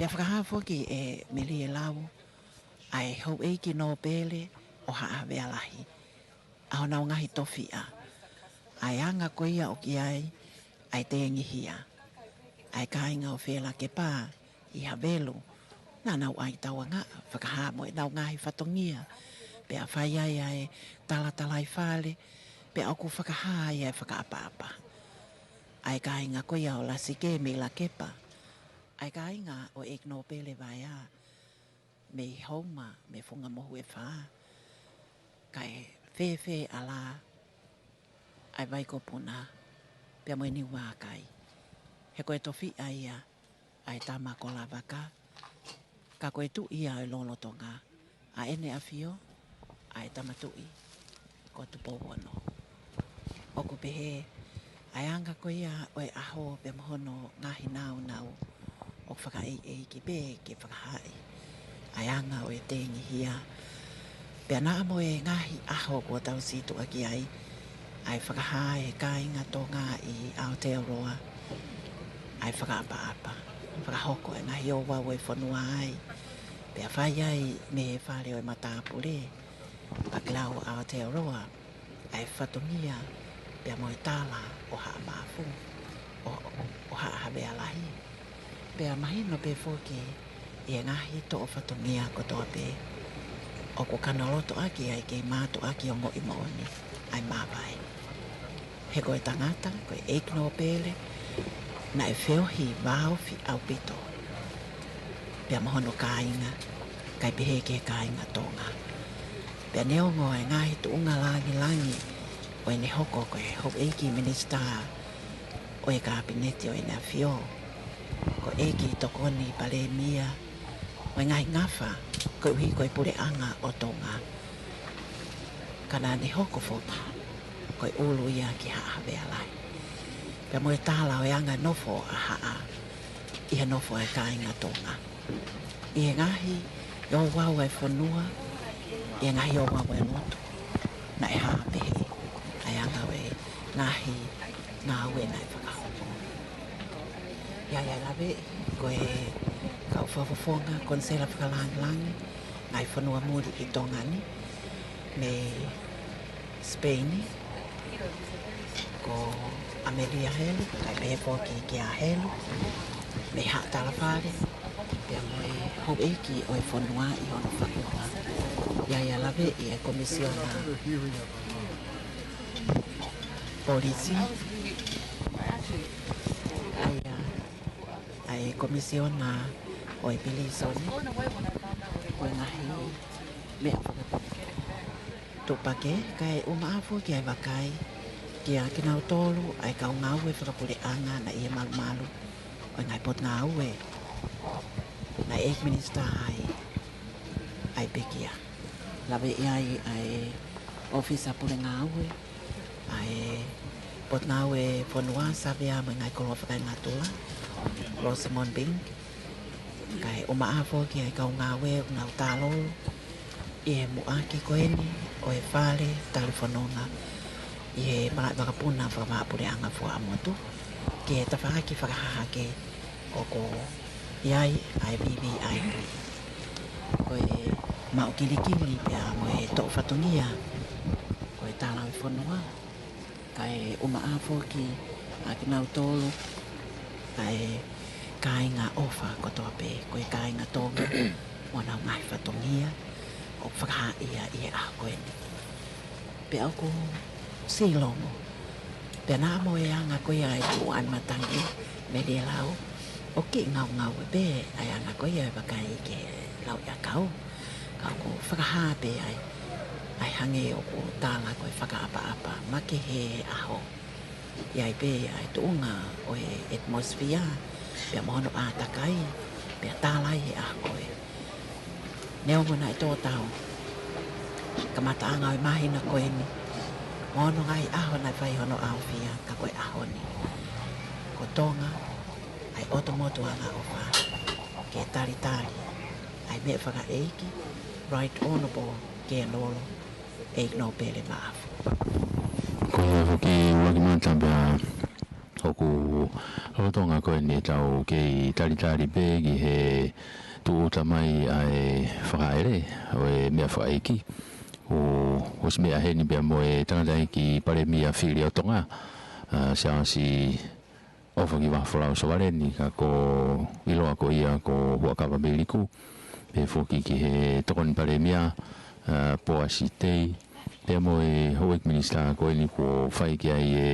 Pea whakaha foki e meli e lau, ai hou eiki no pele o haa vealahi. Aho nau ngahi tofi a. Ai anga koia o ki ai te ngihia. Ai kainga o whela ke pā, i havelu, nā nau ai tauanga, whakaha mo e nau ngahi whatongia. Pea whai ai tala i whale, pea oku whakaha ai whakaapa-apa. Ai kainga koia o la sike me la kepa. Ai kainga o ek no pele vai a. Me hauma, me funga mohu e whaa. Kai whewhe ala, ai vai ko puna, pea mo ni wākai. He koe tofi aia, ai tama ko la waka. Ka koe tu ia e lolo tonga. A ene a fio, ai tamatui, ko tupo wono. Oku pehe, ai anga ko ia oe aho pe mohono ngahi nau. O whakaei ki pe ke whakahai. Ai anga oe tengi hia. Pea naa mo e ngahi aho ko tau situ aki ai whakahai ka inga tonga i Aotearoa. Ai whakaapa-apa. Whakahoko e ngahi o wawe whanua ai. Pea whai ai me e whare oe matapure. Pakilau Aotearoa. Ai whatongia. Pea mo e tala o haa mafu. O haa habe alahi. Pea mahino pe foki i e ngahi to o whatongia ko toa pe. O ko kanaloto aki ai ke mātu aki o ngoi mooni. Ai mawai. He koe tangata, koe eikno pele. Na e whiohi wāofi au pito. Pea mahono kāinga. Kai pehe ke kāinga tonga. Pea neongo e ngahi tuunga langi. O e ne hoko koe hok eiki minista. O e kabineti o e ne whio. Ko eiki tokoni pale mia. O e ngahi ngafa. Koe uhi koe pure anga o tonga. Kana ne hoko foki. Koe ulu ia ki haa vealai. Pea mo e tāla o e anga nofo a haa. Iha nofo e kāinga tonga. I e ngahi i o wau e whanua. I e ngahi o wau e lotu. Na e haa pehe. Ai anga o e ngahi ngā ue nai whakahopo. Ia lawe koe kau whawhawhonga konsela whakalangi. Ngai whanua muri i tongani. Me Spaini. Ko Amelia Helu. Kai pehe poki ki a Helu. Me haa talawhare. Pea moe hou eiki o e whanua i hono whakua. Ia lawe i e komisiona polisi. Ai komisiona o e pilisoni. Koe ngahi mea whakapake. Tupake kai umaafu ki ai wakai. Ki a kinau tolu ai kau ngau e whakapure anga na i e malu. O ngai pot ngau e. Na ek minister ai pekia. Lawe i ai ofisa pure ngau e. Ai pot ngau e whanua savea mo ngai kolo whakai ngatula. Rosamond Bing. Kai umaafu ki ai kau ngau e ngau tālolo. I e muaki koeni o e whare talifononga. I e malai wakapuna whakamapure anga fua amotu. Ke e tawhaki whakahaha ke o ko iai ai BBI. Ko e mau kilikili pia mo e tō whatungia. Ko e tālau i whanua. Kai umaafu ki a kinau tōlu. Kai kāinga ofa ko toa pe. Ko e kāinga tonga. Wana ngai whatungia. O whakaha ia i e aho koeni. Pea o ko silongo. Pea nā mo e anga ko ia e tu ai matangi. Me lia lau. O ki ngau e be. Ai anga ko ia e wakai ke lau ia kau. Kau ko whakaha pe ai. Ai hange o ko tāla ko e whakaapa-apa. Make he aho. Iai pe ai tuunga o e atmosphere. Pea mohono ātakai. Pea tālai e aho koe. Neo mona e tō tau. Kamata anga o mahina koe ni. Mono ngai aho nai whai hono awhia. Ka koe aho ni. Ko tonga. Ai otomotu anga o wha. Ke tari. Ai me whaka eiki. Right Honourable ke lolo. Eik no pele maafu. Ko hoki wakimata pia oku rotonga koe ni tau kei tari be ki he tu tamai ai whakaere o e mea whaiki o si mea he ni bea mo e tangatai ki pare mia whiri o tonga sia si ofa ki wahawhalau sa ware ni ka ko iloa ko ia ko huakawa meliku pe foki ki he tokoni pare mia po asitei pea mo e hoek minista ko ni ko whai ki ai e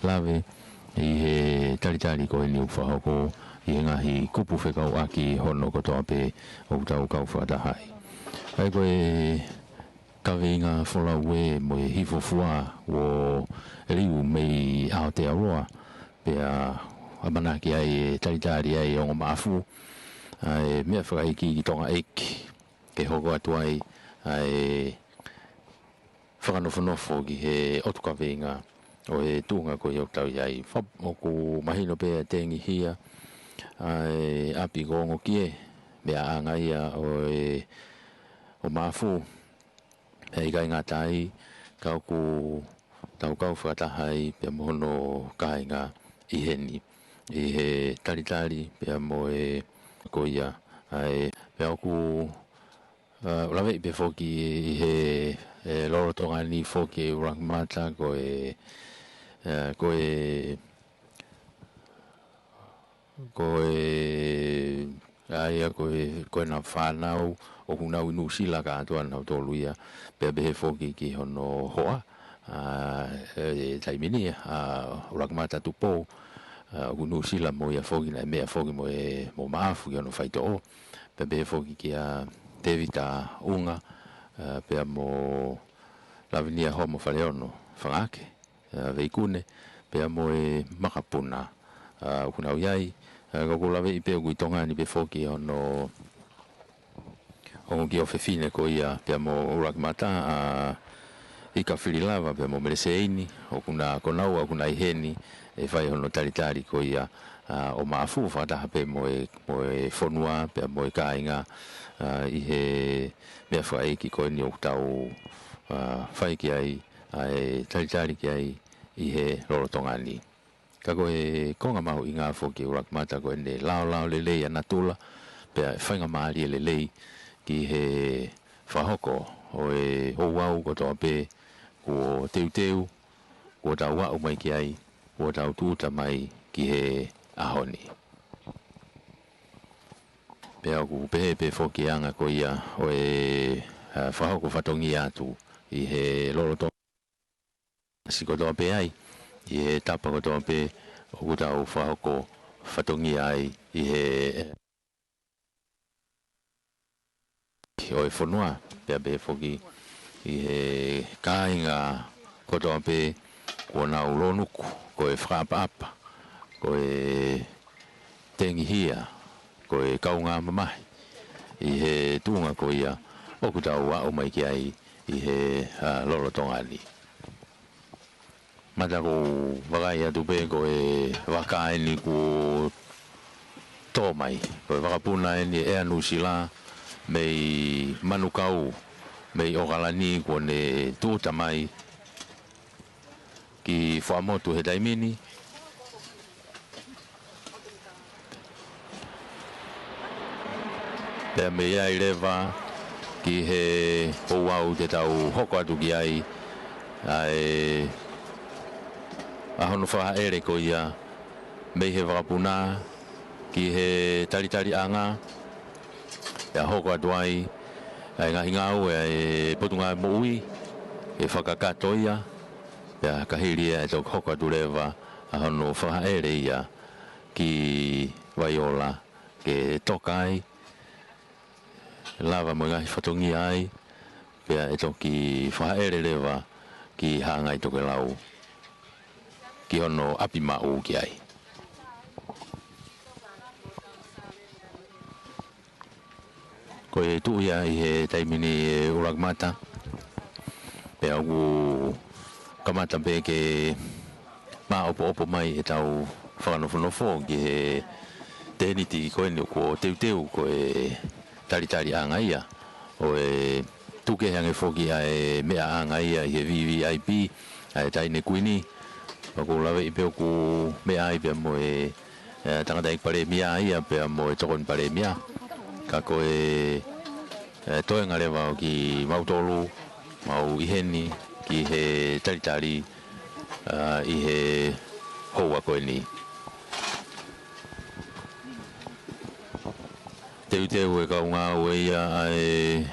lave i he tari ko ni whahoko i he ngahi kupu whekau aki hono ko toa pe o tau kau whatahai. Ai koe kawe inga wholaue mo e hifofua o riu mei Aotearoa pea amana ki ai e tari ai o maafu ai mea whakaiki ki tonga eiki ke hoko atu ai ai whakanofo ki he otu kawe inga o e tūnga ko i o tau iai o ku mahino pēa tengi hia ai api gongo kie mea anga ia o mafu hei kai ngā tai kau ku tau kau whakatahai pia mohono kāinga i heni i he tari pia mo e ko ia ai pia ku lawe i pe foki i he loro tonga ni foki e Urangmata ko e aia koe na whanau o hunau inu sila ka atua na toluia pe behe foki ki hono hoa taimini Urangmata tupo unu sila mo ia foki na mea foki mo maafu ki hono whaito o pe behe foki ki a Tevita unga pe mo lavinia hoa mo whaleono whangake veikune pe mo e makapuna kunau iai ko lawe i pe o tonga ni pe foki ono ki o fefine ko ia pe mo Urangmata i ka whirilava pe mo mereseini o kuna konau o kuna iheni e whai hono tari ko ia o maafu whataha pe mo e whonua pe mo e kāinga i he mea whai ki koe ni o tau whai ki ai tari ki ai i he rorotonga ni. Ka koe konga mahu i ngā whoki Urangmata koe ne lao lelei ana tula pea whainga maari e lelei ki he whahoko o e houau ko toa pe ko teu ko tau wau mai ki ai ko tau tūta mai ki he ahoni. Pea ku pehe pe whoki anga ko ia o e whahoko whatongi atu i he rorotonga si ko toa pe ai i he tapa ko toa pe o kutau whahoko whatongi ai i he o e whanua pia be whoki i he kāinga ko toa pe ko nau lonuku ko e whakaapa ko e tengi hia ko e kaunga mamahi i he tūnga ko ia o kutau wau mai ki ai i he lorotonga ni. Mata ko wakai atu pe ko e waka ni ko tō mai ko e wakapuna ni e anu sila mei manukau mei okalani ko ne tūta mai ki whamotu he taimini pea mei ai lewa ki he houau te tau hoko atu ki ai ahono whaha ere ko ia mei he wakapuna ki he tari anga e hoko atu ai ngahi ngau e potunga mo ui e whakakato ia e kahiri e tau hoko atu lewa ahono whaha ere ia ki Waiola ke tokai lava mo ngahi whatongi ai pea e toki whaha ere lewa ki hangai toke lau ki hono api mau ki ai. Ko e tu ia i he taimini Urangmata pe au kamata pe ke ma opo mai e tau whakanofo ki he teniti ko e ko teu ko e tari anga ia o e tuke hange foki ai mea anga ia i he VVIP ai taine kuini o ko lawe I pe o ku me ai pe mo e tanga dai pare mia ia pe mo e tokon pare mia ka ko e toe ngare wa ki mautolu mau iheni ki he tari I he hoa koe ni te ue ka unga ue ia ai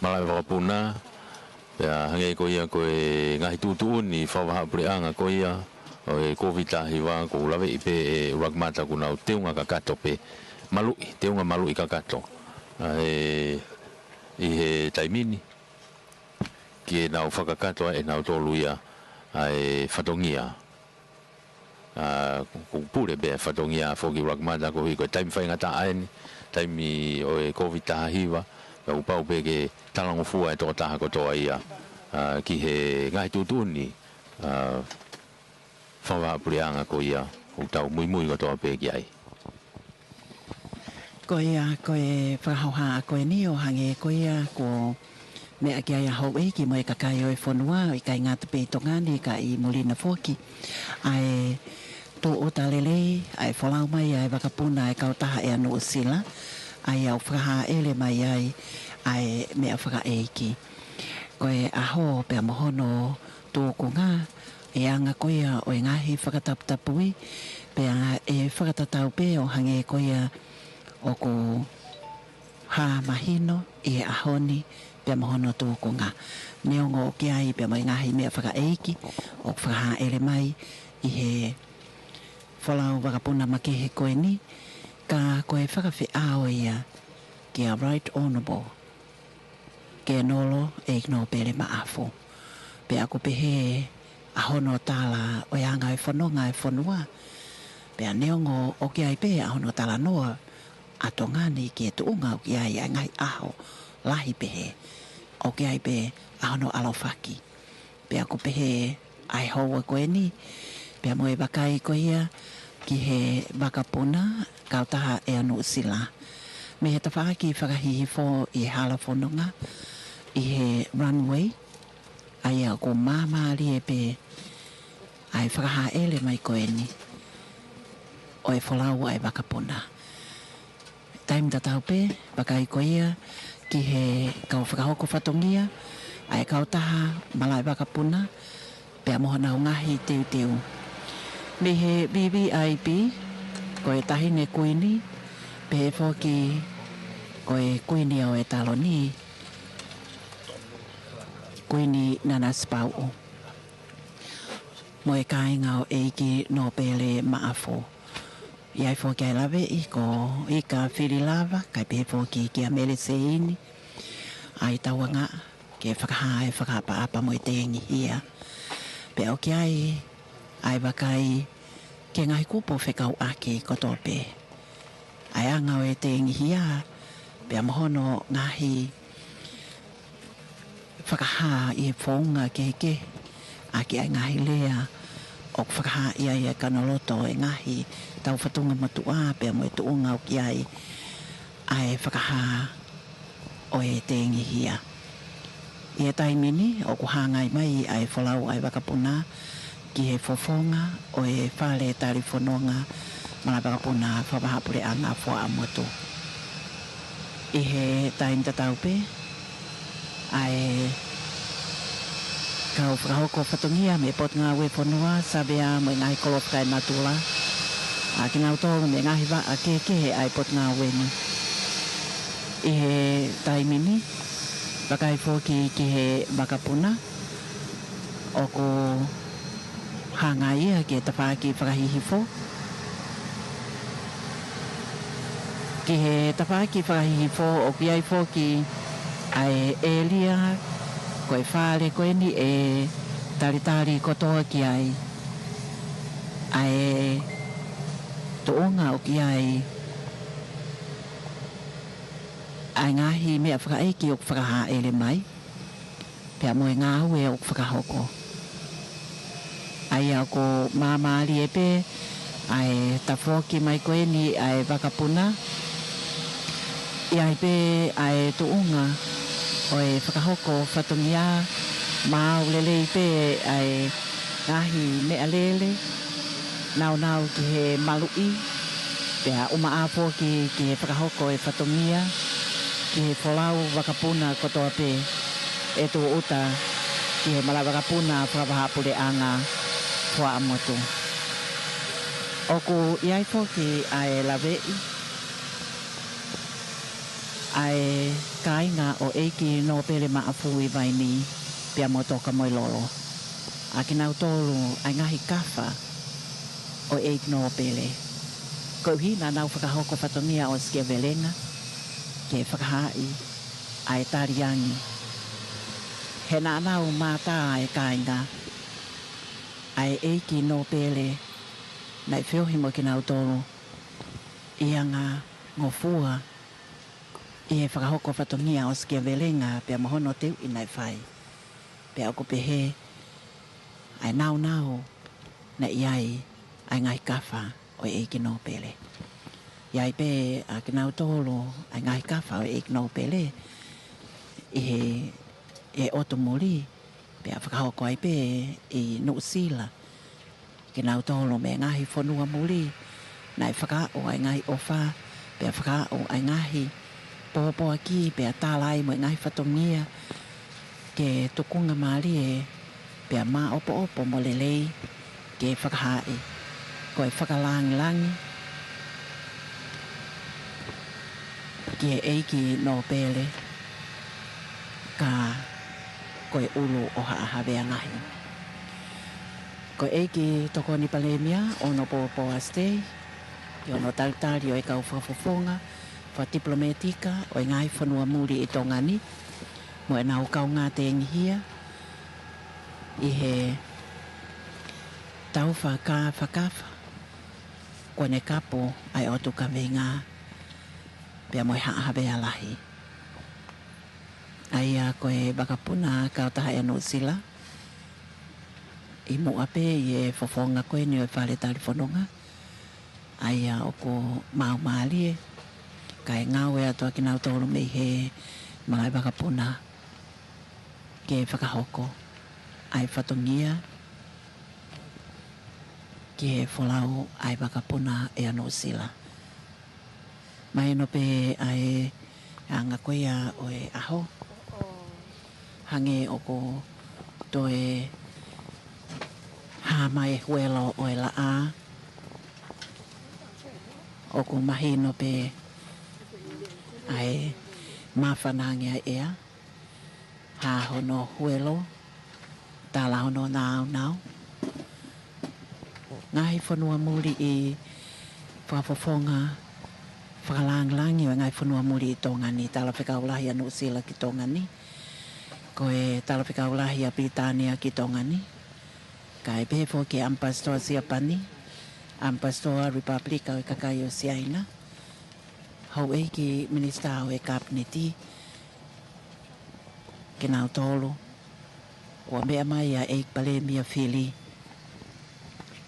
malai whakapuna pea hange ko ia ko e ngahi tutu ni whawaha pureanga ko ia o e COVID-19 wa ko lawe I pe e ragmata kuna o teunga ka kato pe malui teunga malui ka kato I he taimini ki e nau whakakato e nau tolu ia ai whatongia ko pure be whatongia whoki ragmata ko hiko taimi whaingata aeni taimi o e COVID-19 wa ka upau pe ke talango fua e toko taha ko toa ia ki he ngai tutuni whawa pureanga ko ia o tau mui ko toa pe ki ai ko ia ko e whahauha ko e ni o hange ko ia ko me a kia ia hau e ki mo e kakai o e whanua I kai ngata pe tongani ka I mulina foki ai tō o talele ai whalau mai ai wakapuna ai kautaha e anu o sila ai au whakaha ele mai ai mea whaka eiki koe aho pia mohono tōku ngā e anga koia o e ngahi whakataputapui pia e whakatatau pe o hange koia o ko ha mahino e ahoni pia mohono tōku ngā neongo o ki ai pia mai ngahi mea whaka eiki o whakaha ele mai I he whalau wakapuna makehe koe ni ka koe whakawhi ao ia ki a right honourable ke nolo e no pere maafo pe ako pehe ahono tala o yanga e whanonga e whanua pe a neongo o ki ai pe ahono tala noa atongani ki e tuunga o ki ai ngai aho lahi pehe o ki ai pe ahono alofaki pe ako pehe ai hoa koe ni pe a moe wakai ko ia ki he wakapuna kautaha e anu sila me he tawhaki whakahihi fo I hala whanonga I he runway ai a ko mamari e pe ai whakaha ele mai koe ni o e whalau ai wakapuna taim tatau pe wakai ko ia ki he kau whakahoko whatongia ai kautaha malai wakapuna pe a mohana o ngahi teu me he VVIP ko e tahine kuini pe he whoki ko e kuini o e taloni kuini nana spau mo e kainga o eiki no pele maafo iai whoki ai lawe I ka whiri lava kai pe whoki ki a mele seini ai tawanga ke whakaha e whakapa apa mo e tengi hia pe o ki ai wakai ke ngai kupo whekau ake koto pe ai anga o e tengi hia pe a mohono ngahi whakaha I whaunga ke ake ai ngahi lea o whakaha ia kanoloto e ngahi tau whatunga matua pe a mo e tuunga o ki ai whakaha o e tengi hia I e taimini o kuhangai mai ai whalau ai wakapuna ki he fofonga o e whale tari whanonga mana wakapuna whawahapure anga wha amoto I he taim tatau pe ai kau whakahoko whatongia me pot ngā we whanua sabea mo ngai kolofkai natula a ki ngau tōru me ngahi wa a ke ai pot ngā we ni I he taimini wakai whoki ki he wakapuna o ko hanga ia ki e tawhaki whakahihifo ki he tawhaki whakahihifo o ki ai whoki ai elia koe whare koe ni e taritari kotoa ki ai toonga o ki ai ngahi mea whakaeki o whakaha ele mai pia moe ngā ue o whakahoko ai au ko mamari e pe ai tawhoki mai koe ni ai wakapuna I ai pe ai toonga o e whakahoko whatongia mau lelei pe ai ngahi mea lele, nau ki he malui, pea uma apo ki he whakahoko e whatongia, ki he wholau wakapuna kotoa pe, e tō uta ki he mala wakapuna whakapahapure anga wha amotu. Oku iai foki ai lawei, ai kainga o eiki no pele maa fui vai ni pia motoka moi lolo. A ki nau tolu ai ngahi kafa o eiki no pele. Ko hina nau whakahoko whatongia o skia velenga ke whakahai ai tariangi. He nā nau mātā ai kainga ai eiki no pele nai whiohi mo ki nau tolu ia ngā ngofua i he whakahoko whatongia o skia velenga pia mohono teu i nai whai. Pia oko pehe ai nau na iai ai ngai kafa o eiki no pele. Iai pe a ki nau tolu ai ngai kafa o eiki no pele i he oto muri pia whakahoko ai pe i Nuusila. Ki nau tolu me ngahi whanua muri nai whakao ai ngai ofa pia whakao ai ngahi popo aki pia tālai mo ngai whatongia ke tukunga maari e pia mā opo mo lelei ke whakahai ko e whakalangi ke eiki no pele ka ko e ulu o haawea ngahi. Ko eiki toko ni palemia ono popo astei i ono tautari o e kau whafofonga wha diplomatika o e ngai whanua muri i tongani mo e nau kau ngā te ngihia i he tau whakafa kone kapo ai otu ka venga pia mo e haawea lahi. Ai a koe bakapuna kau taha e Nuusila i mua pe i e fofonga koe ni o e whare talifononga ai a oko mau maalie kai ngau e atua ki nau tolu me he malai bakapuna ke whakahoko ai whatongia ki he wholau ai bakapuna e a Nuusila. Mai no pe ai anga koe o e aho hange oko to e mai huelo o e la a oko mahi no pe ai mawhanangia ea ha hono huelo tala hono nau ngai whanua muri i whafofonga whakalangi o ngai whanua muri i tongani tala whikaulahi a Nuusila ki tongani ko e tala whikaulahi a Britania ki tongani kai pefo ki Ampastoa Siapani Ampastoa Republika o kakai o Siaina hau e ki minista o e kabineti ki nau tolu kua mea mai a eik palemia whili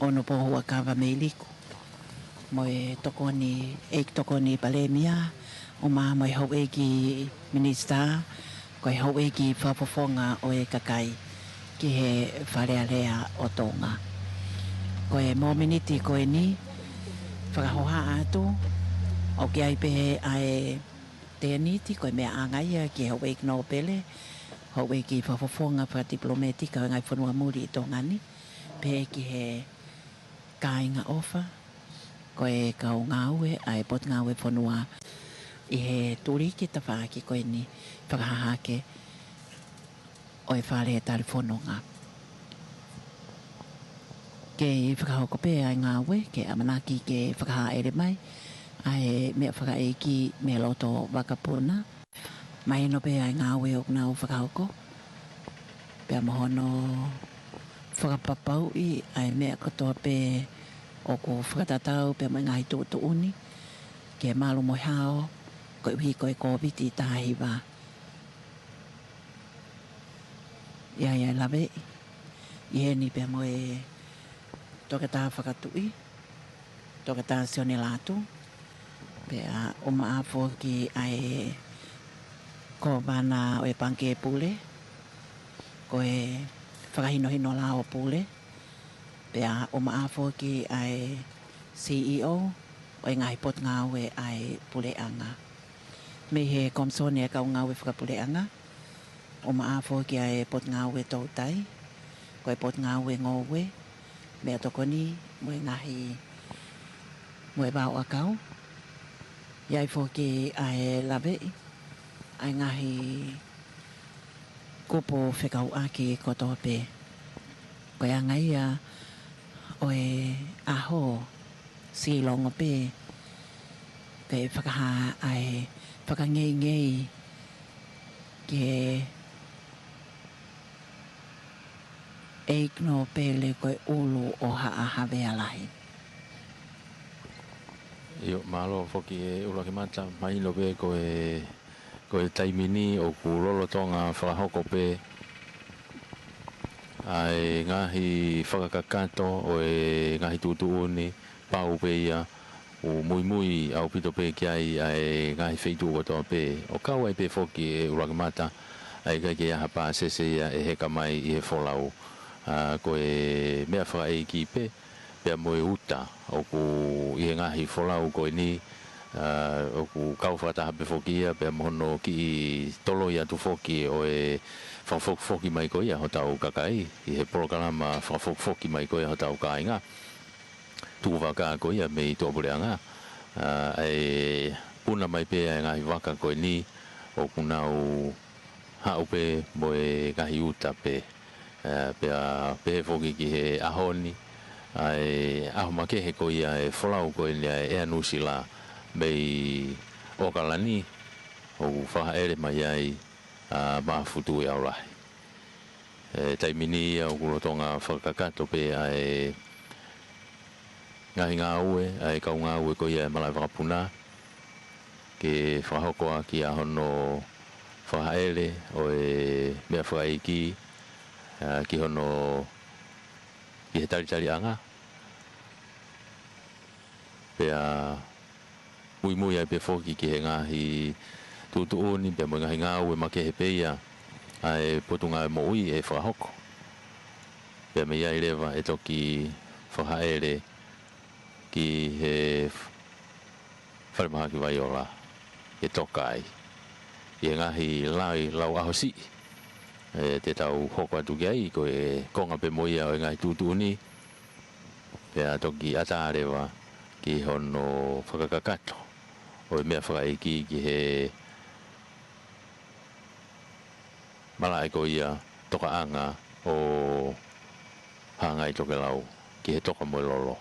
ono pohua kawa meiliku mo e tokoni eik tokoni palemia o maa mo e hau e ki minista ko e hau e ki whapofonga o e kakai ki he wharearea o tonga ko e mō miniti ko e ni whakahoha atu o ki ai pehe ai te aniti ko e mea angaia ki hau e ki no pele hau e ki whafofonga wha diplomatika o ngai whanua muri i tongani pehe ki he kāinga ofa ko e kau ngāue ai pot ngāue whanua i he turi ki ta whaaki ko e ni whakahahake o e whare e talifononga. Ke whakahoko pe ai ngāue ke amanaki ke whakahaere mai ai mea whakaeki me loto wakapuna mai no pe ai ngāue o nau whakahoko pea mohono whakapapau i ai mea katoa pe o ko whakatatau pe mai ngai tūtu uni ke malu mo hao ko iwi ko e COVID i tāhiwa ia lawe i he ni pe mo e toka tā whakatui toka tā sione lātu pe a uma afo ki ai ko wana o e panke pule ko e whakahino hino la o pule Pea o maafo ki ai CEO o ngai pot ngawe ai puleanga. Me he komsone ka ngawe whakapuleanga. O maafo ki ai pot ngawe tautai. Ko pot ngawe ngowe. Mea tokoni mo ngahi mo e bau akau. Iai fo ki ai lawe. Ai ngahi kupo whekau aki kotoa pe. Ko ia ngai ia o e aho si longa pe. Pe whakaha ai whakangei ngei ke eik no pele koe ulu o haa hawe alahi. Io malo foki e ula ke mata mai lo be ko e taimini o ku lolo tonga whakahoko pe ai ngahi whakakakato o e ngahi tutuuni pau pe ia o mui au pito pe ki ai ngahi wheitu o toa pe o kau ai pe foki e ula ke mata ai kai ke aha pa sese ia e heka mai i he wholau ko e mea whakaeiki pe pea moe uta o ku i he ngahi wholau ko e ni o ku kau whataha pe foki ia pea mohono ki i tolo ia tu foki o e whakfoki mai ko ia ho tau kakai i he programa whakfoki mai ko ia ho tau ka inga tu waka ko ia me i tō pureanga ai puna mai pe ai ngahi waka ko e ni o ku nau hau pe mo e ngahi uta pe pea pe foki ki he ahoni ai aho make he ko ia e wholau ko ia e anusi la mei o kalani o whaha ere mai ai mafutu e aulahi taimini au kurotonga whakakato pe ai ngahi ngā ue ai kau ngā ue ko ia e malai whakapuna ke whahokoa ki a hono whaha ere o e mea whakaiki ki hono ki he tari anga pea mui ai pe foki ki he ngahi tutuuni pe mo ngahi ngau e make he peia ai potunga mo ui e whahoko pe me iai rewa e toki whahaere ki he wharemaha ki waiola e tokai i he ngahi lau ahosi te tau hoko atu ki ai ko e konga pe mo ia o ngahi tutuuni pe a toki atarewa ki hono whakakakato o mea whakaiki ki he malai ko ia toka anga o hangai toke lau ki he toka mo lolo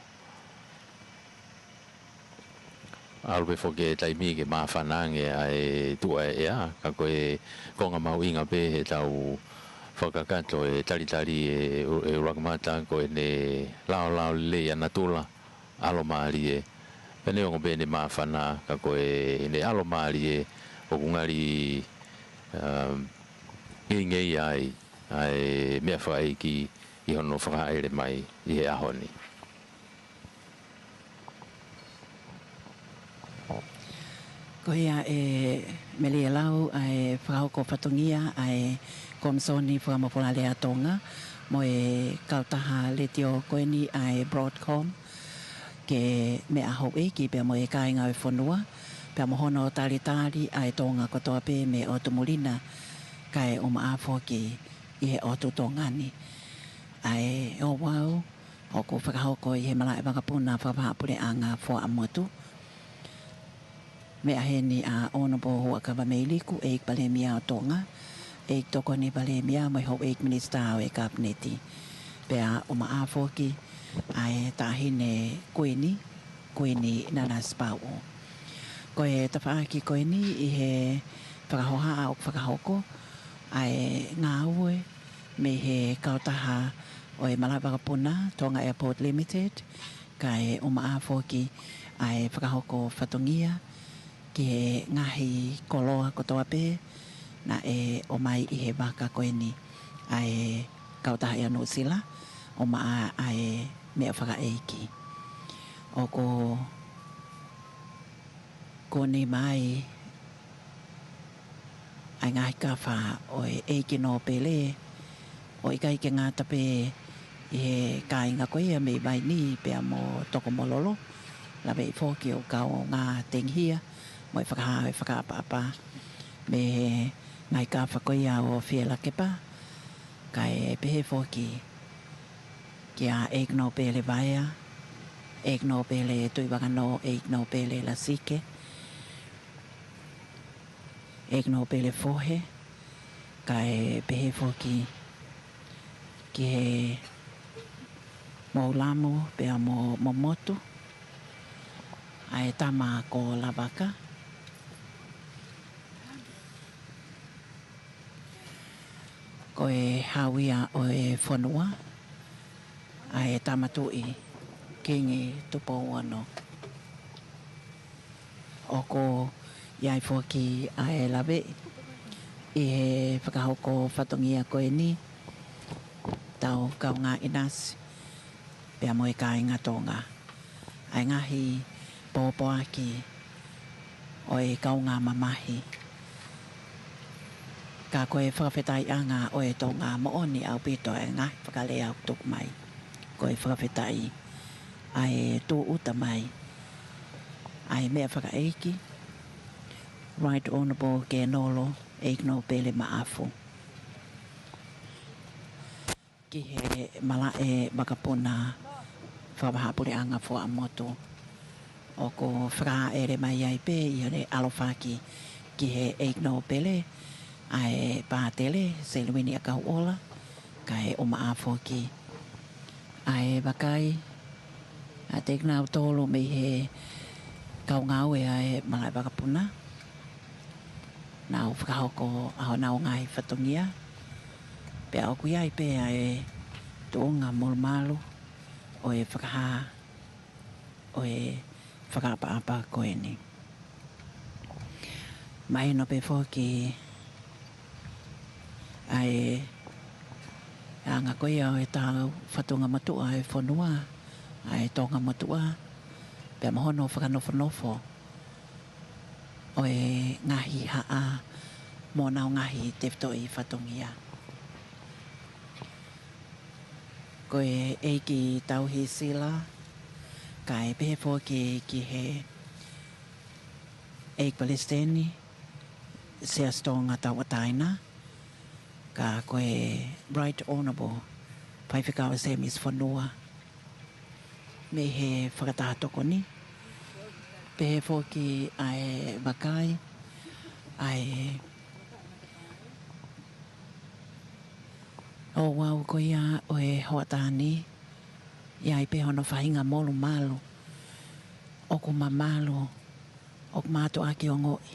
alwe foke taimi ke mawhanange ai tua e a ka koe konga mau inga pe he tau whakakato e tari e urakamata ko e ne lao le ana tula alo maari e pene ongo bene mawhana ka koe ne alo maari e o kungari ngei ai mea whaiki i hono whakaere mai i he ahoni. Ko ia e mele lau ai whakahoko whatungia ai komsoni whakamapula lea tonga mo e kautaha le tio koeni ai Broadcom ke me aho eki pe mo e kāinga e whanua pe mohono tari ai tonga kotoa pe me o tumulina kai o maafo ki i he o tutongani ai o wau o ko whakahoko i he malai whakapuna whakapapure anga fo amotu me aheni a onopo hua ka liku e pale mia o tonga e toko ni pale mia mai ho e minista o e kabineti pe a o maafo ki ai tahine koeni nana spau ko e tawhaaki koeni i he whakahoha o whakahoko ai ngā ue me he kautaha o e Malawakapuna Tonga Airport Limited kai o maafo ki ai whakahoko whatongia ki he ngahi koloa kotoa pe na e o mai i he waka koeni ai kautaha i anu sila o maa ai mea whakaeiki o ko ni mai ai ngahi ka wha o e eiki no pele o i kai ke ngā tape e ka inga koe ia me mai ni pea mo toko mololo la me fo ki o ka o ngā tenghia mo e whakaha e whakaapa me ngai ka whakoia o whiela kepa ka e pehe fo ki a eik no pele vaea eik no pele tui waka no eik no pele la sike eik no pele fohe ka e pehe fo ki he mo lamo pea mo motu ai tama ko la vaka ko e hawia o e whanua ai tamatu i kingi tupo wano o ko iai fōki ai lawe i he whakahoko whatongia koe ni tau kau ngā inasi pea mo e ka inga tonga ai ngahi pōpoaki o e kau ngā mamahi ka koe whakawhetai anga o e tonga mooni au pito e ngahi whakalea au tuk mai koe whakawhetai ai tō uta mai ai mea whakaeiki Right Honourable ke nolo eik no pele maafu ki he mala e makapuna whawahapuri anga fo a moto o ko whaka ere mai ai pe i hane alofaki ki he eik no pele ai pātele se luini a kau ola ka he o maafu ki ai wakai a teik nau tolo me he kau ngau e ai malai makapuna nau whakahoko aho nau ngai whatongia pe au kuiai pe ai tōnga molmalu o e whakaha o e whakaapa koe ni mai no pe whoki ai anga koe au e tau whatonga matua e whanua ai tōnga matua pe mahono whakanofo o e ngahi haa mō nau ngahi te i whatongia ko e eiki tauhi sila ka e pehe fōki ki he eik Palestini se astonga tawataina ka ko e Right Honourable Paifikawa Semis whanua me he whakatahatoko ni pehe fōki ai makai ai o wau ko ia o e hoatani ia i pe hono whahinga molu malu o ku mamalu o ku mātu aki o ngoi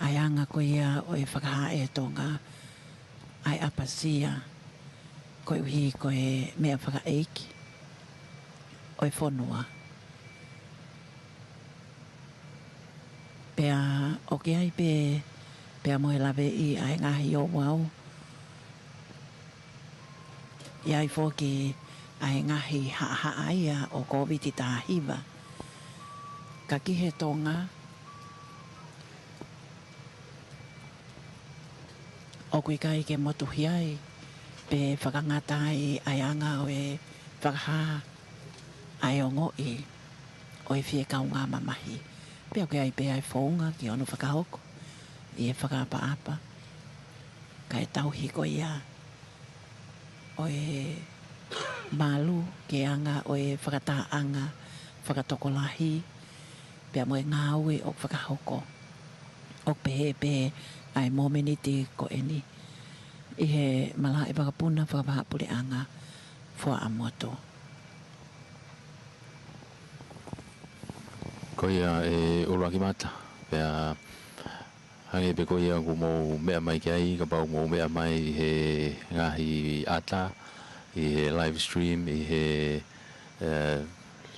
ai anga ko ia o e whakaha e tonga ai apasia ko uhi ko e mea whaka eiki o e whonua pea o ke ai pea mo e lawe i ai ngahi o wau iai fōki ai ngahi haa ia o COVID tā hiva. Ka kihe tonga o kui kai ke motuhi ai pe whakangata ai anga o e whakaha ai o ngoi o e whie kaunga mamahi. Pe o ke ai pe ai whaunga ki ono whakahoko i e whakaapa ka e tauhi ko ia o e malu ke anga o e whakataanga whakatokolahi pia mo e ngāue o whakahoko o pehe ai momeniti ko eni i he mala e whakapuna whakapahapuri anga fua a moto ko ia e uraki mata pia hange pe ko ia ko mo mea mai kai ka pau mo mea mai he ngahi ata i he live stream i he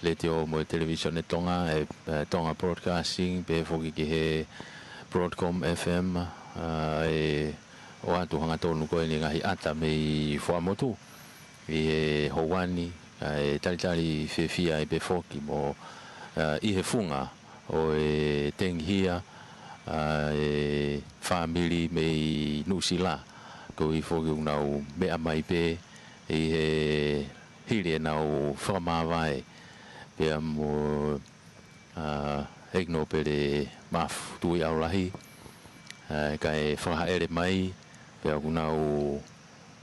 leti o mo television e tonga tonga broadcasting pe foki ki he Broadcom FM e o atu hanga tonu ko ni ngahi ata me i Fuamotu i he Hawani e talitali fefia i pe foki mo i he funga o e tenghia e family me nusila ko i foki unau mea mai pe i he hiri na o whamawai pia mo hegno pere mafu tui au lahi kai whahaere mai pia kuna o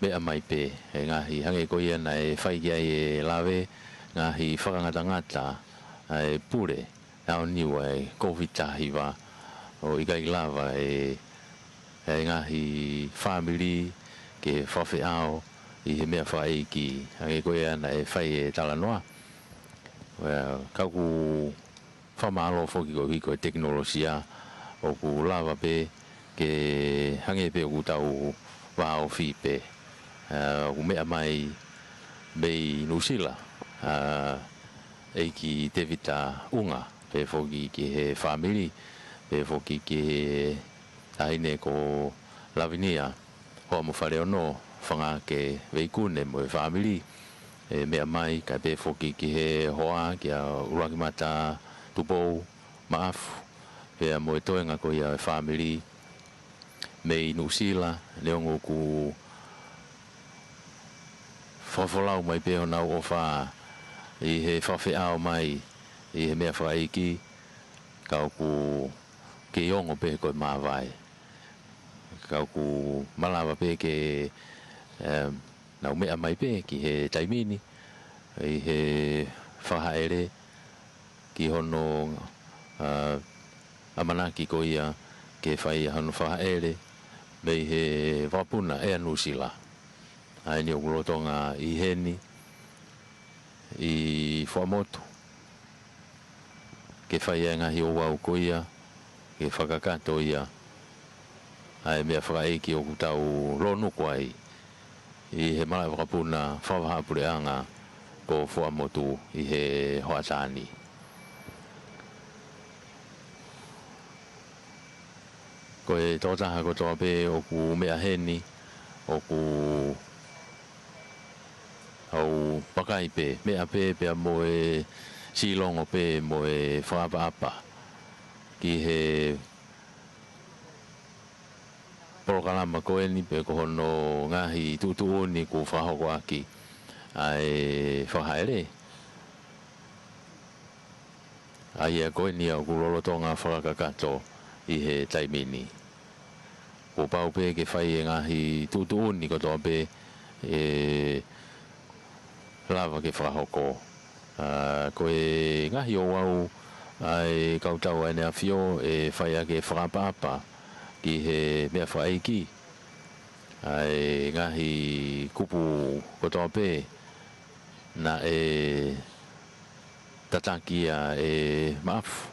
mea mai pe e ngahi hange ko ia na e whai kia e lawe ngahi whakangata ngata e pure nao niwa e COVID-19 wa o ikai lava e ngahi family ke whawhi ao i he mea whai ki hange ko ia na e whai e talanoa kauku whamalo whoki ko hiko e teknolosia o ku lava pe ke hange pe ku tau wao whi pe ku mea mai mei nusila e ki te vita unga pe whoki ki he family pe whoki ki he aine ko lavinia hoa mo whare ono whanga ke veikune mo e family e mea mai ka pe whoki ki he hoa ki a urakimata tupou maafu pe a mo e toenga ko ia e family mei nusila leongo ku whawhalau mai pe hona o wha i he whawhi ao mai i he mea whaiki kau ku ke iongo pe koe mawai kau ku malawa pe ke nau mea mai pe ki he taimini i he whahaere ki hono amanaki ko ia ke whai hano whahaere mei he wapuna e anusila ai ni o tonga i heni i whamotu ke whai e ngahi o wau ko ia ke whakakato ia ai mea whakai ki o kutau lonu kwai i he mara wakapuna whawahapure anga ko whamotu i he hoatani ko e tōtaha ko tō pe o ku mea heni o ku au pakai pe mea pe pe mo e silongo pe mo e whaapa ki he porokalama ko e ni pe ko hono ngahi tutu ni ku whahoko aki ai whahaere ai e ko e ni au ku lolotonga whakakato i he taimini ko pau pe ke whai e ngahi tutu ni ko tō pe e lava ke whahoko ko e ngahi o wau ai kautau ai nea whio e whai ake whakapapa ki he mea whaiki ai ngahi kupu ko tō pe na e tatakia e maafu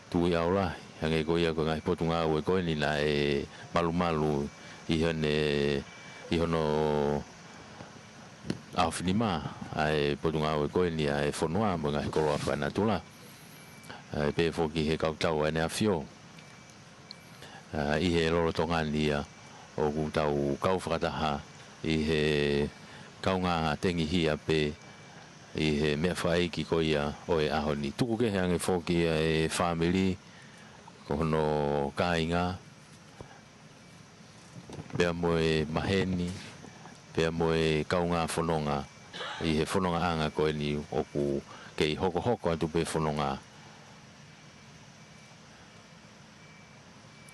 tui au lahi hange ko ia ko ngahi potunga ue ko ni na e malu i hono awhinima ai potunga ue ko ni ai whanua mo ngahi koroa whana tula ai pe whoki he kautau ai nea whio i he lorotonga nia o kutau kau whakataha i he kaunga tengi hia pe i he mea whaiki ko ia o e ahoni tuku ke hange whoki e family ko hono kāinga pea mo e maheni pea mo e kaunga whanonga i he whanonga anga ko e ni o ku kei hoko atu pe whanonga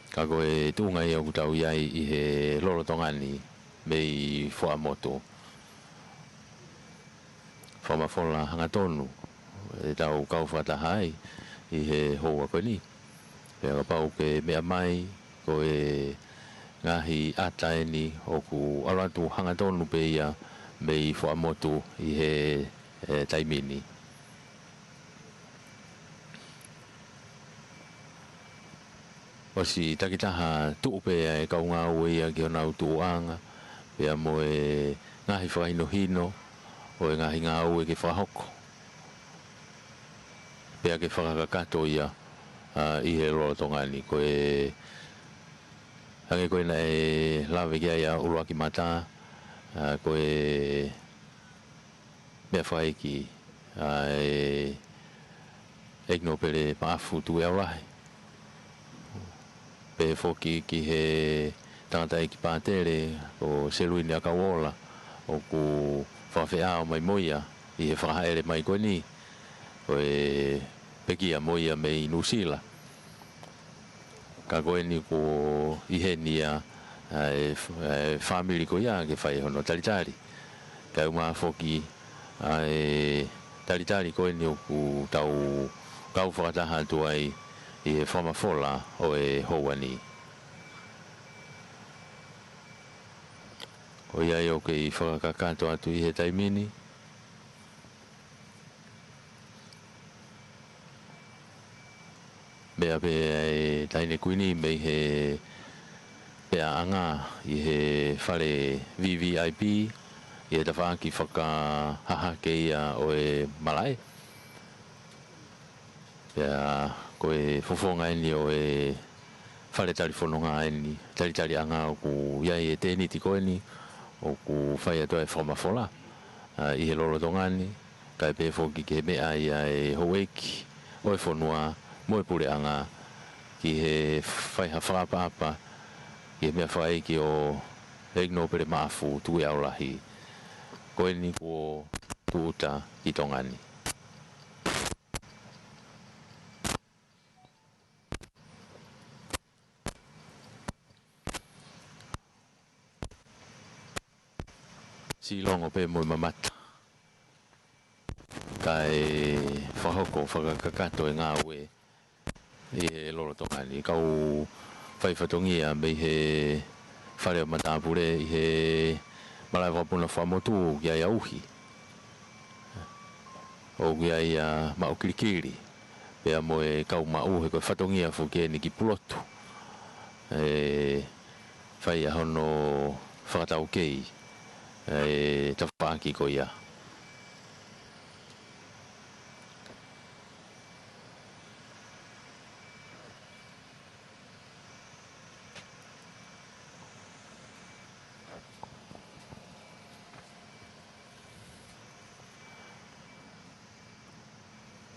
ka ko e tunga i o kutau iai i he lorotongani mei whamoto whamafola hangatonu e tau kau whatahai i he hoa ko ni pea ka pau ke mea mai ko e ngahi ataeni o ku alatu hangatonu pe ia mei whamoto i he taimini o si takitaha tuupe e kaunga ue ia ki ona utuanga pea mo e ngahi whainohino o e ngahi ngā ue ke whahoko pea ke whakakato ia i he rorotongani ko e hange koe na e lawe kia ia uruaki mata ko e mea whaiki e egno pere maafu tu e aurahi pe foki ki he tangata ki pātere o seluini a kawola o ku whawhea o mai moia i he whakahaere mai koe ni o e pekia moia me i Nusila ka koe ni ko i he nia family ko ia ke whai hono taritari ka uma foki taritari koe ni o ku tau kau whakataha tu ai i he whamafola o e houani o iai o ke i whakakato atu i he taimini mea pe e taine kuini me he pea anga i he whare VVIP i he tawhaki whakahaha ke ia o e malai pea koe fofonga eni o e whare tarifononga eni taritari anga o ku iai e tēni tiko eni o ku whai atoa e whamafola i he lolo tongani kai pe foki ke mea ia e hoeki o e whanua mo e pure anga ki he whai ha whakapapa ki he mea whai ki o egno pere maafu tui aulahi koe ni ko tuuta i tongani silongo pe mo mamata kai whahoko whakakakato e ngā ue i he loro tongani kau whai whatongia me he whare o matapure i he malai wapuna whamotu ki ai auhi o ki ai maukirikiri pea mo e kau mau he koe whatongia fuke ni ki pulotu whai a hono whakatau kei tawhaki ko ia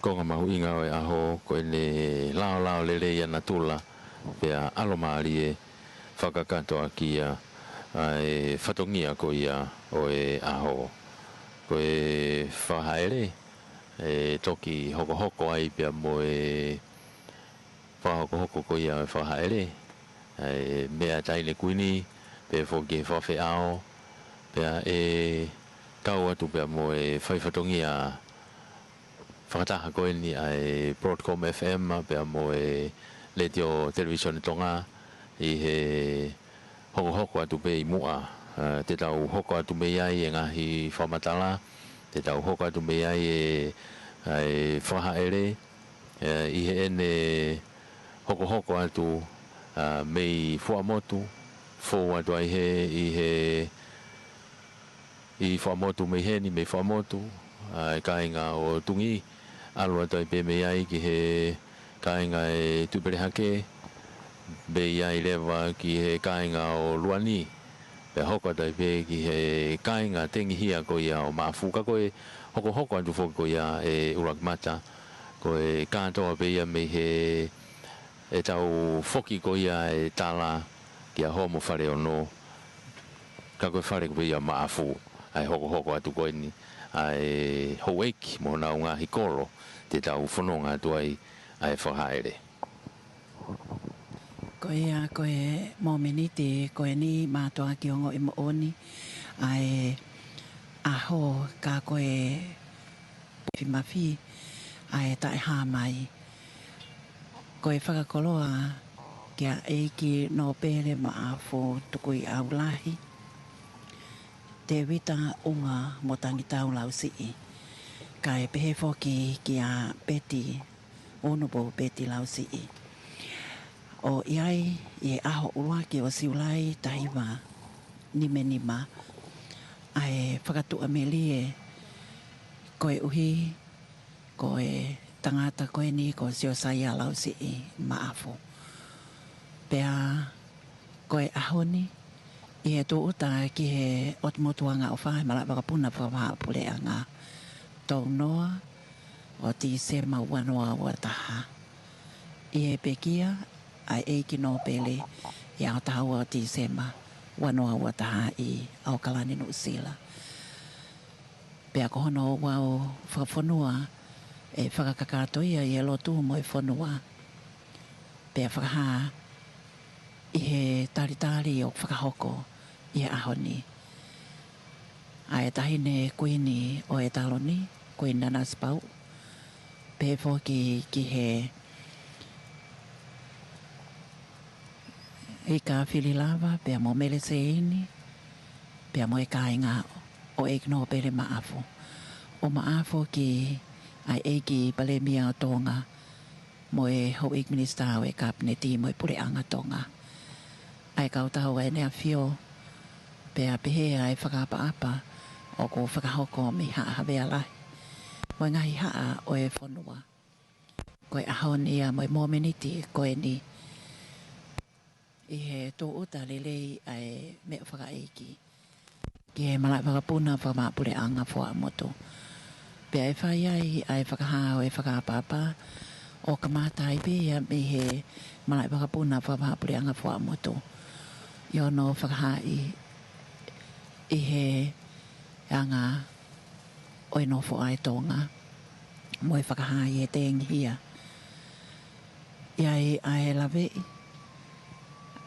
ko ngā mahu inga o e aho ko e ne lao lele ia na tula pea alo maari e whakakatoa ki ia e whatongia ko ia o e aho ko e whahaere e toki hoko ai pea mo e whahoko ko ia e whahaere e mea taine kuini pea whoki e whawhi ao pea e kau atu pea mo e whaiwhatongia whakataha koe ni ai Broadcom FM pea mo e radio television tonga i he hoko atu pe i mua te tau hoko atu me ai e ngahi whamatala te tau hoko atu me ai e whahaere i he ene hoko atu me i whamotu fo atu ai he i whamotu me he ni me whamotu kainga o tungi alo atu ai pe me ai ki he kainga e tupere hake be ai lewa ki he kainga o luani pe hoko tai pe ki he kainga tengi hia ko ia o mafuka ko e hoko atu fo ko ia e urakmata ko e kantoa pe ia me he e tau foki ko ia e tala ki a homo whare o no ka koe whare ko ia maafu ai hoko atu ko ni ai hoeki mo na unga hikoro te tau whanonga atu ai whahaere koe mōmeni te koe ni mātua ki ongo i mooni ai aho ka koe whimafi ai tae hā mai koe whakakoloa kia eiki no pere ma a fo tukui au lahi te wita unga mo tangi tau lau sii kai pehe foki ki a Betty Honorable Betty lau sii o iai i aho ua ki o siulai tahiwa nima ai whakatua melie koe uhi koe tangata koe ni ko sio saia lau sii maafo pea koe ahoni i he tu uta ki he otmotuanga o whae mala wakapuna whawa pule anga tau noa o ti se mauanoa o taha i he pekia ai eiki no pele i au tahu o ti sema wanoa wataha I au kalani no sila. Pea ko hono wau whakafonua e whakakakatoia I lotu mo I whanua. Pea whakaha I he taritari o whakahoko I he ahoni. A e tahine kuini o e taloni, kuini nana spau. Pe foki ki he I ka whili lava, pea mo mele se ini, pea mo e ka inga o e kino pere maafu. O maafu ki ai eiki pale mia o tonga, mo e ho ik minista o e kapneti mo e pure anga tonga. Ai kautau e nea fio, pea pehe ai whakapa apa, o ko whakahoko mi haa hawea lahi. Mo ngahi haa o e whanua. Ko e ahoni a mo e mominiti ko e ni. I he tō uta lelei ai me whakaeiki. Ki he malai whakapuna whakamapure anga wha moto. Pea e whai ai whakaha o e whakapapa o ka mātai pia me he malai whakapuna whakamapure anga wha moto. I ono whakahai I he anga o e nofo ai tonga. Mo e whakahai e tengi hia. Ia ai lawe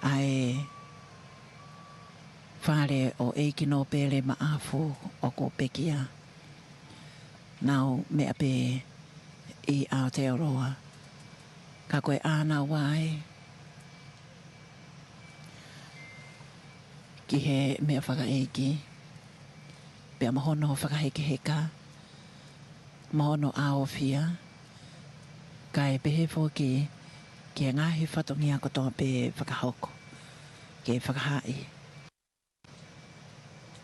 ai whare o eiki no pere maafu o ko pekia. Nau mea pe I Aotearoa. Ka koe āna wai. Ki he mea whakaeiki. Pea mahono whakaheke heka. Mahono aofia. Ka e pehe fōki ki e ngahi whatongia kotoa pe whakahoko. Ki e whakahai.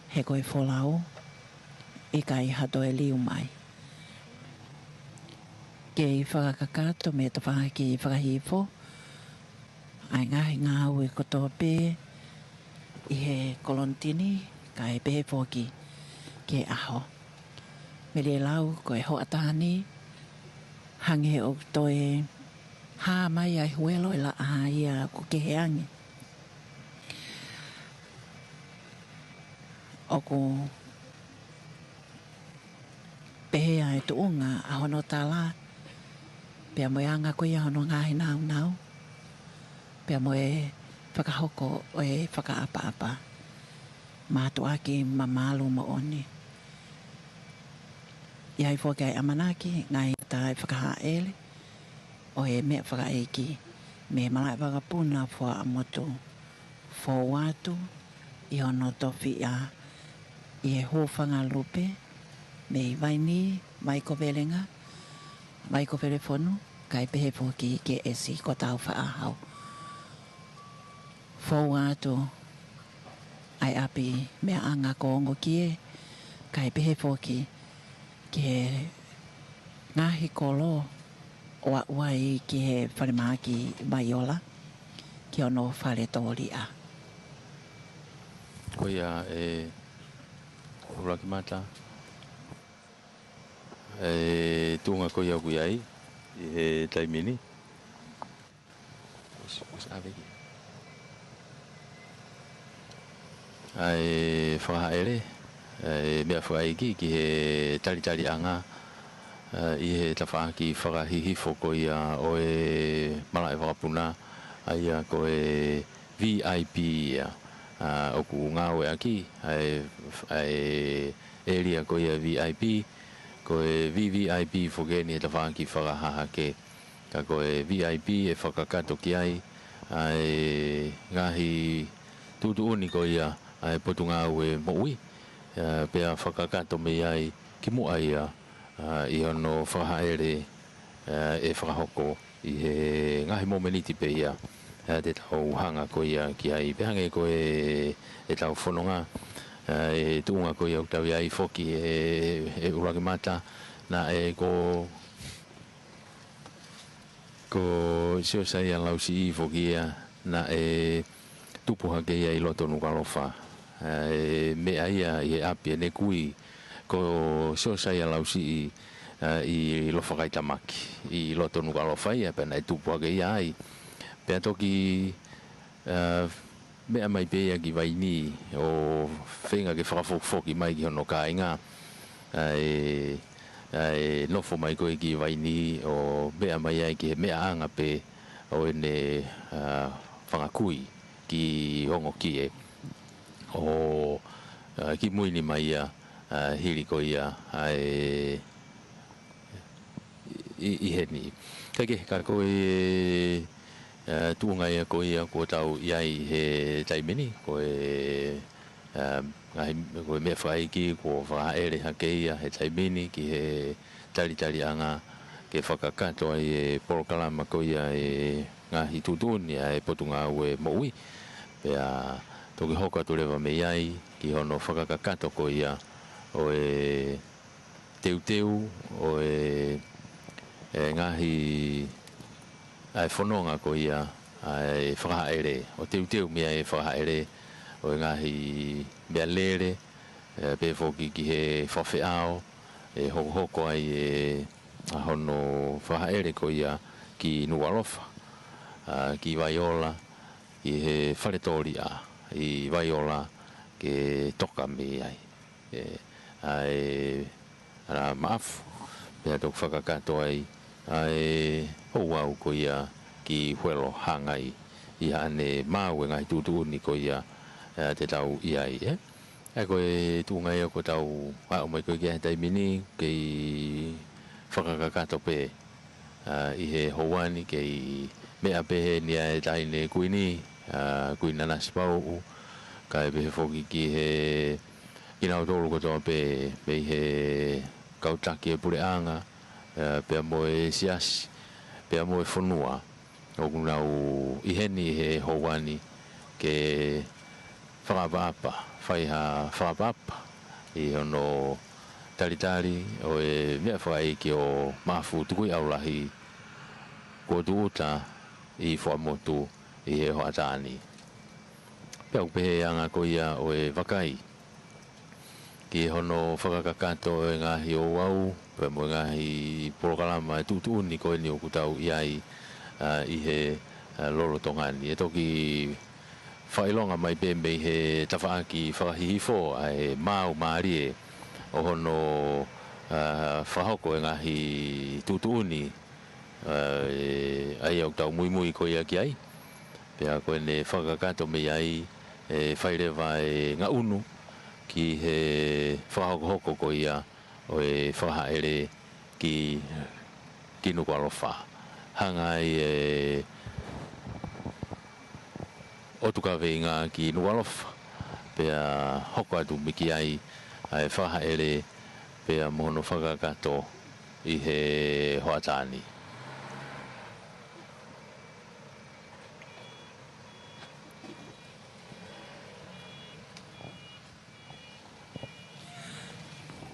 He koe wholau. I kai hato e liu mai. Ki e whakakakato me ta whaha ki whakahifo. Ai ngahi ngāu e kotoa pe. I he kolontini. Ka e pehe fōki ki e aho. Me le lau ko e hoatani. Hange o toi ha mai ai huelo I la a ia ko ke heangi. O ko pehe ai tuunga a hono tala. Pea mo e anga ko ia hono ngahi nau nau. Pea mo e whakahoko o e whakaapa-apa. Mātu aki mamalu mo oni. Iai fōke ai amanaki ngai tai whakahaele. O e mea whakaeiki. Me malai whakapuna fua amoto. Fō watu. I ono tofi a. I e hōwhanga lupe. Me I waini. Maiko velenga. Maiko velefonu. Kai pehe fōki ke esi ko tau whaahau. Fō watu. Ai api mea anga ko ongo kie. Kai pehe fōki. Ke ngahi kolo. O wai ki he wharimaki maiola. Ki ono whare tōri a. Koe ia e uraki mata. E tūnga koe ia kui ai. I he taimini. Os aweki. Ai whakahaere. E mea whakaiki ki he tari anga. I he tawhaaki whakahihifo ko ia o e malai whakapuna ai a ko e VIP ia o ku ngā oe aki ai area ko ia VIP ko e VVIP whakeni he tawhaaki whakahaha ke ka ko e VIP e whakakato ki ai ai ngahi tutu uni ko ia ai potu ngā oe moui pea whakakato me ai ki mua ia I ono whahaere e whakahoko I he ngahi momeniti pe ia te tau hanga ko ia ki ai pehange ko e tau whanonga e tuunga ko ia tau iai whoki e uraki mata na e ko sio sai an lausi I whoki ia na e tupuha ke ia I loto nukalofa me aia I api e ne kui ko so sai ala usi I lo whakai tamaki I lo tonu ka lo whai e pena e tupu ake ia ai pena toki mea mai pe ki vai ni o whenga ke whakafokfoki mai ki hono ka inga ai nofo mai koe ki vai ni o mea mai ai ki he mea anga pe o ene whangakui ki hongo ki e o ki muini mai ia hiri ko ia ai i he ni kake ka koe tuunga ia ko ia ko tau iai he taimini ko ko me fai ki ko fa ere hakeia he taimini ki he tali anga ke whakakato ai e porokalama ko ia e ngahi tutuni ai potunga ue moui pea toki hoka tu lewa me iai ki hono whakakato ko ia o e teu o ngahi ai whanonga ko ia ai whakahaere o teu mea e whakahaere o ngahi mea lere pe foki ki he whawhiao e hoko ai e hono whakahaere ko ia ki Nualofa ki Vaiola i he wharetori i Vaiola ke toka me ai ai ara maafu pea tok whakakato ai ai houau ko ia ki huelo hangai i ane mau e ngai tutuni ko ia te tau iai ai koe tūngai ko tau o mai koe kia taimini kei whakakato pe i he houani kei mea pehe ni ai taine kuini kuina naspau kai pehe foki ki he ina tolu ko toa pe he kautaki e pure anga pea moe siasi pea moe whanua o kunau iheni he houani ke whakapapa whaiha whakapapa i ono talitari o e mea whai ki o mafu tukui aulahi ko tuuta i whamotu i he hoatani pea upehe anga ko ia o e wakai ki hono whakakakato e ngahi o wau pea mo ngahi porokalama e tutuuni ko e ni o kutau iai i he lolo tongani e toki whailonga mai pēmei he tawhaaki whakahihifo ai mau maari e o hono whahoko e ngahi tutuuni ai au tau mui ko ia ki ai pea koe ne whakakato me ai e whairewa e ngā unu ki he whahoko ko ia o e whahaere ki Nukualofa hangai e otuka veinga ki Nukualofa pea hoko atu miki ai ai whahaere pea mohono whakakato i he hoatani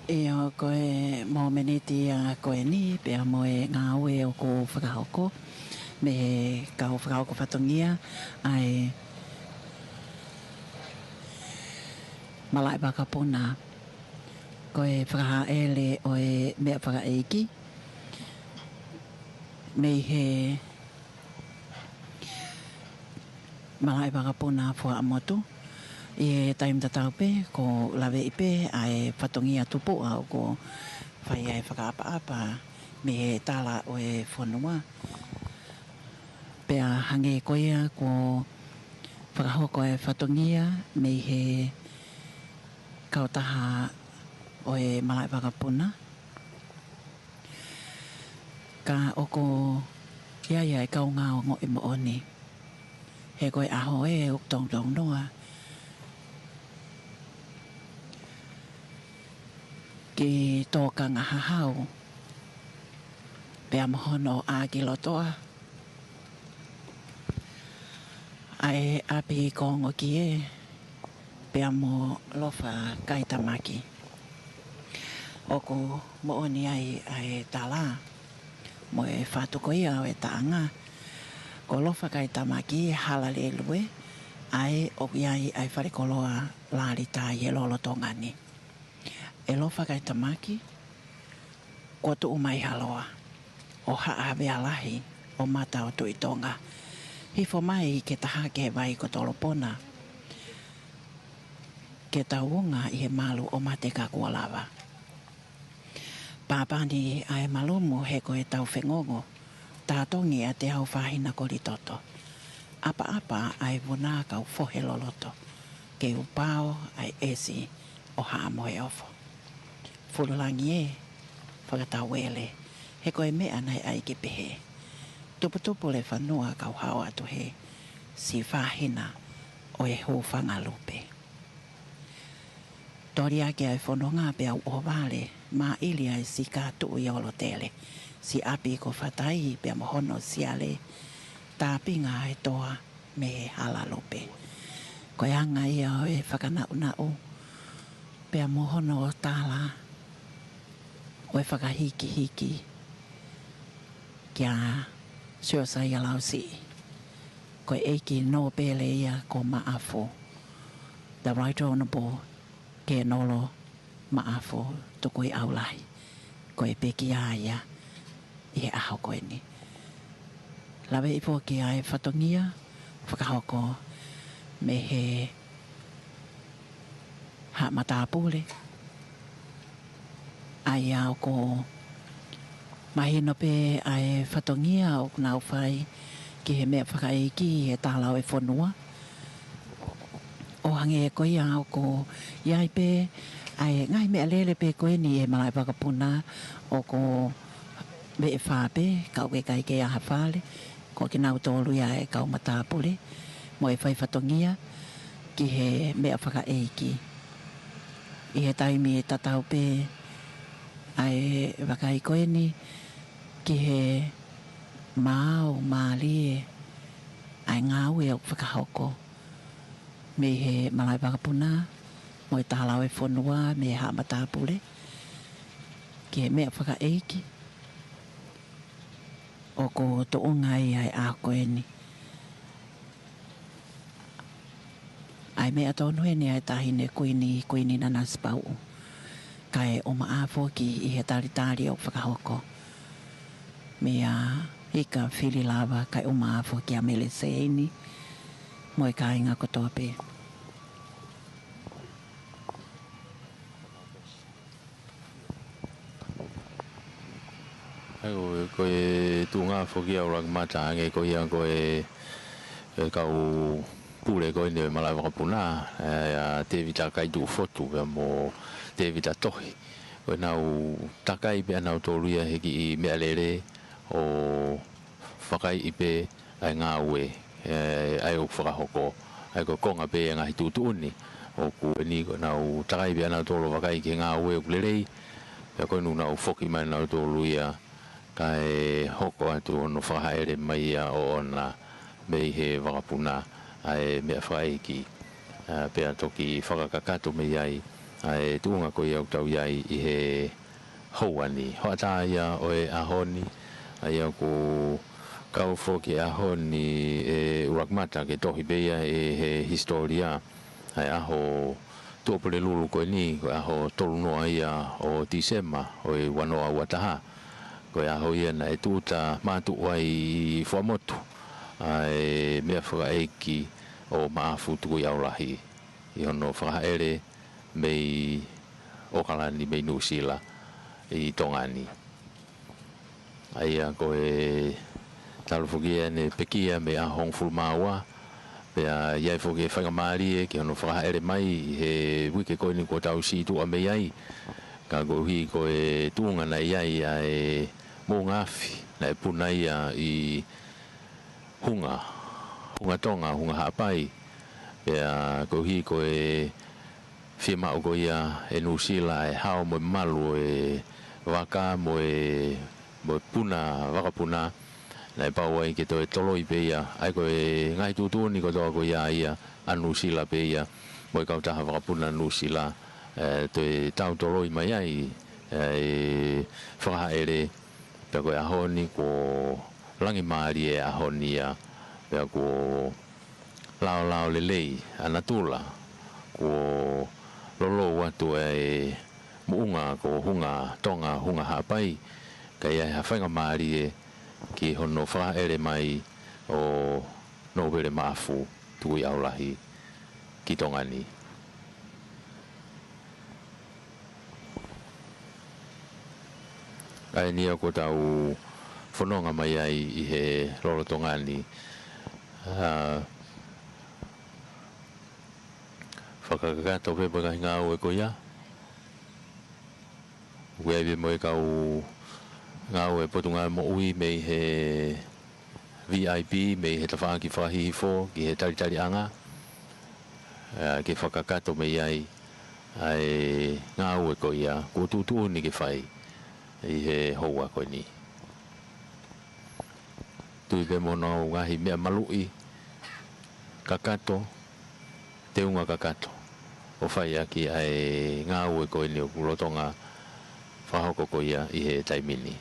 e o koe mo meneti a koe ni pea mo e ngā ue o ko whakahoko me ka o whakahoko whatongia ai malai baka puna koe whakahaele o e mea whakaeiki me he malai baka puna fua amotu i taim tatau pe ko lawe i pe ai whatongia tupu au ko whai ai whakaapa me he tala o e whanua pea hange koia ko whakahoko e whatongia me he kautaha o e malai whakapuna ka oko ia e kaunga o ngoi mo oni he koe aho e uktong tong noa ki tōka ngā hahau pea mohono a ki lotoa ai api kongo ki e pea mo lofa kaitamaki oko mo oni ai tala mo e whatuko ia o e taanga ko lofa kaitamaki halale lue ai o iai ai wharekoloa lārita i e lolo tongani e lofa kai tamaki ko tu umai haloa o haawe alahi o mata o tuitonga hifo mai ke taha ke vai ko tolopona ke taunga i he malu o mate ka kua lava. Pāpani ai malumu he koe tau whengongo, tātongi a te hau whahina kori toto. Apa ai wuna kau whohe loloto, ke upao ai esi o haa moe ofo. Fululangi e, whakatau ele, he koe mea nei ai ke pehe. Tuputupu le whanua kau hao atu he, si whahina o e hōwhanga lupe. Tori ake ai whanonga pe au o wale, ma ili ai si kātu i olo tele, si api ko whatai pe mohono siale, tāpinga ai toa me he hala lupe. Koe anga ia o e whakanau pe mohono o tāla, o e whakahiki, kia suicide alausi. Koe eiki no pele ia ko maafo. The Right Honourable ke nolo maafo to koe aulai. Koe peki aia i he aho koe ni. Lawe ipo ki ai whatongia, whakahoko me he ha matapule. Ai au ko mahino pe ai whatongia o nau whai ki he mea whakaiki he tālau e whanua. O hange e koe au ko iai pe ai ngai mea lele pe koe ni e malai whakapuna o ko me e whape kau ke kai ke aha whale ko ki nau tōlu ia e kau matapule mo e whai whatongia ki he mea whakaiki. I he taimi e tatau pe ai wakai koe ni ki he māo mālie ai ngāu e au whakahoko me he malai wakapuna mo e tālau e whanua me he hamatapule ki he mea whakaeiki o ko toonga i ai a koe ni ai mea tonu e ni ai tahine koe ni nanas pau kai o maafo ki i he taritari o whakahoko mea hika whiri lava kai o maafo ki a mele seini mo e kai ngā kotoa pe. Koe tu ngā whoki au rang mata ange koe ia koe kau pūre koe ni malai wakapuna te vita kai tu fotu mo te vita tohi koe nau takai pe anau tōruia heki i mea lere o whakai i pe ai ngā ue ai o whakahoko ai ko konga pe ngahi tūtu uni o ku ni koe nau takai pe anau tōru whakai ki ngā ue o kulerei pia koe nu nau whoki mai nau tōruia kai hoko atu ono whahaere mai o ona mei he wakapuna ai mea whaiki pia toki whakakakato mei ai ai tuunga koe au tau iai i he houani hoata ia o e ahoni ai au ko kau whoki ahoni e urakmata ke tohi beia e he historia ai aho tōpere lulu koe ni koe aho tolunoa ia o Tisema o e wanoa wataha koe aho ia na e tūta mātu ai whamotu ai mea whakaeki o maafu tuku i aurahi i hono whakaere mei okalani mei Nusila i Tongani ai a koe talufukia ne pekia me a hong fulmaua pea iai whoke whakamari e ki hono whakaere mai he wike koe ni ko tau si tu a mei ai ka gohi koe tuunga na iai ai mō ngafi na e puna ia i hunga tonga, hunga hapai pea gohi koe whima o ia e Nusila e hao mo malu e waka mo e puna, wakapuna na e pau ai ke to e tolo i peia ai koe ngai tūtūni ko toa ko ia a Nusila peia mo e kautaha wakapuna Nusila to e tau tolo i mai ai e whakahaere pea koe ahoni ko langi maari e ahoni ia pea ko lao lelei anatula ko lolo watu e muunga ko hunga tonga hunga hapai ka ia hawhainga maari e ki hono whaere mai o nōwere maafu tui aulahi ki Tongani. ai ni ko tau fononga mai ai I he lolotongani whakakakato pe baka hinga au e ko ia ue be mo e kau ngā au e potunga mo ui me he VIP me he tawhaaki whahihi fo ki he tari anga ke whakakato me ai ai ngā au e ko ia ko tūtū ni ke whai I he houa koe ni tui pe mono ngahi mea malui kakato te unga kakato o whai aki ai ngā au e koe ni o kurotonga whahoko ko ia I he taimini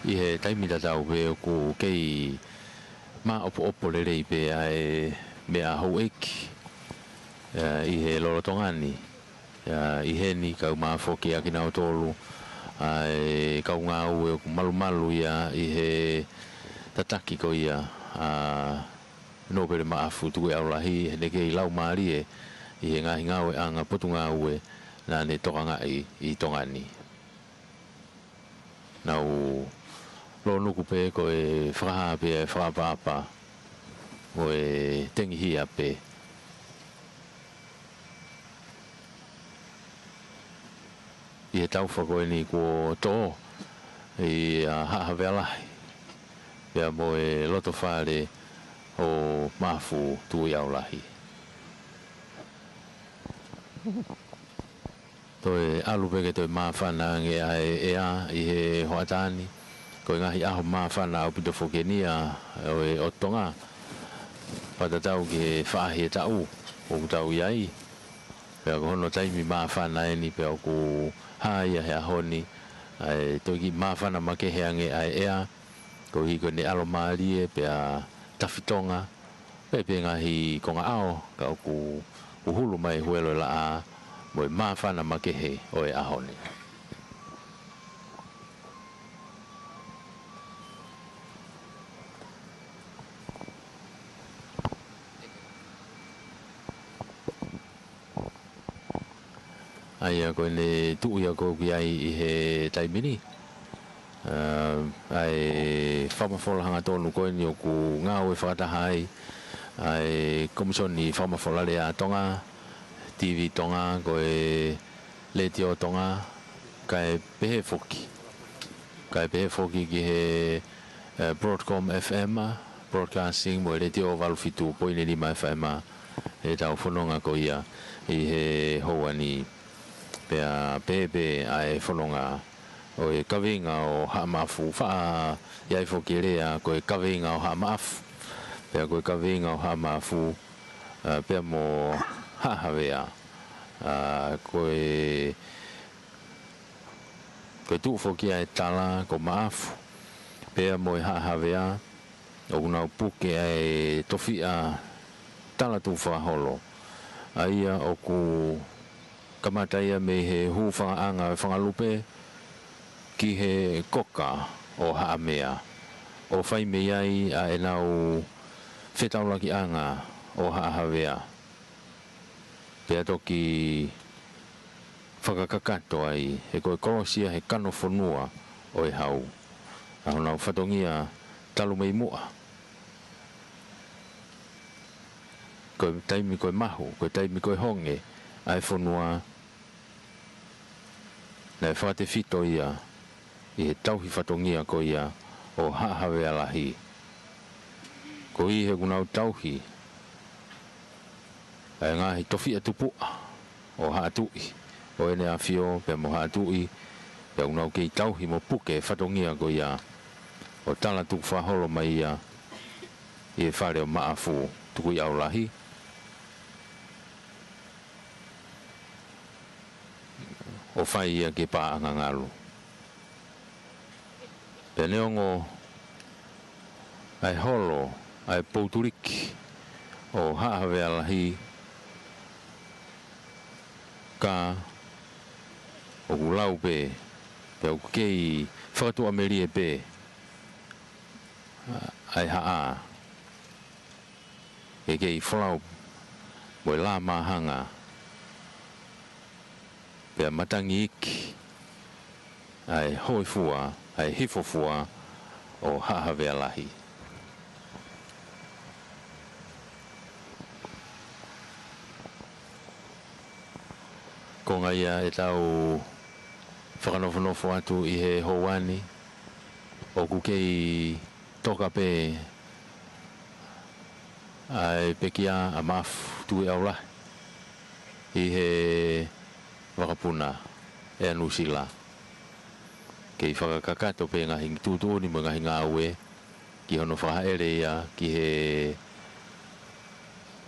I he taimita tau pe o ku kei ma opo lelei pe ai mea hau eki I he lorotongani I he ni kau maa whoki aki nao tolu ai kau ngā ue o ku malu ia I he tataki ko ia no pere maa afu tuku au lahi ne kei lau maari I he ngahi ngā ue anga potu ngā ue nā ne toka ngai I tongani nau lo nuku pe ko e whaha pe e whapapa o e tengi hia pe I he tau whako ni ko tō I haha vealahi pia mo e loto whare o mafu tui au lahi to e alu peke to e mawhana nge ai ea I he hoatani ko ngahi aho mawhana au pito whokenia o e otonga patatau ki he whahi e tau o tau iai pia ko hono taimi mawhana e ni pia ku haia he ahoni ai to ki mawhana make he ange ai ea ko hiko ne alo maari e pia tafitonga pepe ngahi ko ngā ao ka ku uhulu mai huelo la a mo e mawhana make he o e ahoni ai ko ne tu ia ko ki ai I he taimini ai whamafola hanga tonu ko ni o ku ngā ue whakataha ai komison ni whamafola le a tonga TV tonga ko e le tio tonga kai pehe foki ki he Broadcom FM broadcasting mo le tio valufitu poine ni mai FM e tau whanonga ko ia I he hoa ni pea pepe ai whanonga o e kawenga o hamafu wha iai whoki rea ko e kawenga o hamafu pea ko e kawenga o hamafu pea mo hahawea ko e tu whoki ai tala ko maafu pea mo e hahawea o unau puke ai tofia tala tu whaholo aia o ku kamataia me he hu whangaanga whangalupe ki he koka o haamea o whai me ai a e nau whetaulaki anga o haahawea pea toki whakakakato ai he koe korosia he kano whanua o e hau a nau whatongia talu mei mua koe taimi koe mahu koe taimi koe honge ai whanua nei whate fito ia I he tauhi whatongia ko ia o hahawea lahi ko I he gunau tauhi ai ngahi tofi atupua o haatui o ene a fio pe mo haatui pe gunau kei tauhi mo puke whatongia ko ia o tala tu whaholo mai ia I he whare o maafu tuku I au lahi o whai ia ke pāanga ngalu. Pe neongo ai holo, ai pouturiki o haawea lahi ka o kulau pe Pea o kei whakatu Amerie pē. Ai haa. E kei whalau. Moe la mahanga. Pea matangi iki. Ai hoi fua. Ai hifo fua. O hahawea lahi. Ko ngaia e tau whakanofo atu i he houani. O kukei toka pe ai pekia a mafu tue au lahi. I he wakapuna e anu sila. Kei whakakakato pe ngahi tutu ni mo ngahi ngā ue. Ki hono whahaere ia ki he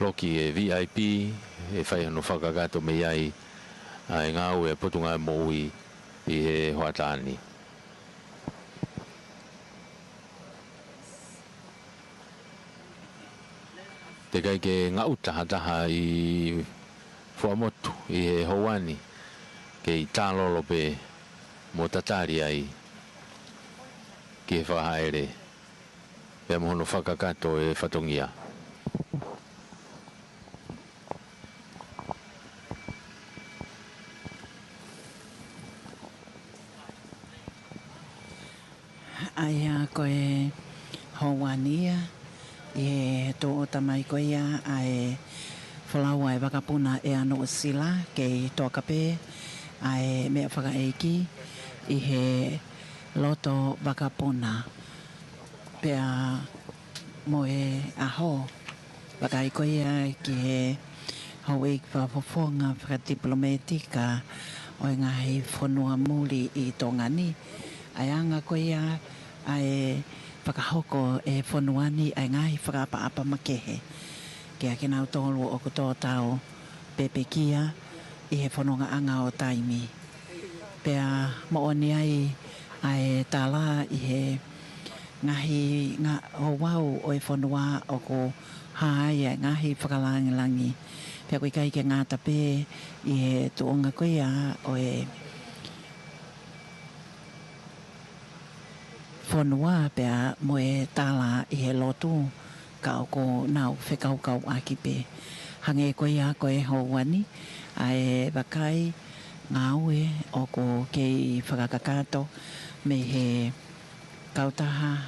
loki e VIP. E whai hono whakakato me iai. Ai ngā ue potunga e moui i he hoatani. Te kai ke ngā utaha i whamotu i he houani. Kei tālolo pe mo tatari ai ki he whahaere. Pea mohono whakakato e whatongia. Ai a koe houania i tō o tamai koe ia ai whalaua e wakapuna e ano o sila kei tō kape ai mea whakaeiki i he loto wakapuna pea mo e aho wakai koe ia ki he hauik whafofonga whakadiplomatika o e ngahi whanua muli i tō ngani ai anga koe ia ai whakahoko e whanuani ai ngahi whakapa-apa makehe. Kia ke nau tōlu o kuto tau pepekia i he whanonga anga o taimi. Pea mooni ai tāla i he ngahi ngā howau o e whanua o ko haai ai ngahi whakalangi-langi. Pea koe kai ke ngā tape i he tuonga koea o e whanua pea mo e tāla i he lotu ka o ko nau whekaukau aki pe. Hange koe ia koe houani ai wakai ngā ue o ko kei whakakakato me he kautaha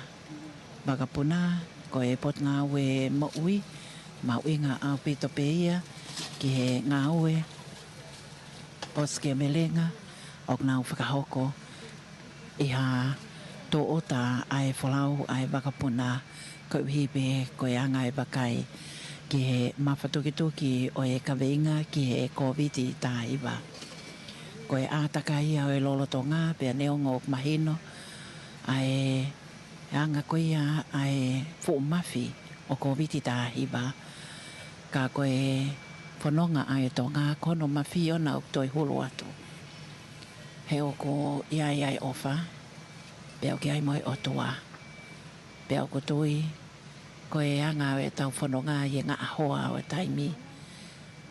wakapuna ko e pot ngā ue maui maui ngā au pito pe ia ki he ngā ue poske melenga o ngā whakahoko i ha tō ota ai whalau ai wakapuna ko uhipe ko e anga e wakai ki he mawhatuki o e kaweinga ki he COVID i tāiwa. Ko e ātaka ia o e lolotonga pia neongo o mahino ai anga ko ia ai fuumafi o COVID i tāiwa. Ka ko e whanonga ai tonga kono mafi o na uktoi hulu atu. He o ko iai ofa. Pea ki ai moi o toa. Pea o kutui, ko e anga e tau whanonga i ngā ahoa o taimi.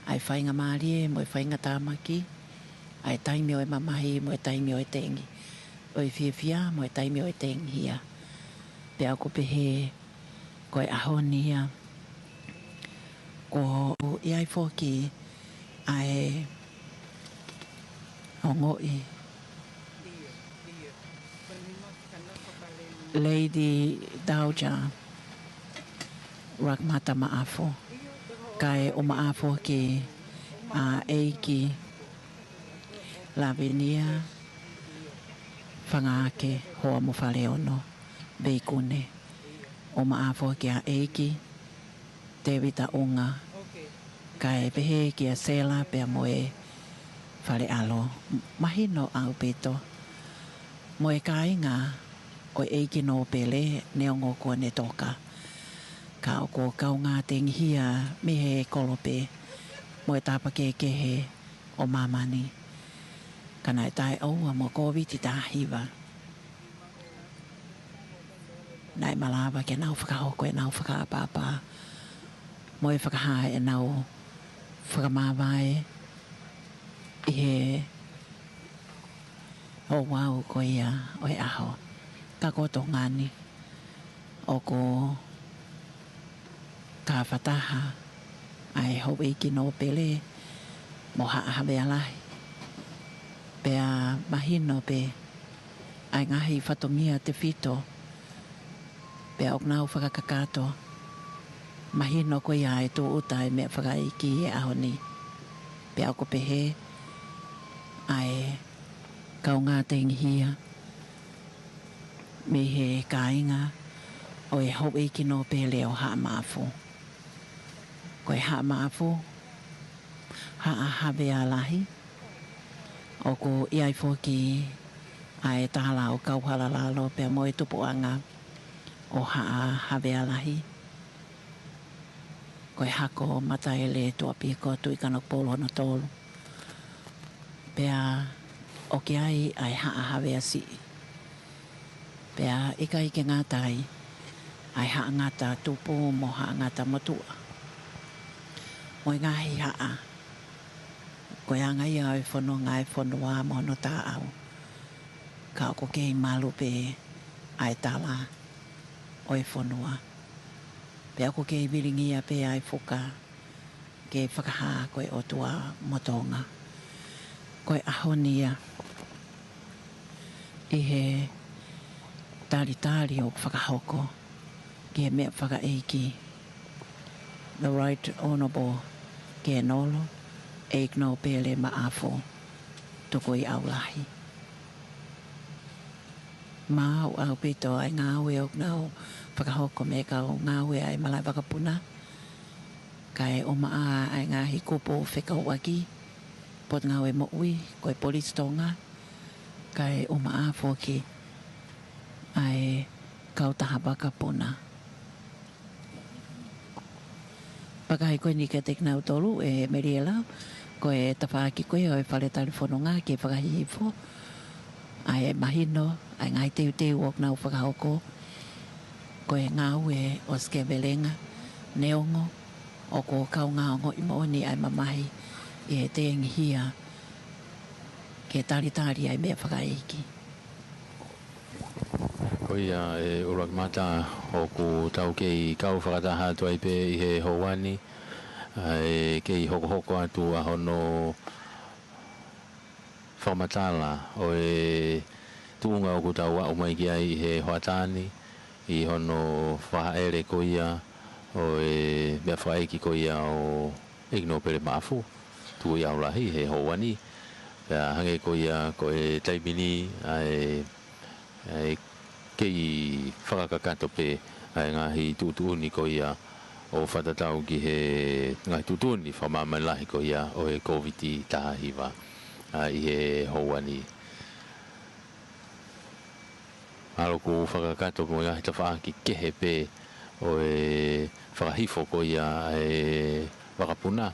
Ai whainga maarie, mo e whainga tāmaki. Ai taimi o e mamahi, mo e taimi o e tengi. O e whiawhia, mo e taimi o e tengi hia. Pea o kupehe, ko e ahonia. Ko iai whoki, ai hongoi. Lady Dauja Rakmata Maafo kai o Maafo ki a eiki Lavinia Whangaake hoa mo whaleono Beikune o Maafo ki a eiki Tevita Unga kai pehe ki a Sela pea moe whale alo mahino au pito moe kainga o eiki no pele neongo ko ne toka. Ka o ko kau ngā tenghia me he kolope mo e tāpake kehe o mamani. Kana e tai aua mo COVID i tāhiwa. Nai malawa ke nau whakahoko e nau whakaapapa. Mo e whakahae e nau whakamāwae i he o wau ko ia o e aho ka ko to ngani o ko ka whataha ai hau e ki no pele mo ha be alahi pe a mahino pe ai ngahi whatongia te whito pe a oknau whakakakato mahino ko ia e tō uta e mea whakaiki e aho ni pe a ko pehe ai kau ngā te ingihia me he kāinga o e hau e ki no pele o haa maafu ko e haa maafu haa habe a lahi o ko iai fōki ai tāla o kau halalalo pe a moe tupu anga o haa habe a lahi ko e hako matai le tua piko tui kanok polo na tolu pe a o ki ai haa habe a si pe a ika ike ngātai ai haa ngata tupu mo haa ngata motua mo i ngahi haa ko e anga ia e whono ngai whono wā mono tā au ka o ko kei malu pe ai tala o e whonua pe ako kei viringia pe ai whuka ke whakaha koe o tua motonga koe ahonia i he tari o whakahoko ke mea whakaeiki the right honourable ke nolo e no pele maafo toko i aulahi mau au pito ai ngawe o nau whakahoko me kau ngawe ai malai wakapuna kai o maa ai ngahi kupo whekau waki pot ngawe mo ui koe polis tonga kai o maa foki ai kau taha wakapuna pakai koe ni ke teknau tolu e meriela koe tawhaki koe o e whale telefono ngā ke whakahihifo ai e mahino ai ngai teu o nau whakahoko koe ngau e o skebelenga neongo o ko kau ngaongo i mooni ai mamahi e te ngihia ke tari ai mea whakaiki Koia e urak mata o ku tau kei kau whakataha tu ai pe i he houani e kei hoko atu a hono whamatala o e tuunga o ku tau a umai ki ai i he hoatani i hono whahaere koia o e mea whaiki koia o igno pere maafu tu i aulahi he houani pea hange koia ko e taimini ai kei whakakato pe ai ngahi tutuuni ko ia o whatatau ki he ngahi tutuuni whamamalahi ko ia o he COVID-i tahiwa i he houani. Alo ko whakakato mo ngahi ta whaaki kehe pe o e whakahifo ko ia e wakapuna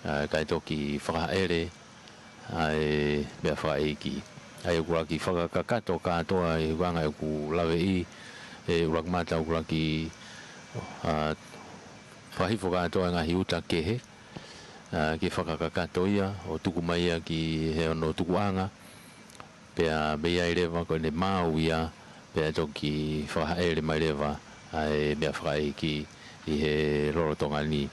kai toki whakaere ai mea whaiki. Ai kura ki whakakato katoa e wanga e ku lawe i e urak mata kura ki whahifo katoa ngahi uta kehe ki whakakato ia o tuku mai ia ki he ono tuku anga pea beia i rewa ko ne mau ia pea toki whakaere mai rewa ai mea whakaiki i he rorotonga ni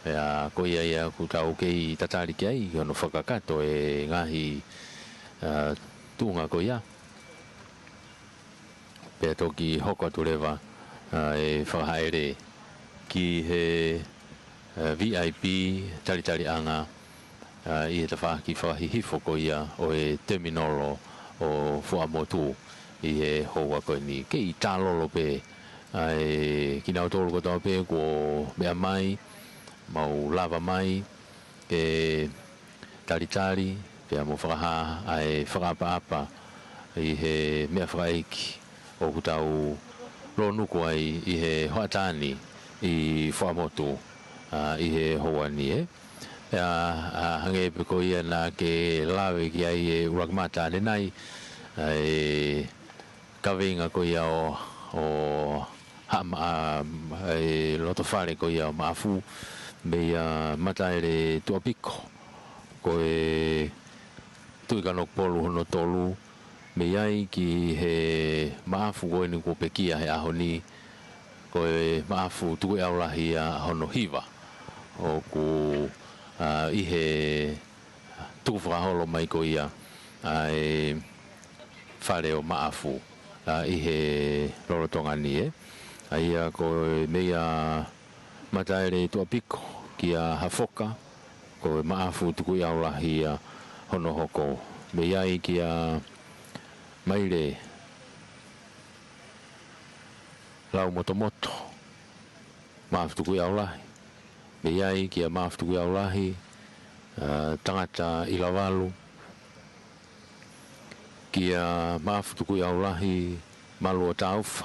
pea ko ia ku tau kei tatari ki ai ono whakakato e ngahi tunga ko ia pe toki hoko tu rewa e whahaere ki he VIP tari anga i he tawha ki whahihifo ko ia o e terminolo o Fuamotu i he hoa koe ni ke i tālolo pe ki nau tōru ko tau pe ko mea mai mau lava mai ke tari pea mo whakaha ai whakapa i he mea whakaiki o kutau ronuku ai i he hoatani i Whamotu i he hoani pea hange pe ko ia na ke lawe ki ai e urakmata nenai e kawenga ko ia o hama e loto whare ko ia o maafu me mataere tuapiko ko e tui kanok polu hono tolu me ai ki he maafu koe ni ko pekia he ahoni koe maafu tuku e aulahi a hono hiva o ku i he tuku whakaholo mai ko ia ai whare o maafu i he lorotonga ni ai a koe mea mataere tua piko ki a hafoka koe maafu tuku i aulahi a hono hoko me ai ki a maire lau motomoto maafu tuku i aulahi me ai ki a maafu tuku i aulahi tangata i lavalu ki a maafu tuku i aulahi malu o taufa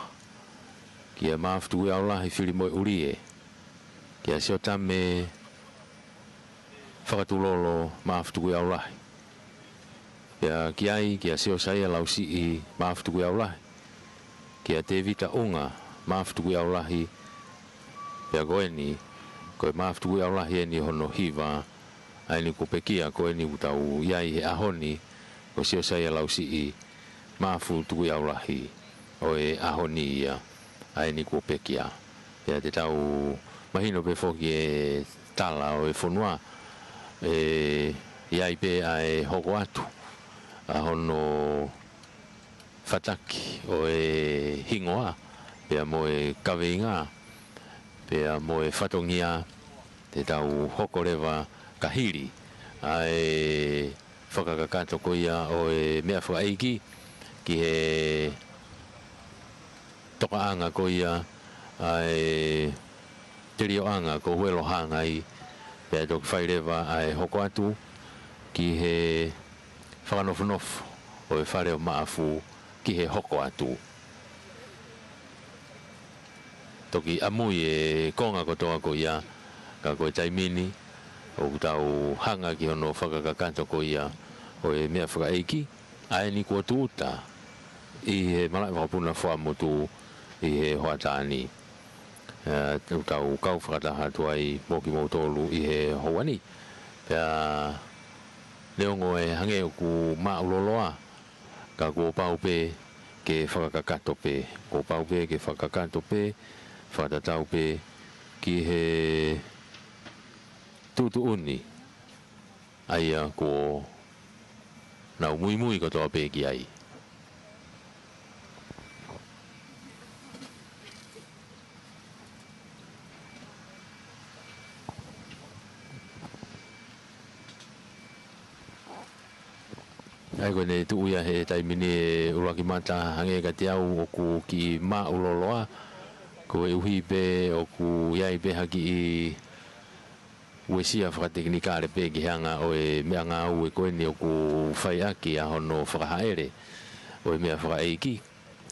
ki a maafu tuku i aulahi whirimoi urie ki a sio tame whakatulolo maafu tuku i aulahi ki ai ki a sio saia lau si i maafu tuku i aulahi ki a te vita unga maafu tuku i aulahi pia goeni koe maafu tuku i aulahi e ni hono hiva ai ni kupekia koe ni utau iai he ahoni o sio saia lau si i maafu tuku i aulahi o e ahoni ia ai ni kupekia pia te tau mahino pe foki e tala o e fonua iai pe ai hoko atu a hono fataki o e hingoa pia mo e kaweinga pia mo e fatongia te tau hoko rewa kahiri ai whakakakato ko ia o e mea whaeiki ki he tokaanga ko ia ai te rio anga ko huelo hanga i pia tok whairewa ai hoko atu ki he whakanofonofo o e whare o maafu ki he hoko atu toki amui e konga kotoa ko ia ka koe taimini o tau hanga ki hono whakakakanto ko ia o e mea whakaeiki ai ni kua tuuta i he malai whakapuna whamotu i he hoatani tau kau whakataha tuai moki mautolu i he houani pia leongo e hange o ku mauloloa ka kua pau pe ke whakakato pe kua pau pe ke whakakato pe whakatatau pe ki he tutu uni aia ko nau mui mui ko toa pe ki ai ai ko ne tu ia he taimini e uraki mata hange ka te au o ku ki ma uloloa ko e uhi pe o ku iai pe haki i uesia whakateknika re pe ki hanga o e mea ngā au e koe ni o ku whai aki a hono whakahaere o e mea whakaeiki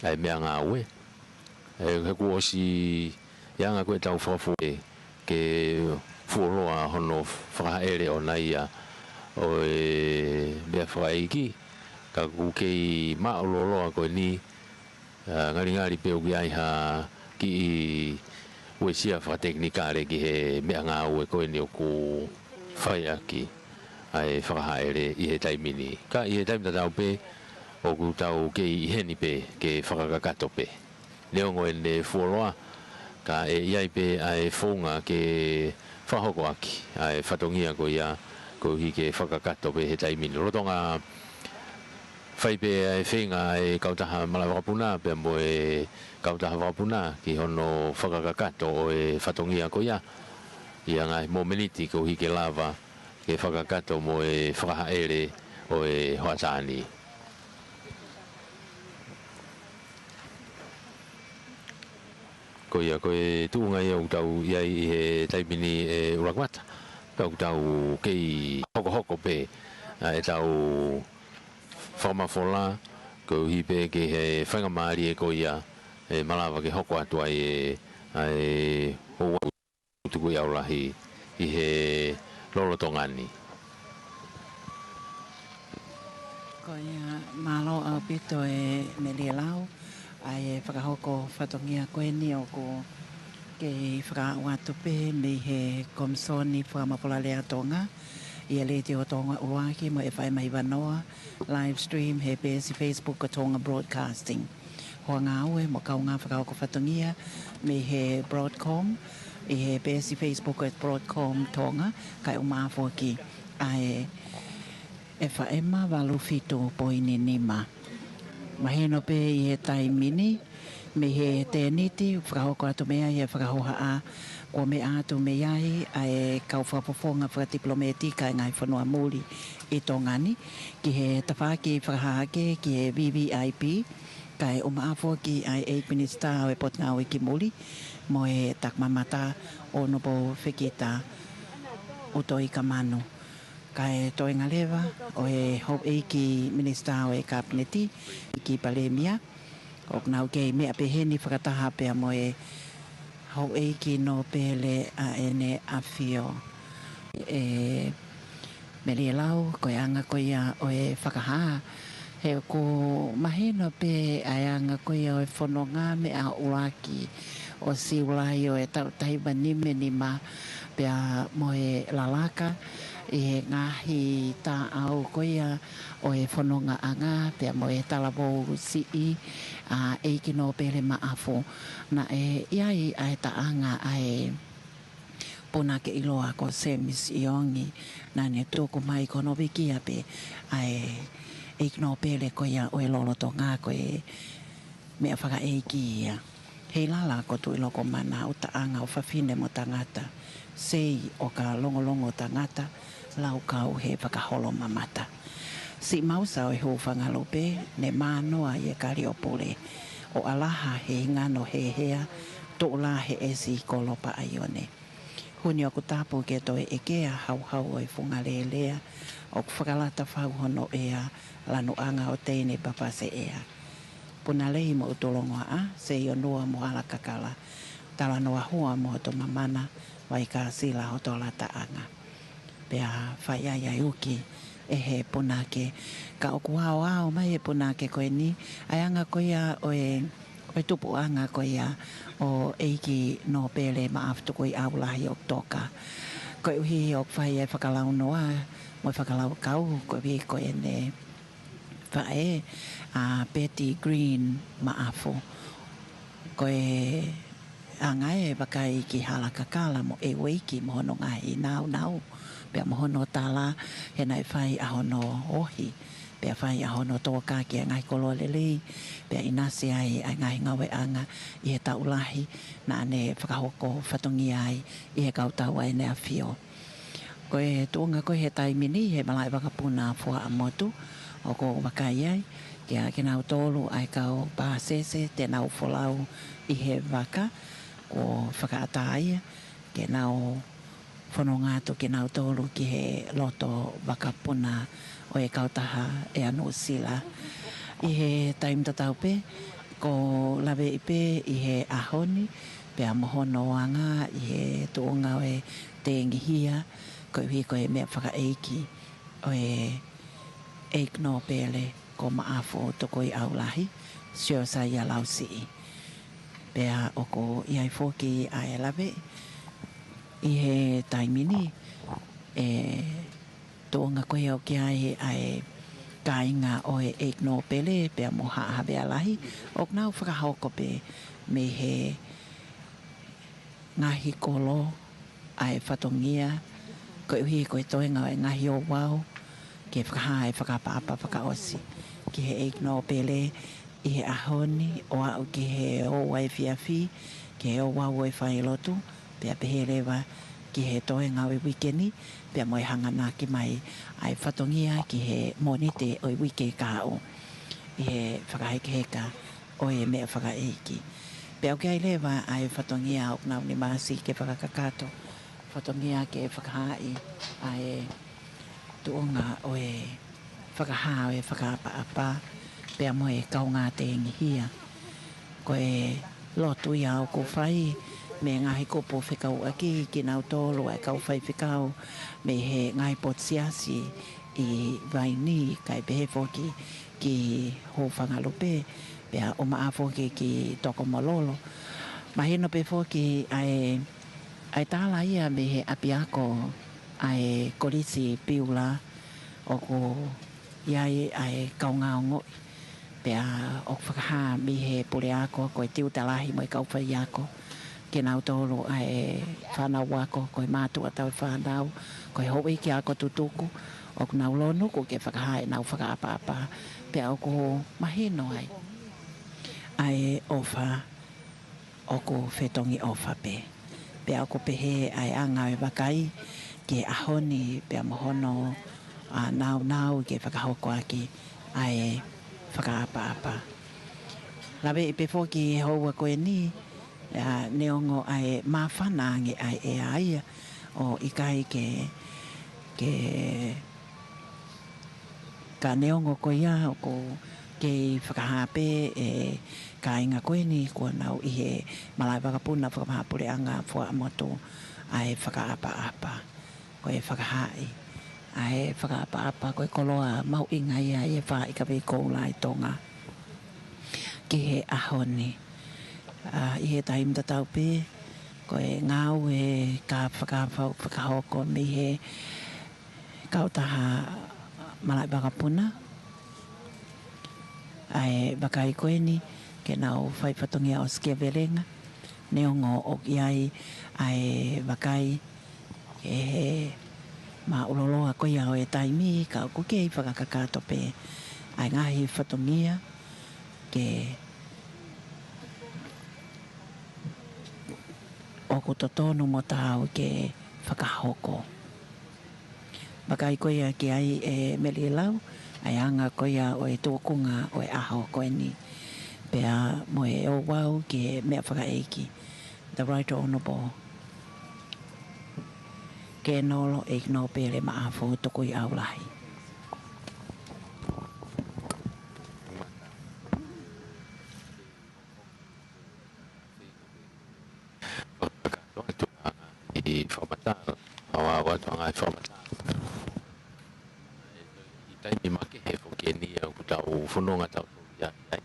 ai mea ngā ue he ku osi ianga koe tau whakafu ke fuoloa hono whakahaere o naia o e mea whakaeiki ka ku kei maololoa koe ni ngari pe o ki ai ha ki i uesia whakateknika re ki he mea ngā ue koe ni o ku whai aki ai whakahaere i he taimini ka i he taimita tau pe o ku tau kei i heni pe ke whakakakato pe neongo e ne fuoloa ka e iai pe ai whaunga ke whahoko aki ai whatongia ko ia ko hi ke whakakato pe he taimini rotonga whai pe ai whenga e kautaha malawakapuna pe mo e kautaha wakapuna ki hono whakakakato o e whatongia ko ia ia ngai mo meniti ko hi ke lava ke whakakato mo e whakahaere o e hoatani ko ia ko e tuunga ia utau iai i he taimini e urakwata ka utau kei hoko pe e tau whamafola ko hi pe ke he whangamari e ko ia e malawa ke hoko atu ai e hoa tuku i aulahi i he lolotongani ko ia malo au pito e Melialau ai e whakahoko whatongia koe ni o ko ke whakaawatu pe me he komisoni whamapola lea tonga Ia le te o tonga uruaki mo e whai mai wanoa. Live stream he pēsi Facebook o tonga broadcasting. Hoa ngā ue mo kau ngā whakao ko whatongia me he Broadcom. I he pēsi Facebook o Broadcom tonga kai o maafo ki ai e whaema walu fitu poini nima. Maheno pe i he tai mini me he te niti whakahoko atu mea i he whakahoha a ko me atu me iai ai kau whapofonga whakatiplometi kai ngai whanua muri i tō ngani ki he tawhaki whakahake ki he VVIP kai o maafo ki ai 8 minutes tā e pot ngau i ki muri mo e takmamata o nopo whekita o toi ka manu. Kai toi ngā lewa o e hop e ki minista o e kabineti i ki Palemia. O nau kei mea peheni whakataha pia mo e hop e ki no pele a ene a fio. E meri e lau koe anga koe ia o e whakaha. He ko mahena pe ai anga koe ia o e whanonga me a uraki o siulai o e tautaiba nime nima pia mo e lalaka. E ngahi tā au koia o e whanonga anga pia mo e talabo si i e kino pele maafo na e iai ai ta anga ai pona ke iloa ko semis iongi na ne toko mai kono wiki ape ai e kino pele koia o e loloto ngā koe mea whaka e ki ia hei lala ko tu iloko mana o ta anga o whawhine mo tangata sei o ka longolongo tangata lau kau he whakaholo mamata. Si mausa o e hōwhanga lope, ne mānoa i e Kariopore, o alaha he ngano he hea, tō la he esi ko lopa aione. Huni o kutapu ke toi e kea hau hau o e whunga lea, o whakalata whauhono ea, lanu anga o teine papase ea. Puna lehi mo utolongoa a, se i onua mo ala kakala, tala noa hua mo to mamana, wai ka sila ho tola ta anga. Pea whaiai uki e he punake. Ka oku hao ao mai e punake koe ni. Ai anga koe ia o e tupu anga koe ia o eiki no pele maaftu koe aulahi o toka. Koe uhi o whai e whakalau noa. Mo whakalau kau koe vi koe ne whae a Betty Green maafu. Koe angai e wakai ki hala kakala mo e weiki mo hono ngai nau. Pea mohono tala he nai whai ahono ohi. Pea whai ahono toka ki a ngai kolo lelei. Pea inasi ai ngai ngawe anga i he taulahi na ane whakahoko whatongi ai i he kautau ai ne a fio. Koe tuunga koe he taimini he malai wakapuna fua a motu o ko wakai ai. Kia ke nau tolu ai kau pāsese te nau wholau i he waka ko whakaatai ke nau whanongato ke nau tolu ki he loto wakapuna o e kautaha e anu sila. I he taim tatau pe, ko lawe i pe i he ahoni, pe a mohono anga i he tuonga o e te ngihia, ko i ko e mea whaka eiki o e eikno pele ko maafo toko i aulahi, sio sa ia lausi. Pe a oko i ai foki a e lawe, i he taimini e tōnga koe au ki ai ai kāinga o e eikno pele pea moha hawe alahi o nau whakahauko pe me he ngahi kolo ai whatongia koe uhi koe toenga e ngahi o wau ke whakaha e whakapapa whakaosi ki he eikno pele i he ahoni o au ki he o wai whiawhi ki he o wau e whailotu pea pehe rewa ki he toenga o e wikeni, pea moe hangana ki mai ai whatongia ki he monite o e wike kao. I he whakahekeheka o e mea whakaeiki. Pea o kia lewa ai whatongia o nau ni maasi ke whakakakato. Whatongia ke whakahai ai tuonga o e whakaha o e whakapa-apa. Pea moe kaunga te ngihia. Ko e lotu ia o ko whai, me ngahi kopo whekau aki ki nau tolo ai kau whai whekau me he ngai potsiasi i vaini kai pehe foki ki ho whangalope pea o maa foki ki toko mololo mahino pe foki ai tala ia me he apiako ai kolisi piula o ko iai ai kaunga ngoi pea o whakaha mi he pule ako ko e tiu talahi mo i kauwhai ako ke nau tolo ai whanau ako ko e mātua tau whanau ko e hoi ki ako tutuku o ku nau lonu ko ke whakaha e nau whakaapa pea o ko mahino ai ofa o ko whetongi ofa pea o ko pehe ai anga e wakai ke ahoni pea mohono a nau ke whakahoko aki ai whakaapa lawe i pe foki haua koe ni neongo ai mawhanangi ai e aia o ikai ke ka neongo ko ia o ko ke whakahape e ka inga koe ni kua nau i he malai wakapuna whakamahapure anga fua amoto ai whakaapa ko e whakahai ai whakaapa ko e koloa mau inga ia e wha i ka wei koulai tonga ke he ahoni i he taim tatau pe ko e ngau e ka whakahoko mi he kautaha malai wakapuna ai wakai koe ni ke nau whai whatongia o skia verenga neongo o iai ai wakai e he ma uloloa koe au e taimi ka o kuke i whakakakato pe ai ngahi whatongia ke o ko totonu mo tau ke whakahoko wakai koe a ki ai e meli lau ai anga koe a o e tōkunga o e aho koe ni pea mo e o wau ke mea whakaeki the right honourable ke nolo e no pere ma afo toko i aulahi i whamatara awa watuanga i whamatara i taimi make he whoke ni au kutau whanonga tau ia iai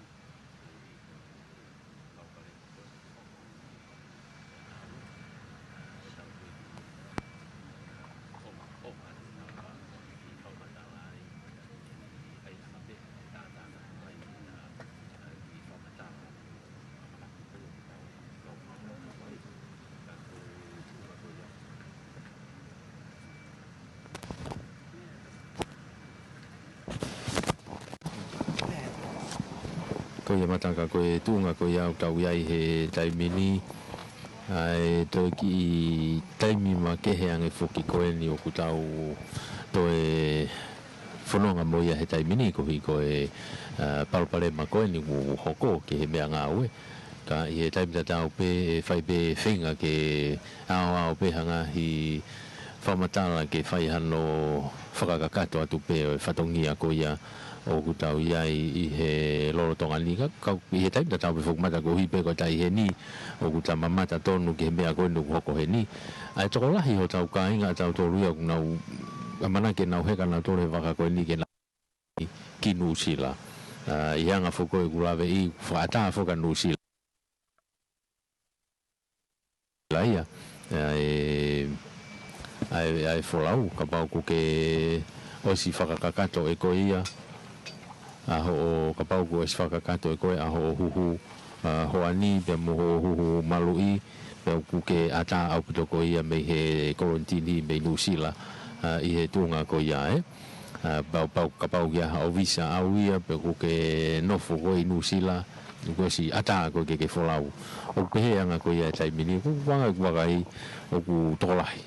ko ia matanga ko e tunga ko ia tau iai he taimini ai to ki taimi ma ke he ange foki ko ni o kutau to e fononga mo ia he taimini ko hi ko e palpale ma ko ni u hoko ke he mea ngā ue ka i he taimi tatau pe fai pe whenga ke ao pe hanga hi whamatala ke whai hano whakakakato atu pe o whatongia ko ia o kutau iai i he loro tonga ni ka i he taimi tatau pe whukmata ko hi pe ko tai he ni o kuta mamata tonu ke he mea ko ni hoko he ni ai toko lahi ho tau ka inga tau toru ia nau amana ke nau heka nau tore waka ko ni ke na ki nusila i hanga whuko e kulawe i whaata whuka nusila laia ai wholau ka pau ko ke osi whakakakato e ko ia aho o ka pau ko osi whakakato e ko ia aho o huhu hoani pe mo huhu malui pe ku ke ata au puto ko ia me he quarantine me nusila i he tunga ko ia pau ka pau ia o visa au ia pe ku ke nofo ko i nusila ko si ata ko ke wholau o ke he anga ko ia tai mini ku wanga ku wakai o ku tolahi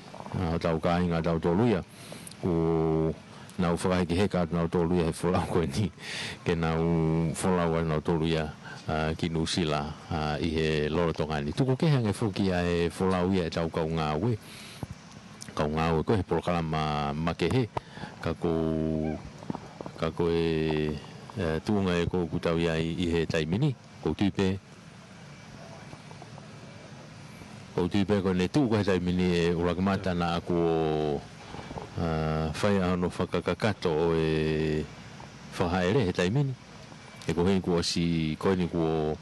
tau ka inga tau toluia ku nau whakai ki heka nau toluia he wholau koe ni ke nau wholau nau toluia ki nusila i he loro tonga ni tuku ke hange whuki a e wholau ia e tau kau ngā ue ko he polokala ma ke he ka ko e tuunga e ko kutau ia i he taimini ko tuipe ko ne tu ko he taimini e urakamata na ako whai ano whakakakato o e whahaere he taimini e ko hei kua si koe ni kua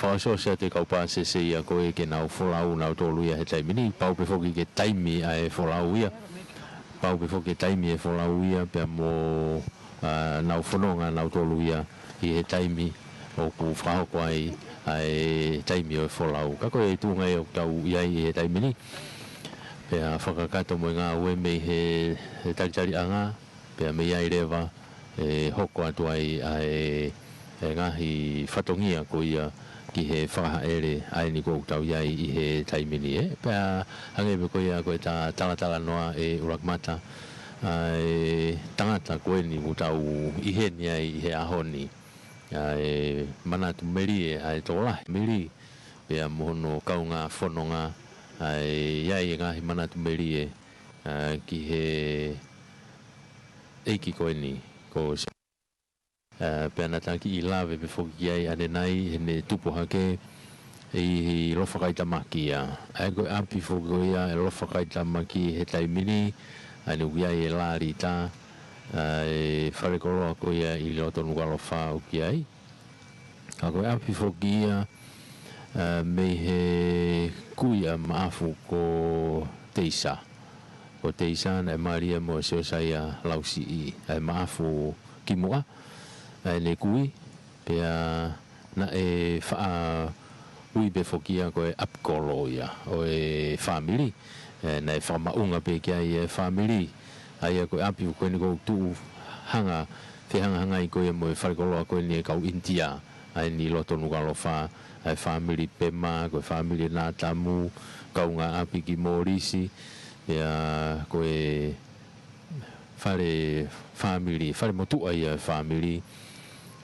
whaasosea te kaupā sese ia koe ke nau wholau nau tolu ia he taimini paupe whoki ke taimi a e wholau ia pau pe foke taimi e folauia pe mo nau fononga nau toluia i he taimi o ku whahoko ai taimi o folau kako e tunga e o tau iai i he taimi ni pe a whakakato mo ngā ue mei he taritari anga pe a mei ai rewa e hoko atu ai ngahi whatongia ko ia ki he whakahaere ai ni kou tau iai i he taimini pe a hange me ko ia ko e ta talatala noa e urakmata ai tangata koe ni utau i he ni ai i he ahoni ai manatu meri ai tola meri pe a mohono kaunga whanonga ai iai ngahi manatu meri ki he eiki koe ni ko pe ana tanki i lawe pe foki ai ane nai hene tupo hake i lofa kai tamaki ai koe ampi foki koe ia e lofa kai tamaki he taimini ane uki ai e lari ta e whare koroa koe ia i loto nuka lofa uki ai a koe ampi foki ia mei he kuia maafu ko teisa ko teisa na maria mo seo saia lausi i ai maafu ki mua ai ne kui pe na e fa ui be fokia ko e apkolo ia o e family na e fa maunga pe kia e family ai ko api ko ni ko tu hanga te hanga i ko e mo e farkolo ko ni ka India ai ni loto nu ka fa ai family pema ko family na tamu ka unga api ki morisi ya ko e fare family fare motu ai family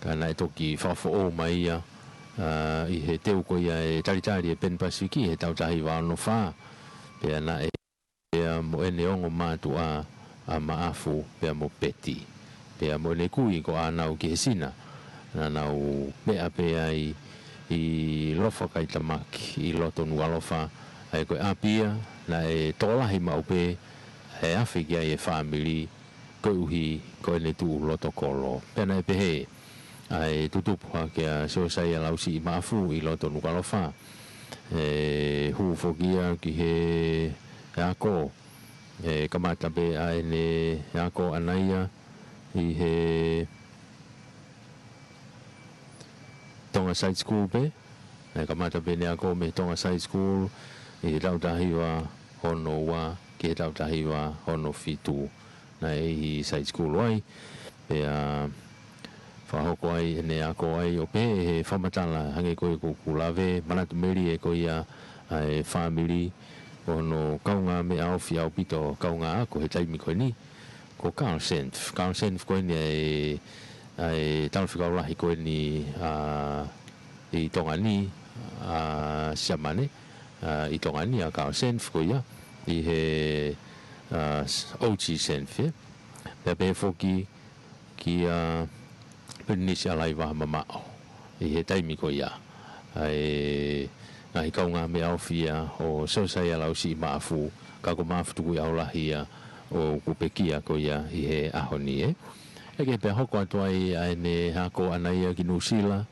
kana e toki whafo o mai ia i he teo ko ia e taritari e pen pasiki he tau tahi wāno whā pe ana e mo ene ongo mātu a maafu pe mo peti pe mo ene kui ko anau ki he sina na nau mea pe ai i lofa kai tamaki i loto nu alofa ai koe apia na e tolahi mau pe he awhi ki ai e family koe uhi koe ne tu loto kolo pe na e pe he ai tutupu kia so sai lau si maafu i loto nuka lofa hu fokia ki he ako kamata be ai ne ako anaia i he Tonga Side School be kamata be ne ako me Tonga Side School i tau tahiwa hono wa ki tau tahiwa hono fitu na i Side School wai pe whahoko ai ne ako ai o pe he whamatala hange koe ko kulave manatu meri e ko ia ai family ono kaunga me au fi au pito kaunga ako he taimi koe ni ko Carl Senf koe ni ai talo whikau lahi koe ni i tonga ni siamane i tonga ni a Carl Senf koe ia i he Ochi Senf pe pe foki ki penisi alai wa mamao i he taimi ko ia ai ngai kaunga me au fia o sosai ala usi maafu ka ko maafu tu ia olahia o kupekia ko ia i he ahoni e ke pe hoko atu ai ne hako anaia ki Nusila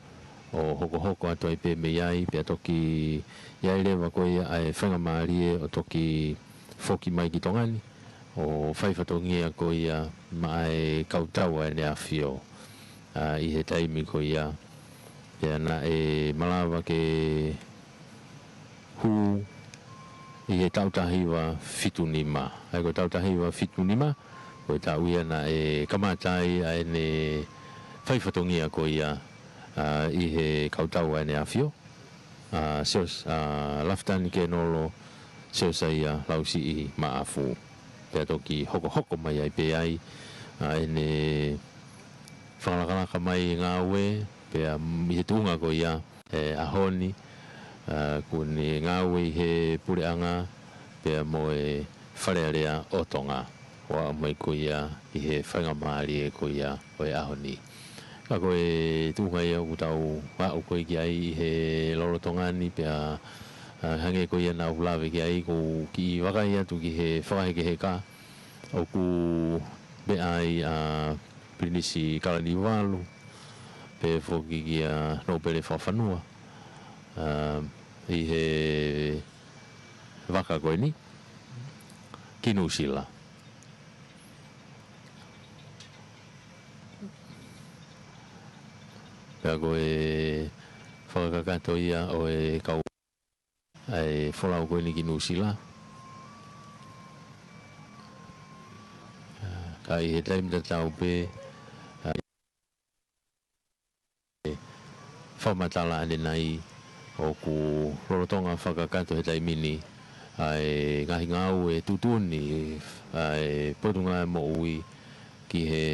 o hoko atu ai pe me ai pe toki ia lewa ko ia ai whanga maari o toki foki mai ki tongani o whaifatongia ko ia mai kautaua ne afio i he taimi ko ia pe ana e malawa ke hu i he tautahiwa fitunima ai ko tautahiwa fitunima ko tau ia na e kamatai ai ne whaifatongia ko ia i he kautaua ne afio seos laftani ke nolo seos ia lausi i maafu pe toki hoko mai ai pe ai ne whakalaka mai ngā ue pe i he tunga ko ia ahoni ko ni ngā ue i he pureanga pe mo e wharearea o tonga wa mai ko ia i he whainga maari e ko ia o e ahoni ka ko e tunga ia utau wa o ko i ai i he loro tongani pe hange ko ia na ulawe ki ai ko ki wakai atu ki he whakaheke he ka o ku be ai Pinisi kalani walu pe foki kia no pere whawhanua i he waka koe ni ki Nusila pea ko e whakakato ia o e kau ai wholau koe ni ki Nusila. Ka i he taim ta tau pe whamatala ane nei o ku rorotonga whakakato he taimini ai ngahi ngau e tutuni ai potunga mo ui ki he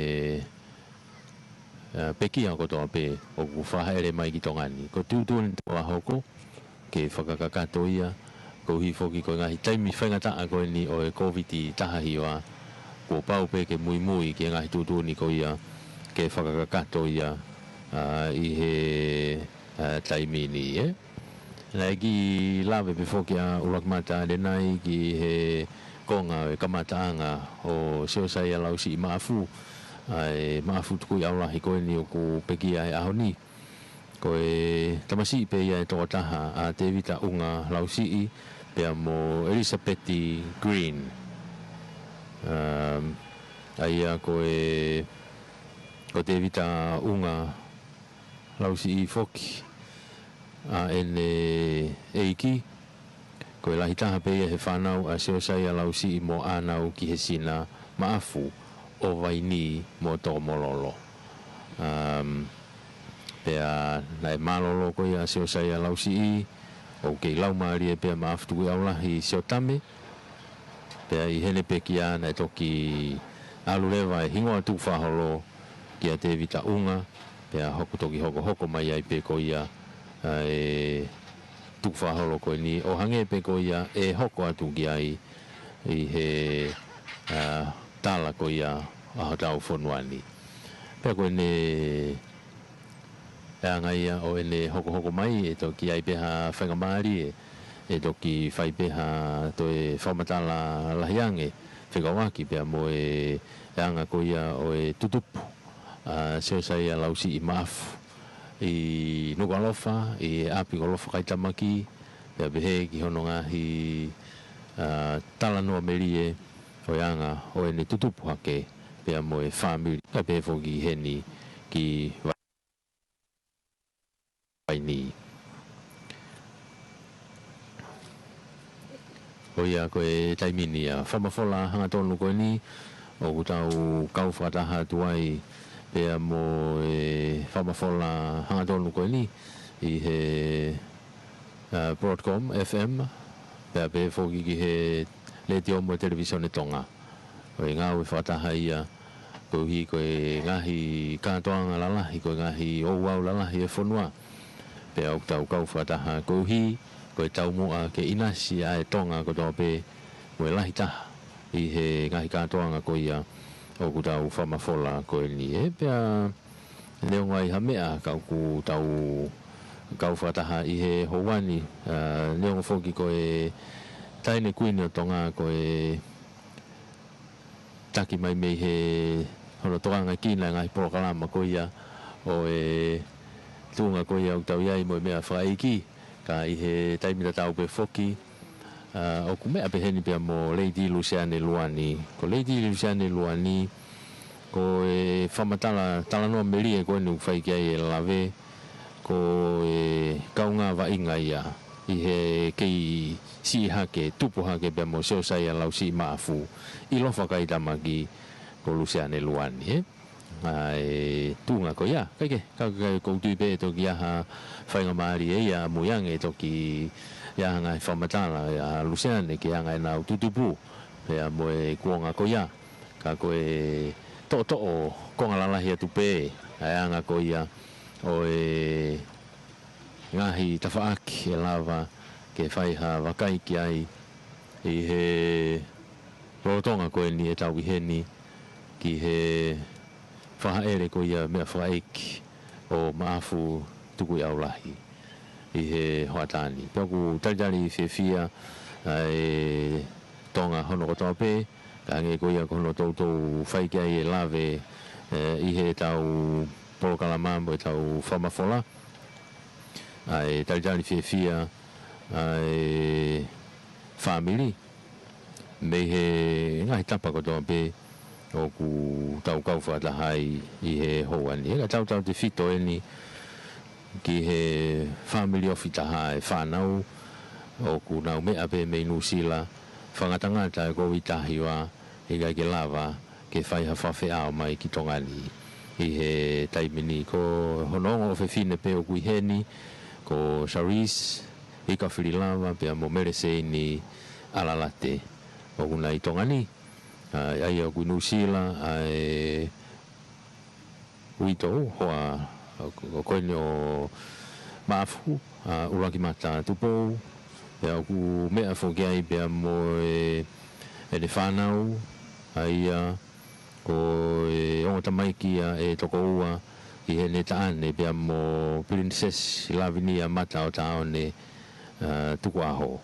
peki ako toa pe o ku whahere mai ki tongani ko tutuni toa hoko ke whakakato ia ko hifoki ko ngahi taimi whaingata ako ni o e COVID taha hiwa ko pau pe ke mui mui ki ngahi tutuni ko ia ke whakakato ia i he taimini Nai ki lawe pe foki a ulakmata de nai ki he konga e kamataanga o seosai a lausi i maafu ai maafu tuku i aulahi koe ni o ku peki ai ahoni koe tamasi pe ia e toko taha a te vita unga lausi i pea mo Elizabeth Green ai a koe ko te vita unga lausi i foki a ene eiki ko la hitaha pe he whanau a seosai a lausi i mo anau ki he sina maafu o vaini mo tō mololo pea nai malolo ko ia seosai a lausi i o kei lau maari e pea maafu tuku aulahi seotame pea i hene pe ki ana e toki alulewa e hingoa tu whaholo ki a te vita unga pea hoku toki hoko mai ai pe ko ia e tuk whaholo koe ni o hange pe ko ia e hoko atu ki ai i he tala ko ia a hatau whonuani pea koe ne e anga ia o ene hoko mai e toki ai peha whangamari e toki whai peha to e whamatala lahiange whekawaki pea mo e anga ko ia o e tutupu seosai a lausi i maafu i nukalofa i api kolofa kai tamaki pea behe ki hono ngahi tala noa merie o yanga o ene tutupu hake pea mo e family ka behe foki heni ki vaini o ia koe taimini a whamafola hanga tonu koe ni o kutau kau whataha tuai pea mo e whamafola hanga tonu koe ni i he Broadcom FM pea pe foki ki he leti omo televisione tonga o e ngau e whataha ia koe hi koe ngahi kātoanga lalahi koe ngahi ouau lalahi e whanua pea o tau kau whataha koe hi koe tau mua ke inasi a e tonga ko tō pe mo e lahi taha i he ngahi kātoanga koe ia o ku tau whamafola koe ni e pea leo ngai hamea kau ku tau kau whataha i he houani leo ngofoki koe taine kuini o tonga koe taki mai mei he hono toanga kina ngai porokalama koe ia o e tunga koe ia o tau iai mo e mea whaiki ka i he taimita tau pe foki o ku mea peheni pia mo Lady Luciane Luani ko Lady Luciane Luani ko e whamatala tala noa merie koe nu whai kia e lave ko e kaunga wa inga ia i he kei si hake tupu hake pia mo seosai a lausi maafu i lofa kai tamaki ko Luciane Luani ai tunga ko ia kai ko tui pe to ki aha whainga maari e ia muyange toki ia ngai whamatala ia Luciane ki anga na tutupu pea mo e kuonga ko ia ka ko e to o konga lalahi atu pe ai anga ko ia o e ngahi tafaaki e lava ke whaiha wakai ki ai i he rotonga ko e ni e tau heni ki he whahaere ko ia mea whaiki o maafu tuku i aulahi i he hoatani pia ku taritari whiawhia e tonga hono ko tō pe ka nge ko ia kono tautou whaiki ai e lave i he tau porokalamambo e tau whamafola ai taritari whiawhia ai family me he ngahi tapa ko tō pe o ku tau kau whatahai i he hoani. Eka tau te whito e ni ki he family of itaha e whanau o ku nau mea pe me New Zealand whangatangata e ko itahi wa i gai ke lava ke whai ha whawhi ao mai ki tongani i he taimini ko honongo o whewhine pe o kui heni ko Saris i ka whiri lava pe a mo merese ni alalate o kuna i tongani ai o kui New Zealand ai uito hoa o koini o maafu uraki mata tupo e o ku mea whokiai pia mo e ne whanau ai ko e ongo tamaiki e toko ua i he ne taane pia mo Princess Lavinia mata o taone tuku aho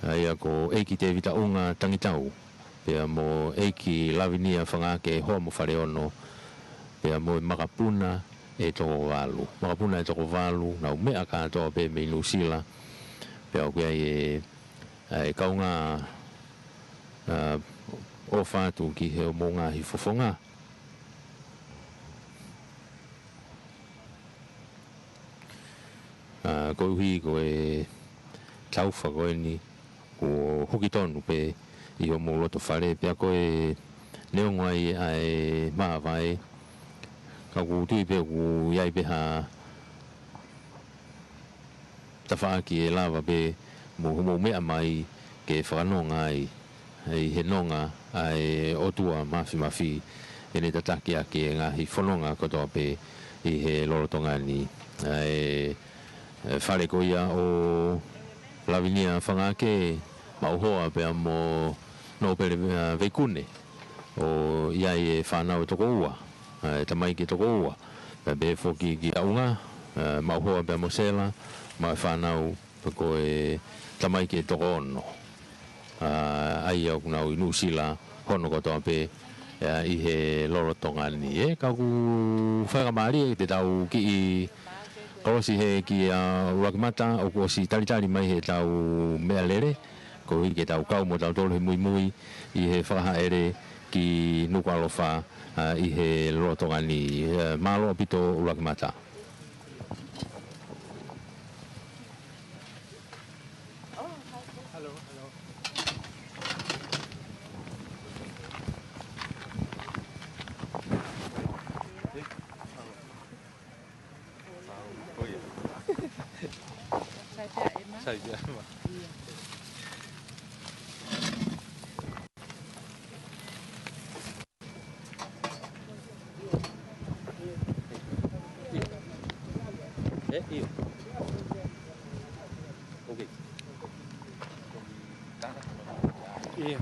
ai ko eiki te vita unga tangitau pia mo eiki Lavinia whangake hoa mo whare ono pia mo makapuna e toko walu makapuna e toko walu na mea katoa pe me New Zealand pia ko e kaunga o whātu ki he o mō ngāhi whawhonga. Ko uhi ko e tauwha koe ni ko hoki tonu pe i o mō loto whare pia ko e neongai ai maawai ka ku tui pe ku iai peha tawhaaki e lava pe mō mea mai ke whanonga ai he nonga ai otua mafi e ne tataki ake e ngahi whanonga kotoa pe i he lorotonga ni ai whare ko ia o Lavinia whangake mauhoa pe mo no pere veikune o iai e whanau e toko ua tamai ki toko ua pe whoki ki aunga mauhoa pe mo sela ma whanau pe ko e tamai ki toko ono ai au nau i New Zealand hono kotoa pe i he lorotonga ni e ka ku whakamari te tau ki i kosi he ki a Urakimata o kosi talitali mai he tau mea lere ko i ke tau kau mo tau tolu he mui i he whakahaere ki Nukualofa i he lorotonga ni malo pito Urakimata. Sai dia mah. Iyo. Okay. Iya.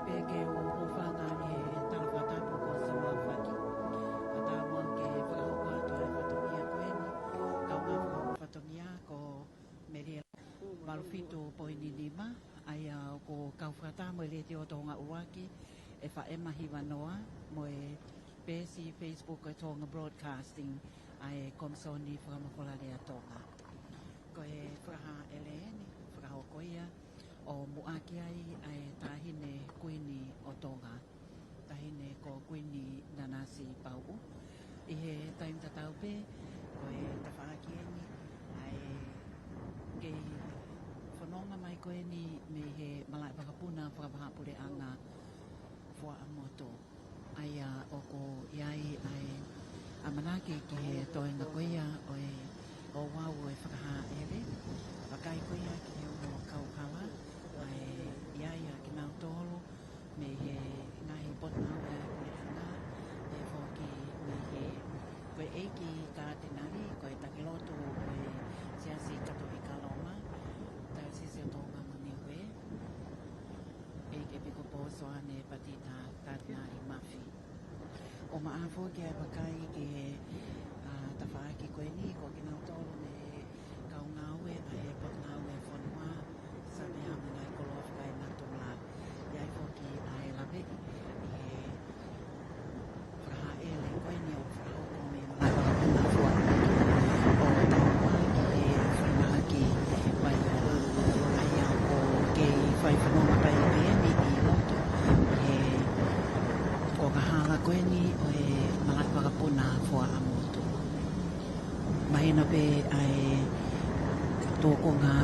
pe ke o whanga e talawata poko sa mawhaki. A tā mua ke whakahoko ato e whatongia koeni. Kau ngā whatongia ko Meria Malfito poini lima. Ai ko kau whakata mo le te o tonga uaki. E wha emahi wanoa mo e pesi Facebook e tonga broadcasting ai komsoni whakamakola lea tonga. Ko e whakaha eleeni, whakahoko ia. O muaki ai tahine kuini o tonga. Tahine ko kuini nanasi pau. I he taim tatau pe, ko e tawhaakieni ai kei whanonga mai koeni me he malai whakapuna whakapahapure anga fua amoto. Ai o ko iai ai amanaki ki he toenga koia o wau e whakaha ere. Wakai koia ki he uno kaukala. Ai iaia ki nau tolo me he ngahi potnau e kuleanga e whoki me he koe eiki ka tenari koe takiloto koe siasi kato i kaloma tai sisi o tonga mani ue eike piko poso ane patita tatna i mafi o maafo ki ai wakai ki he tawhaaki koe ni ko ki nau tolo me kaungaue ai e potnau e whanua sabe hama ngai kolof kai natunga iai foki ai lawe e whaha ele koe ni o whahoko me malai wakapuna fua o taua ki e whanahaki mai ai au ko kei whai whanonga pai peeni i loto e ko kahala koe ni o e malai wakapuna fua amoto mahina pe ai tōko ngā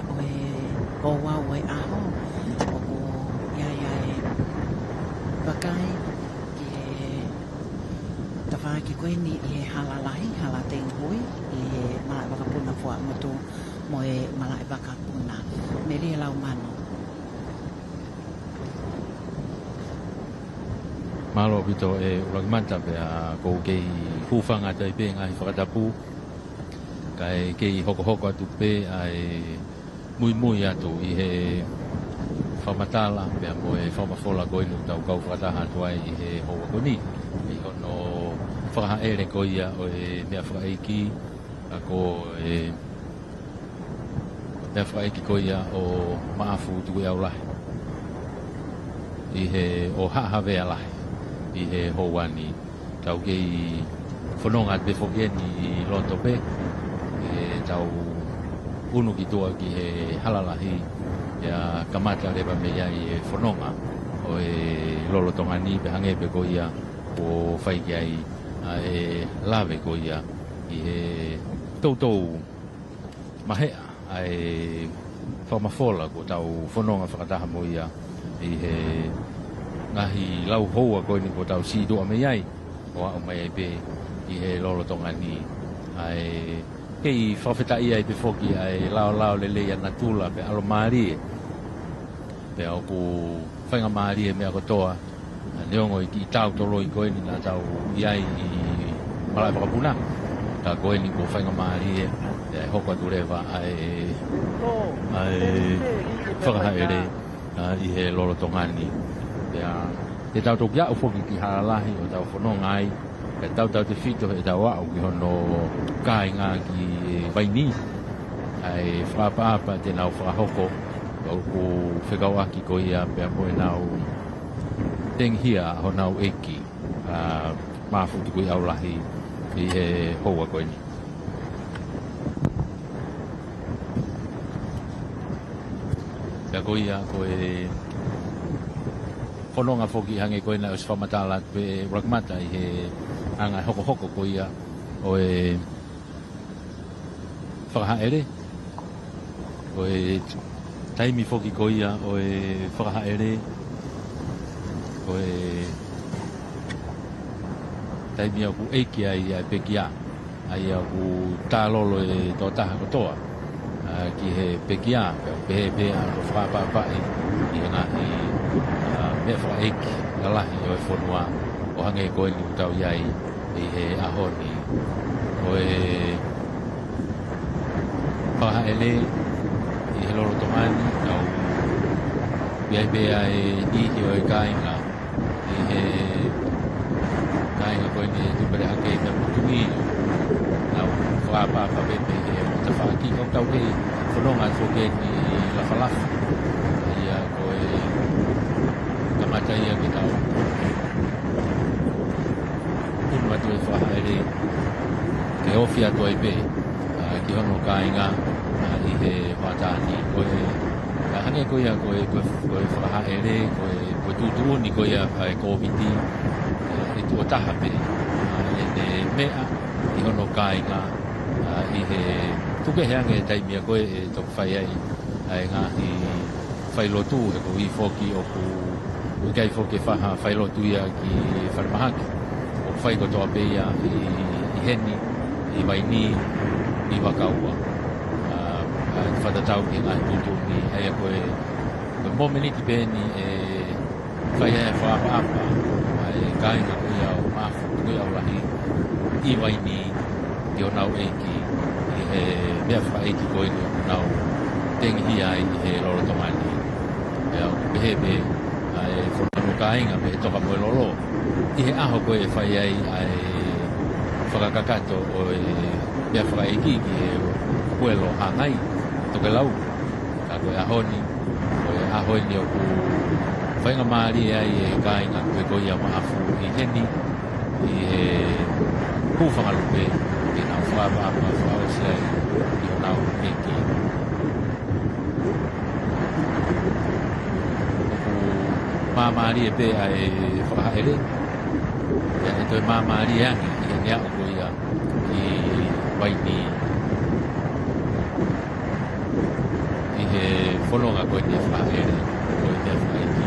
o wau e aho o ko iaia e wakai ki e tawhaki koe ni i e halalahi hala tenghui i e malai wakapuna fua moto mo e malai wakapuna me ria lau mano Malo pito e ulagmanta pe a ko kei hufanga tai pe ngai whakatapu kai kei hoko atu pe ai mui atu i he whamatala pe a mo e whamafola koe nu tau kau whakataha atu ai i he hoa koni i hono whakaha ere ko ia o e mea whakaiki a ko e mea whakaiki ko ia o maafu tuku au lahi i he o haha vea lahi i he houani tau kei whanonga te whokieni i loto pe tau unu ki toa ki he halalahi ia kamata rewa me ia i e whanonga o e lolo tonga ni pe hange pe ko ia o whai ki ai e lawe ko ia i he tautou mahea ai whamafola ko tau whanonga whakataha mo ia i he ngahi lau hoa ko ni ko tau si doa me iai o au mai pe i he lolo tonga ni ai kei whawheta ia i pe whoki ai lao lele ia natula pe alo maari pe au ku whainga maari mea kotoa neongo i ki tau tolo i koe ni na tau iai i malai whakapuna ta koe ni ko whainga maari e hoko atu rewa ai whakahaere i he lolo tongani pe a te tau toki au whoki ki haralahi o tau whanonga ai e tau te whito e tau au ki hono kai ngā ki waini ai whakapaapa te nau whakahoko au ko whekau aki ko ia pia koe nau tenghia ho nau eki mafutu koe au lahi i he hoa koe ni pia koe ia koe whanonga whoki hange koe na us whamatala pe rakmata i he anga hoko ko ia o e whakahaere o e taimi whoki ko ia o e whakahaere o e taimi au ku eiki ai pekia ai au ku tālolo e tō taha kotoa ki he pekia pe a whakapapa i ngā i mea whakaeiki ngalahi o e whanua o hange koe ni utau iai i he ahoni o e whakahaere i he loro tongani au Pia bea e ihi o e kāinga i he kāinga koe ni tupere hake i me mutumi nau whaapapa pepe he o te whaaki kau tau hei whanonga whoke ni lawhalafa ia koe kamata ia ki tau matu e whahaere ke ofi atua i pe ki hono kāinga i he whatani koe hange koe a koe whahaere koe tūtuoni koe a COVID e tua taha pe e ne mea i hono kāinga i he tuke heange taimia koe e toku whai ai ngā i whailotu he ko i whoki o ku ukai whoke whaha whailotu ia ki wharimahaki whai ko toa peia i heni, i waini, i wakaua. Whatatau ki ngā tūtuni, hei a koe mōmeniki pēni e whai hea whaapa, e kāinga koe au māwhu, koe au rahi, i waini, i o nau eiki, i he mea wha eiki koe ni o nau tengi ai i he loro tomani. E au pehepe, e whanau kāinga me toka moe loro, i he aho koe e whai ai whakakakato o e mea whakaiki ki e puelo hangai toke lau ka koe ahoni koe ahoni o ku whainga maari ai e kāinga koe koe ia maafu i heni i he pūwhangalupe i nau whaapa whaosia i o nau eki māmaari e pe ai whakahere e toi māmaari angi i he nea o koia i waini i he wholonga koe te whahere koe te whaiki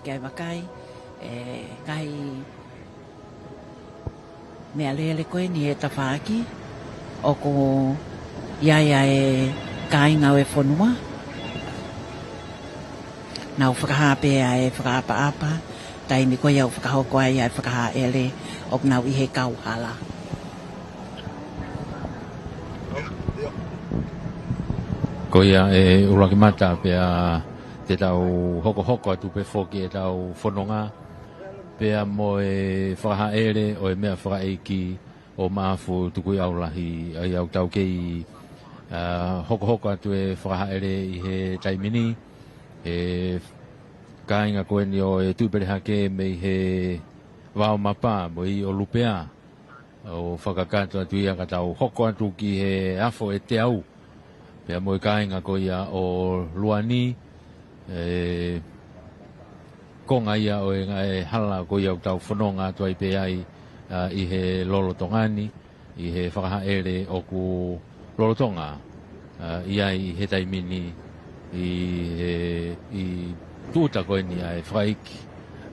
kia wakai kai mea lele koe ni e tawhaaki o ko iaia e kāinga o e whanua nau whakahapea e whakaapa-apa tai ni koe au whakahoko ai e whakaha ele o nau i he kauhala Koia e uraki mata pea te tau hoko atu pe foki e tau whanonga pea mo e whakahaere o e mea whakaeiki o maafu tukui aulahi ai au tau kei hoko atu e whakahaere i he taimini e kāinga koe ni o e tūpere hake me i he wao mapa mo i o lupea o whakakato atu ia ka tau hoko atu ki he afo e te au pea mo i kāinga ko ia o luani konga ia o e hala ko ia o tau whanonga atu ai pe ai i he lolotongani i he whakahaere o ku lolotonga i ai i he taimini i tūta koe ni ai whaiki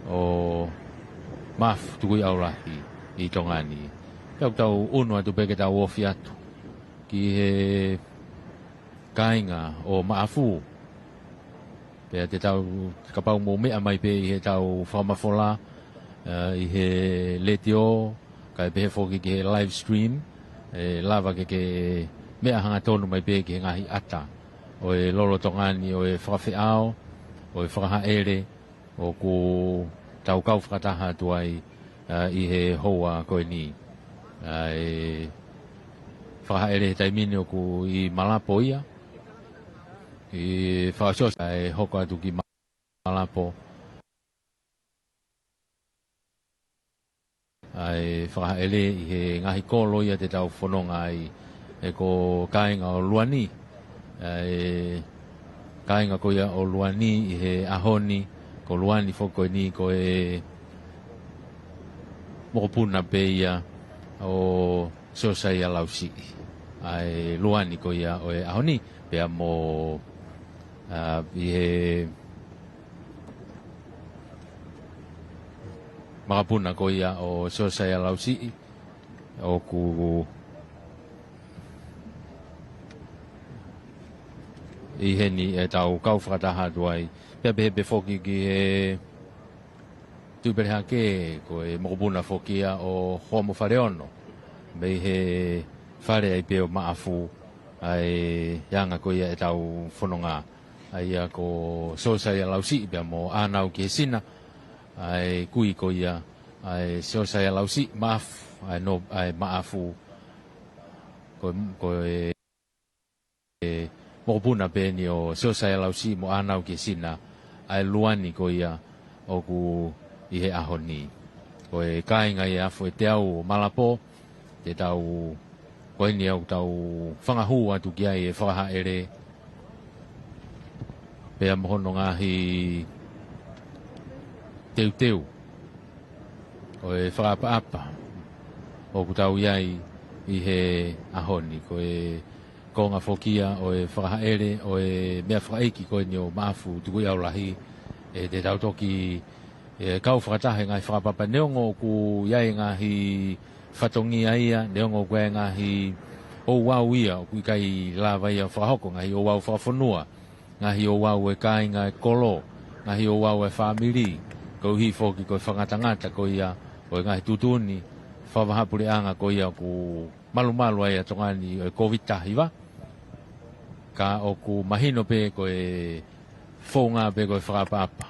o maf tukui aurahi i tongani pea tau unu atu peke tau ofi atu ki he kāinga o maafu pea te tau kapau mō mea mai pe i he tau whamafola i he letio kai pe he whoki ki he live stream lava ke mea hanga tonu mai pe ki he ngahi ata o e lolo tongani o e whakawhiao o e whakahaere o ku tau kau whakataha tuai i he hoa koe ni whakahaere he taimini o ku i Malapo ia i whakasosa e hoko atu ki Malapo ai whakahaere i he ngahi kolo ia te tau whanonga ai e ko kāinga o luani kāinga ko ia o luani i he ahoni ko luani whoko ni ko e mokopuna pe ia o sosai a lausi ai luani ko ia o e ahoni pea mo i he makapuna ko ia o sosai a lausi o ku i heni e tau kau whakataha tuai pea pehe whoki ki he tūpere hake ko e mokopuna whokia o Homo Whareono mei he whare ai peo maafu ai yanga ko ia e tau whanonga ai a ko sosai a lausi pea mo anau ki he sina ai kui ko ia ai sosai a lausi maafu ai no ai maafu ko e mokopuna pe ni o sosai a lausi mo anau ki he sina ai luani ko ia o ku i he ahoni ko e kāinga i afu e te au Malapo te tau koe ni au tau whangahu atu ki ai e whakahaere pea mohono ngahi teu o e whakaapa o ku tau iai i he ahoni ko e konga whokia o e whakahaere o e mea whakaiki koe ni o maafu tukui au lahi e te tau toki e kau whakatahe ngai whakapapa neongo ku iai ngahi whatongi aia neongo koe ngahi o wau ia o kui kai lava ia whakahoko ngahi o wau whakafonua ngahi o wau e kai ngai kolo ngahi o wau e whamiri ko hi whoki koe whangatangata ko ia o ngahi tutuni whawahapuri anga ko ia ku malu aia tongani o COVID-19 wa ka o ku mahino pe ko e whonga pe ko e whakapapa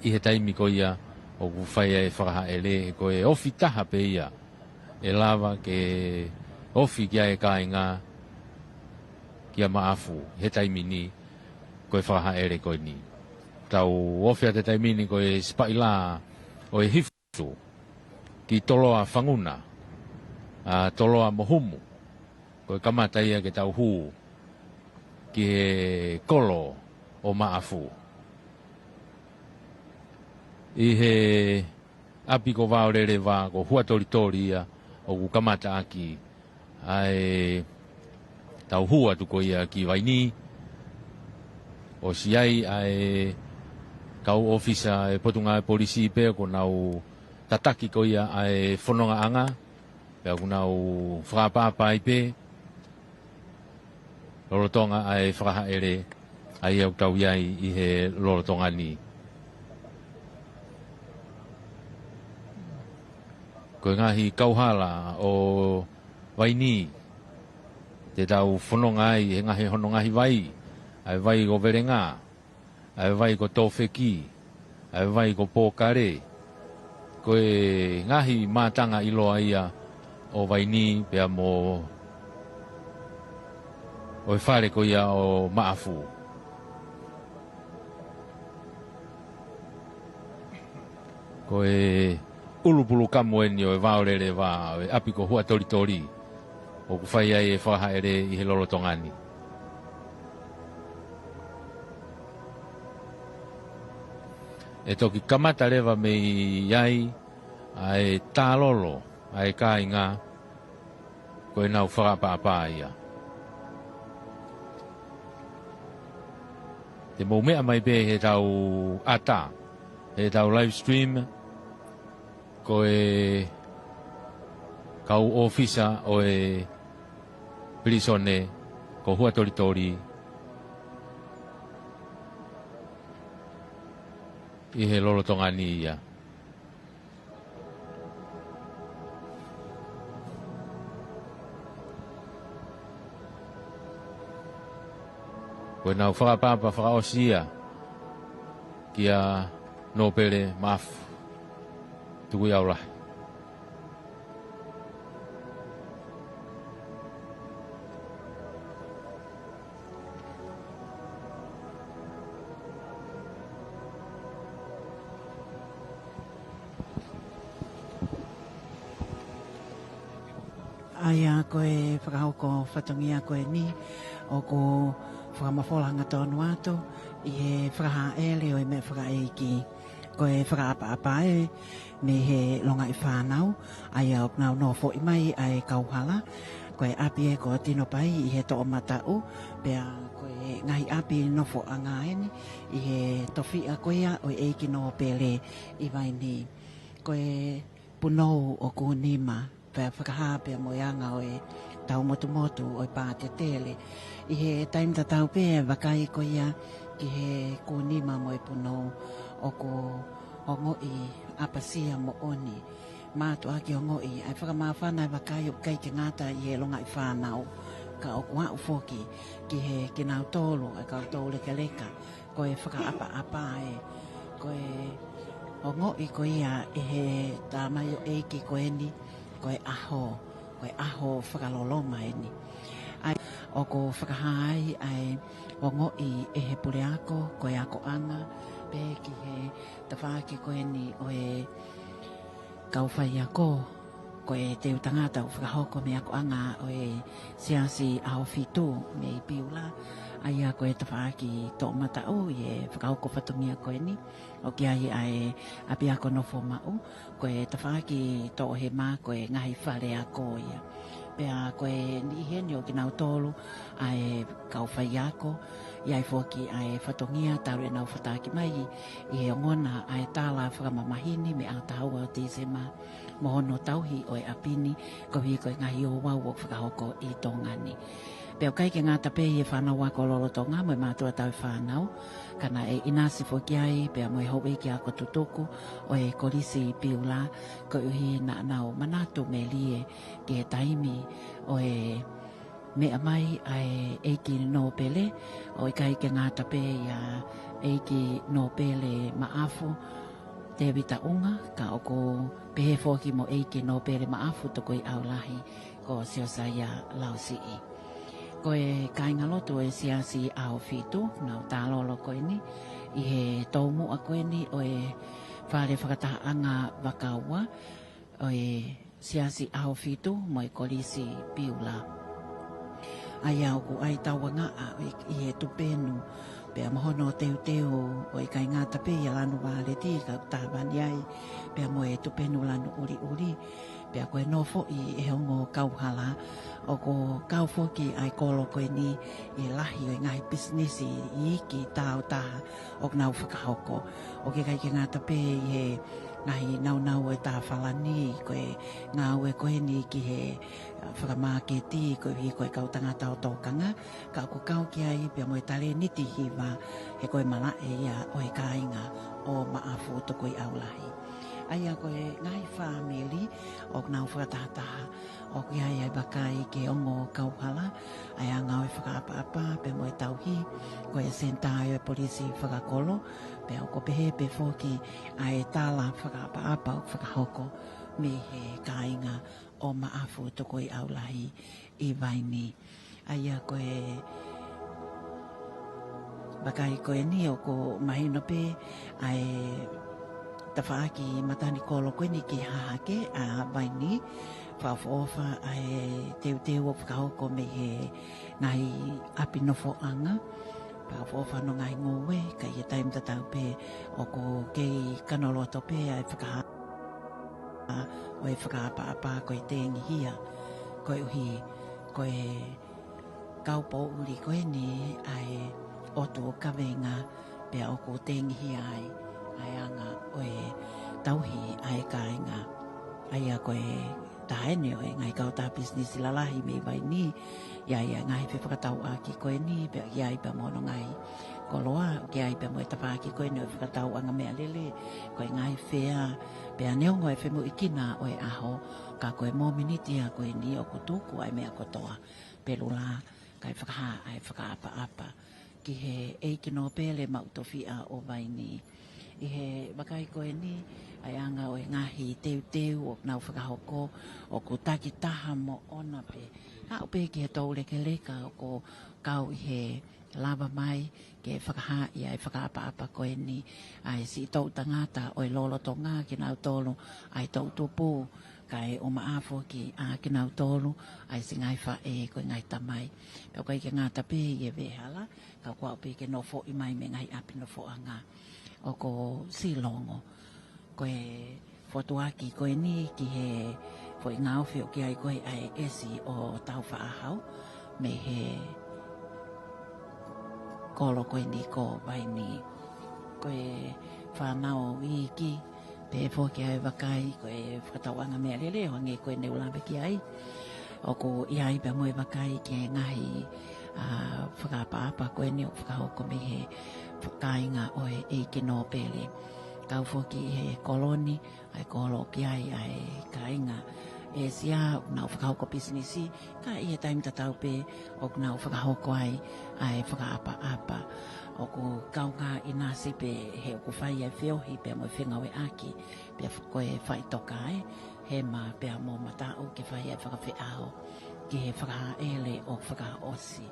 i he taimi ko ia o ku whaia e whakahaere ko e ofi taha pe ia e lava ke ofi kia e kāinga kia maafu he taimi ni ko e whakahaere ko ni tau ofi a te taimi ni ko e spaila o e hifu ki toloa whanguna toloa mohumu ko e kamata ia ke tau hu ki he kolo o maafu i he api ko vaorere va ko hua tori ia o ku kamata aki ai tau hua tu ko ia ki vaini o si ai kau ofisa e potunga e polisi pe ko nau tataki ko ia ai fononga anga pe ko nau whakapapa i pe lorotonga ai whakaha ere ai au tau iai i he lorotonga ni. Ko ngahi kauhala o waini te tau whanonga ai he ngahi honongahi vai ai vai ko verenga ai vai ko tōwheki ai vai ko pōkare ko e ngahi mātanga iloa ia o waini pea mo o e whare ko ia o maafu. Ko e ulupulu kamoeni o e vaorere wā o e api ko hua tori o ku whai ai e whaha ere i he lorotongani. E toki kamata rewa me iai ai tālolo ai kāinga ko e nau whakapapa ia. Te mou mea mai be he tau ata, he tau live stream, ko e kau ofisa o e Pilisone, ko hua tori i he lorotongani ia. Ko e nau whakapapa whakaosia kia nōpere mafu tuku iau rahi. Aia koe whakahoko whatongia koe ni o ko whakamawholanga tonu ato i he whakaha ele o e me whakaeiki koe whakaapa e me he longa i whanau aia o nau no fo i mai ai kauhala koe api e ko tino pai i he to o matau pea koe ngahi api no fo anga eni i he tofi a koea o e eiki no pele i vai ni koe punou o kunima pea whakaha pea moianga o e tau motu o e pāte tele i he taim tatau pea wakai ko ia ki he kunima mo e punou o ko hongo i apasia mo oni mātu aki hongo i ai whakamawhana e wakai o kai ke ngata i he longa i whanau ka o kua ufoki ki he kinau tolu e kau tolu leka ko e whakaapa e ko e hongo i ko ia i he tamai o eiki ko eni ko e aho whakaloloma eni ai o ko whakahai ai hongo i e he pule ako ko e ako anga pe ki he tawhaki ko eni o e kauwhai ako ko e te utangata o whakahoko me ako anga o e siasi ao fitu me i piula ai a ko e tawhaki to mata o i e whakahoko whatungia ko eni o ki ai ai api ako nofo mau ko e tawhaki to he mā ko e ngahi whare ako ia pea ko e ni heni o kinau tolu ai kauwhai ako iai foki ai whatongia taru e nau whataki mai i he ongona ai tāla whakamamahini me a taua o tisema mohono tauhi o e apini ko hi ko e ngahi o wau o whakahoko i tōngani. Pea kai ke ngata pe i e whanau wako lorotonga mo e mātua tau whanau kana e inasi foki ai pea mo e hau ki ako tutuku o e korisi i piula ko uhi na nau manatu me lie ki he taimi o e mea mai ai eiki no pele o i kai ke ngata pe ia eiki no pele maafu te vita unga ka o ko pehe foki mo eiki no pele maafu to koi aulahi ko siosaya lausii ko e kainga loto e siasi ao fitu nau tālolo ko ini i he taumu a ko ini o e whare whakataanga wakaua o e siasi ao fitu mo e kolisi piula ai au ku ai tawanga i he tupenu Pea mohono teu o i kai ngā tape ia lanu wāleti ka utāwani ai. Pea mo e tupenu lanu uri. Pea koe no fo'i e hongo kauhala o ko kau foki ai kolo koe ni i lahi o i ngai business i iki tāo taha o nau whakahoko. O ke kai ke ngā tape i he ngai nau e tā whalani koe ngā ue koe ni ki he whakamaketi koe hi koe kau tangata o tōkanga. Ka ko kau ki ai pia mo e tale niti hiwa he koe mala e ia o e kāinga o maafu to koe aulahi. Aia koe ngai whamili o nau whakatahataha o ki ai bakai ke ongo kauhala ai anga o whakaapa pe mo e tauhi koe sentai o polisi whakakolo pe o ko pehe pe foki ai tala whakaapa o whakahoko me he kāinga o maafu to koe aulahi i vaini. Aia koe bakai koe ni o ko mahino pe ai tawhaaki matani kolo koe ni ki hahake a vaini whawhaofa ai teu o whakahoko me he ngai apinofo anga whawhaofa no ngai ngowe ka i taim tatau pe o ko kei kanoloto pe ai whakaha o e whakaapa koe tengi hia koe uhi koe kaupo uri koe ni ai otu o kawenga pe o ko tengi hia ai anga o e tauhi ai kāinga ai a koe taene o e ngai kauta business lalahi me vai ni ia ngai pe whakatau a ki koe ni pe ia pa mono ngai koloa ki ai pe mo e tawha ki koe ni o whakatau anga mea lele koe ngai whea pe aneongo e whemu ikina o e aho ka koe mō miniti a koe ni o kutuku ai mea kotoa pe lula kai whakaha ai whakaapa ki he eikino pele mautofi a o vai ni i he wakai koe ni ai anga o e ngahi teu o nau whakahoko o ko taki taha mo ona pe hao pe ki he tau leka o ko kau i he lava mai ke whakaha i ai whakaapa koe ni ai si tau tangata o e lolo tonga ki nau tolu ai tau tupu kai o maafo ki a ki nau tolu ai si ngai wha e koe ngai tamai pe koe ke ngata pe i e vehala ka kua pe ke nofo i mai me ngai api nofo anga o ko silongo koe fotuaki koe ni ki he foi ngau whio ki ai koe ai esi o tau whaahau me he kolo koe ni ko vai ni koe whanau i ki pe fo ki ai wakai koe whakatauanga mea lele o nge koe neulawe ki ai o ko i ai pa moe wakai ki ngahi whakaapa koe ni o whakahoko me he whakainga o e eike no pele kau foki he koloni ai kolo ki ai kainga e sia nau whakahoko businessi ka i he taim tatau pe o nau whakahoko ai whakaapa o ko kaunga i nasi pe he o ko whai ai whiohi pe mo whenga we aki pe koe whai toka he ma pe mo matao ke whai ai whakawhiao ki he whakaele o whakaosi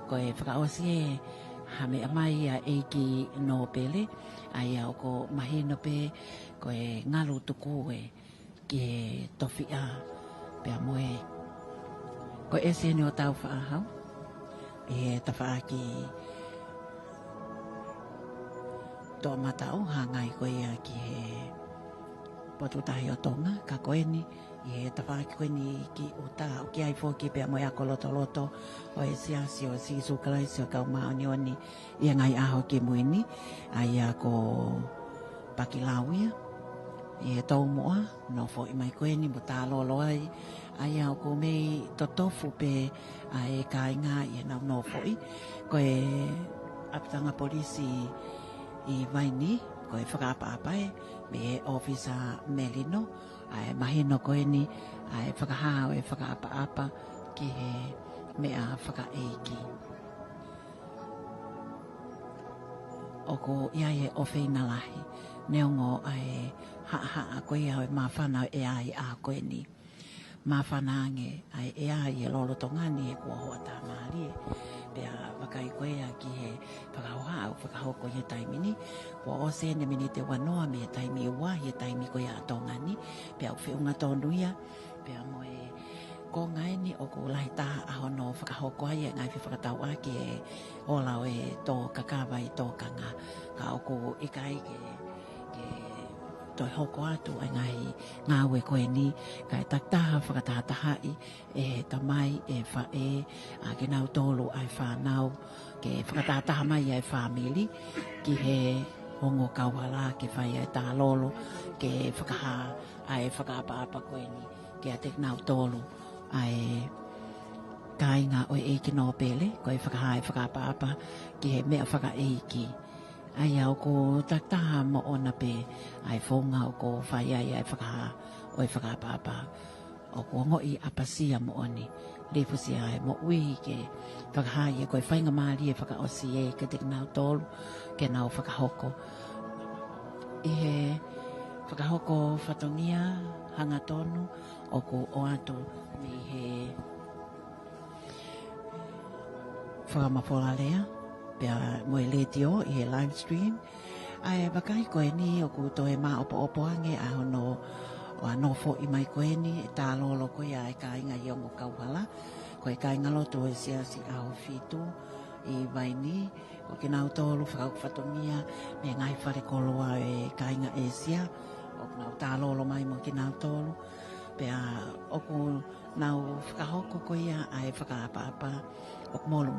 koe whakaosi e hame amai a eiki no pele ai au ko mahino pe koe ngalu tuku e ki he tofi a pe amoe ko ese ne o tau whaahau e tawha ki tō matau hangai koe a ki he potutahi o tonga ka koe ni i he tawhaki koe ni ki o tā o ki ai fōki pe amoe ako loto o e siasi o si sukalai si o kau maoni oni i ngai aho ki muini ai a ko pakilawia i he tau moa no fo i mai koe ni mo tā lolo ai a ko mei totofu pe a e kāinga i he nau no fo i koe apitanga polisi i vaini koe whakaapa me officer Melino ai mahino koe ni ai whakahao e whakaapa ki he mea whakaeiki o ko iai e ofeina lahi neongo ai haa koe au e mawhanau e ai a koe ni mawhanange ai e ai e lolo tongani e kua hoa tā maari pea wakai koe a ki he whakahoha au whakahoko he taimini kua o se ne mini te wanoa me he taimi ua he taimi koe a tongani pea u whiunga tōnuia pea moe whakahoko ngai ni o ko lai tā aho no whakahoko ai ngai fi whakatau a ke o lau e tō kakawa i tō kanga ka o ko ikai ke toi hoko atu ai ngai ngā we koe ni kai taktaha whakatahataha i e tamai e whae a ke nau tōlu ai whanau ke whakatahataha mai ai whamili ki he hongo kauhala ke whai ai tā lolo ke whakaha ai whakaapa koe ni ke a te nau tōlu ai kai ngā oi eiki no pele koe whakaha ai whakaapa ki he mea whaka eiki ai au ko taktaha mo ona pe ai whonga o ko whai ai whakaha oi whakaapa o ko ngoi apasia mo oni lepusi ai mo ui ke whakaha i koe whainga maari e whakaosi e ke te nau tōlu ke nau whakahoko i he whakahoko whatongia hanga tonu o ko o ato me he whakamapora lea pia moe letio i he live stream ai wakai koe ni o ku toe ma opo ange a hono o anofo i mai koe ni e tā lolo koe ai ka inga i ongo kauhala koe ka inga loto e sia si au fitu i vai ni o ke nau tolu whakaukwatomia me ngai whare koloa e ka inga e sia o nau tā lolo mai mo ke nau tolu pia o ku nau whakahoko koe ia ai whakaapa o molu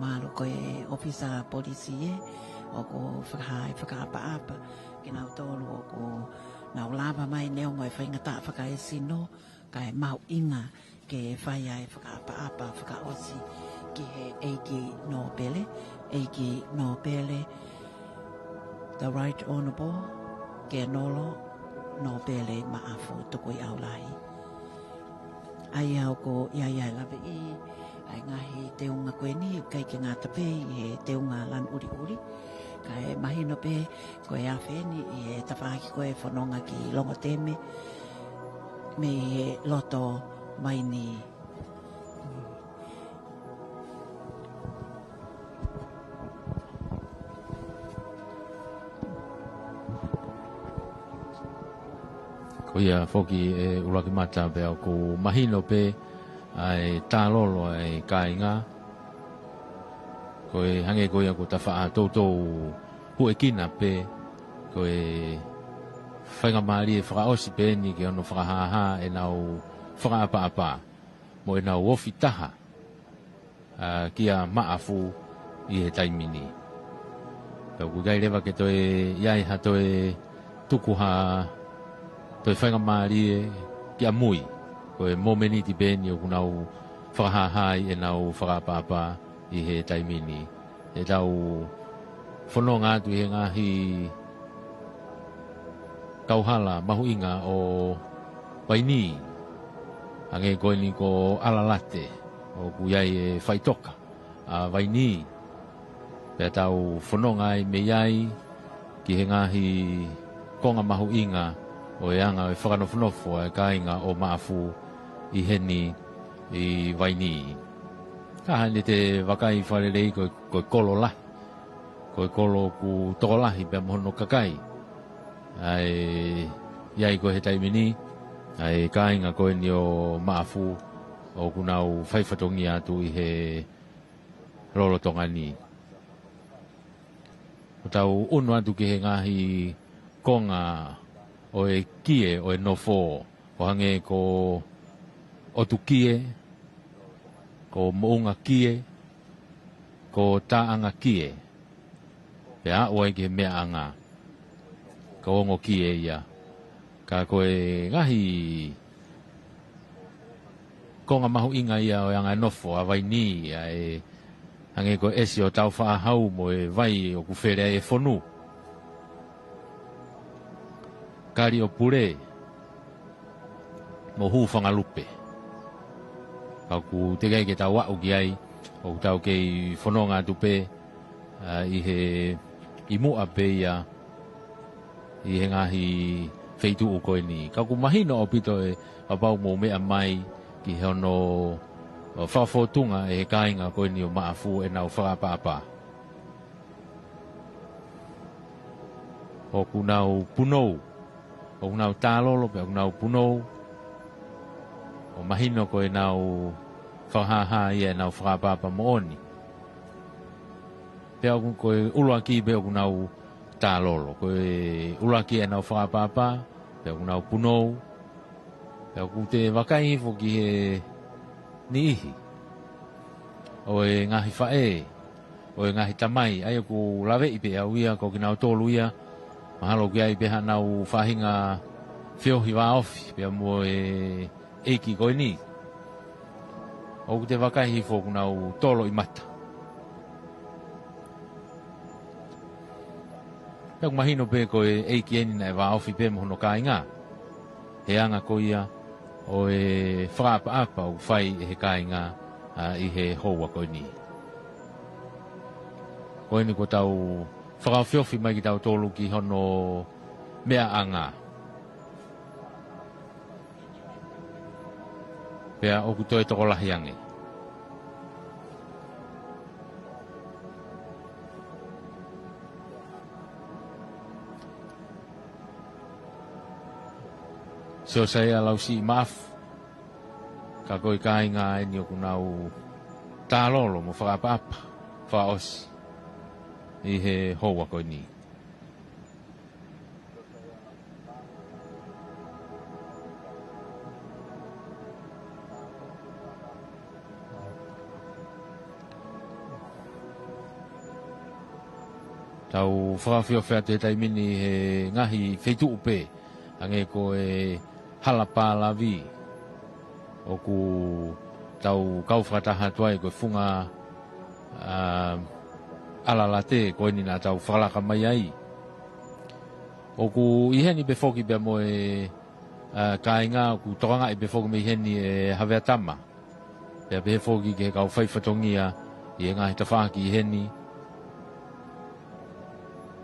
malo koe ofisa polisi e o ko whakahai whakaapa ke nau tolu o ko nau lava mai neo ngoi whaingata whakai sino kai mau inga ke whai ai whakaapa whakaosi ki he eiki no pele the right honourable ke nolo no pele maafu tukui au lahi ai au ko iai lawe i ai ngahi te unga koe ni kai ke ngā tape i he te unga lan uri kai mahino pe koe a wheni i he tapaki koe whanonga ki longo teme me he loto mai ni ko ia foki e uraki mata pe o ko mahino pe ai tālolo ai kāinga koe hange koe a ko tawha tōtou hue kina pe koe whainga maari e whakaosi pe ni ke ono whakahaha e nau whakaapa mo e nau ofi taha kia maafu i he taimini pe ku gai rewa ke toe iai ha toe tukuha toi whainga maari e kia mui koe momeni ti beni o kunau whakahahai e nau whakapapa i he taimini. E tau whanonga atu he ngahi tauhala mahu inga o waini. Ange koe ni ko alalate o kuyai e whaitoka a waini. Pea tau whanonga i me iai ki he ngahi konga mahu inga o e anga e whakanofnofo e kāinga o maafu i heni i waini. Ka hane te wakai wharerei koe kolo lahi. Koe kolo ku toko lahi pia mohono kakai. Ai iai koe he taimini. Ai kāinga koe ni o maafu o kunau whaifatongi atu i he rorotonga ni. O tau unu atu ki he ngahi konga o e kie o e nofo. O hange ko otu kie, ko mounga kie, ko taanga kie. Pea oe ki mea anga, ko ongo kie ia. Ka koe ngahi konga mahu inga ia o anga nofo a waini ia e hange ko esi o tau whaahau mo e vai o kuwhere e whonu. Kari o pure mo hu whangalupe. Kau ku te kai ke tau wau ki ai o tau kei whanonga tupe i he i mua pe ia i he ngahi wheitu u koe ni. Kau ku mahino o pito e apau mo mea mai ki he ono whawhotunga e he kāinga koe ni o maafu e nau whakapapa. O ku nau punou. O nau tālolo pe o nau punou o o mahino koe nau whakaha ia nau whakapapa mooni. Pea oku koe uloaki pe oku nau tālolo. Koe uloaki e nau whakapapa, pe oku nau punou, pe oku te wakai foki he ni ihi. O e ngahi whae, o e ngahi tamai, ai oku lawe i pe au ia, ko ki nau tōlu ia, mahalo ki ai peha nau whahinga whiohi wā ofi, pea mo e eiki koe ni. Oku te wakahi foku nau tolo i mata. Pea mahino pe koe eiki eni na e wā ofi pe mohono ka inga. He anga ko ia o e whaapa apa o whai e he ka inga i he houa koe ni. Koe ni ko tau whakawhiofi mai ki tau tolu ki hono mea anga. Pea oku toi toko lahi ange. So saya lau si maaf. Ka koe kai ngā eni oku nau tālolo mo whakapapa, whaosi. I he houa koe ni. Tau whakawhio whea te taimini he ngahi wheitu upe. Ange ko e halapa lawi. Oku tau kau whakataha tuai koe whunga alalate koe ni nā tau whakalaka mai ai. Oku iheni be whoki bea mo e kāinga, oku tokanga i be whoki me iheni e hawea tama. Bea be whoki ke kau whaifatongia i e ngahi tawhaki iheni.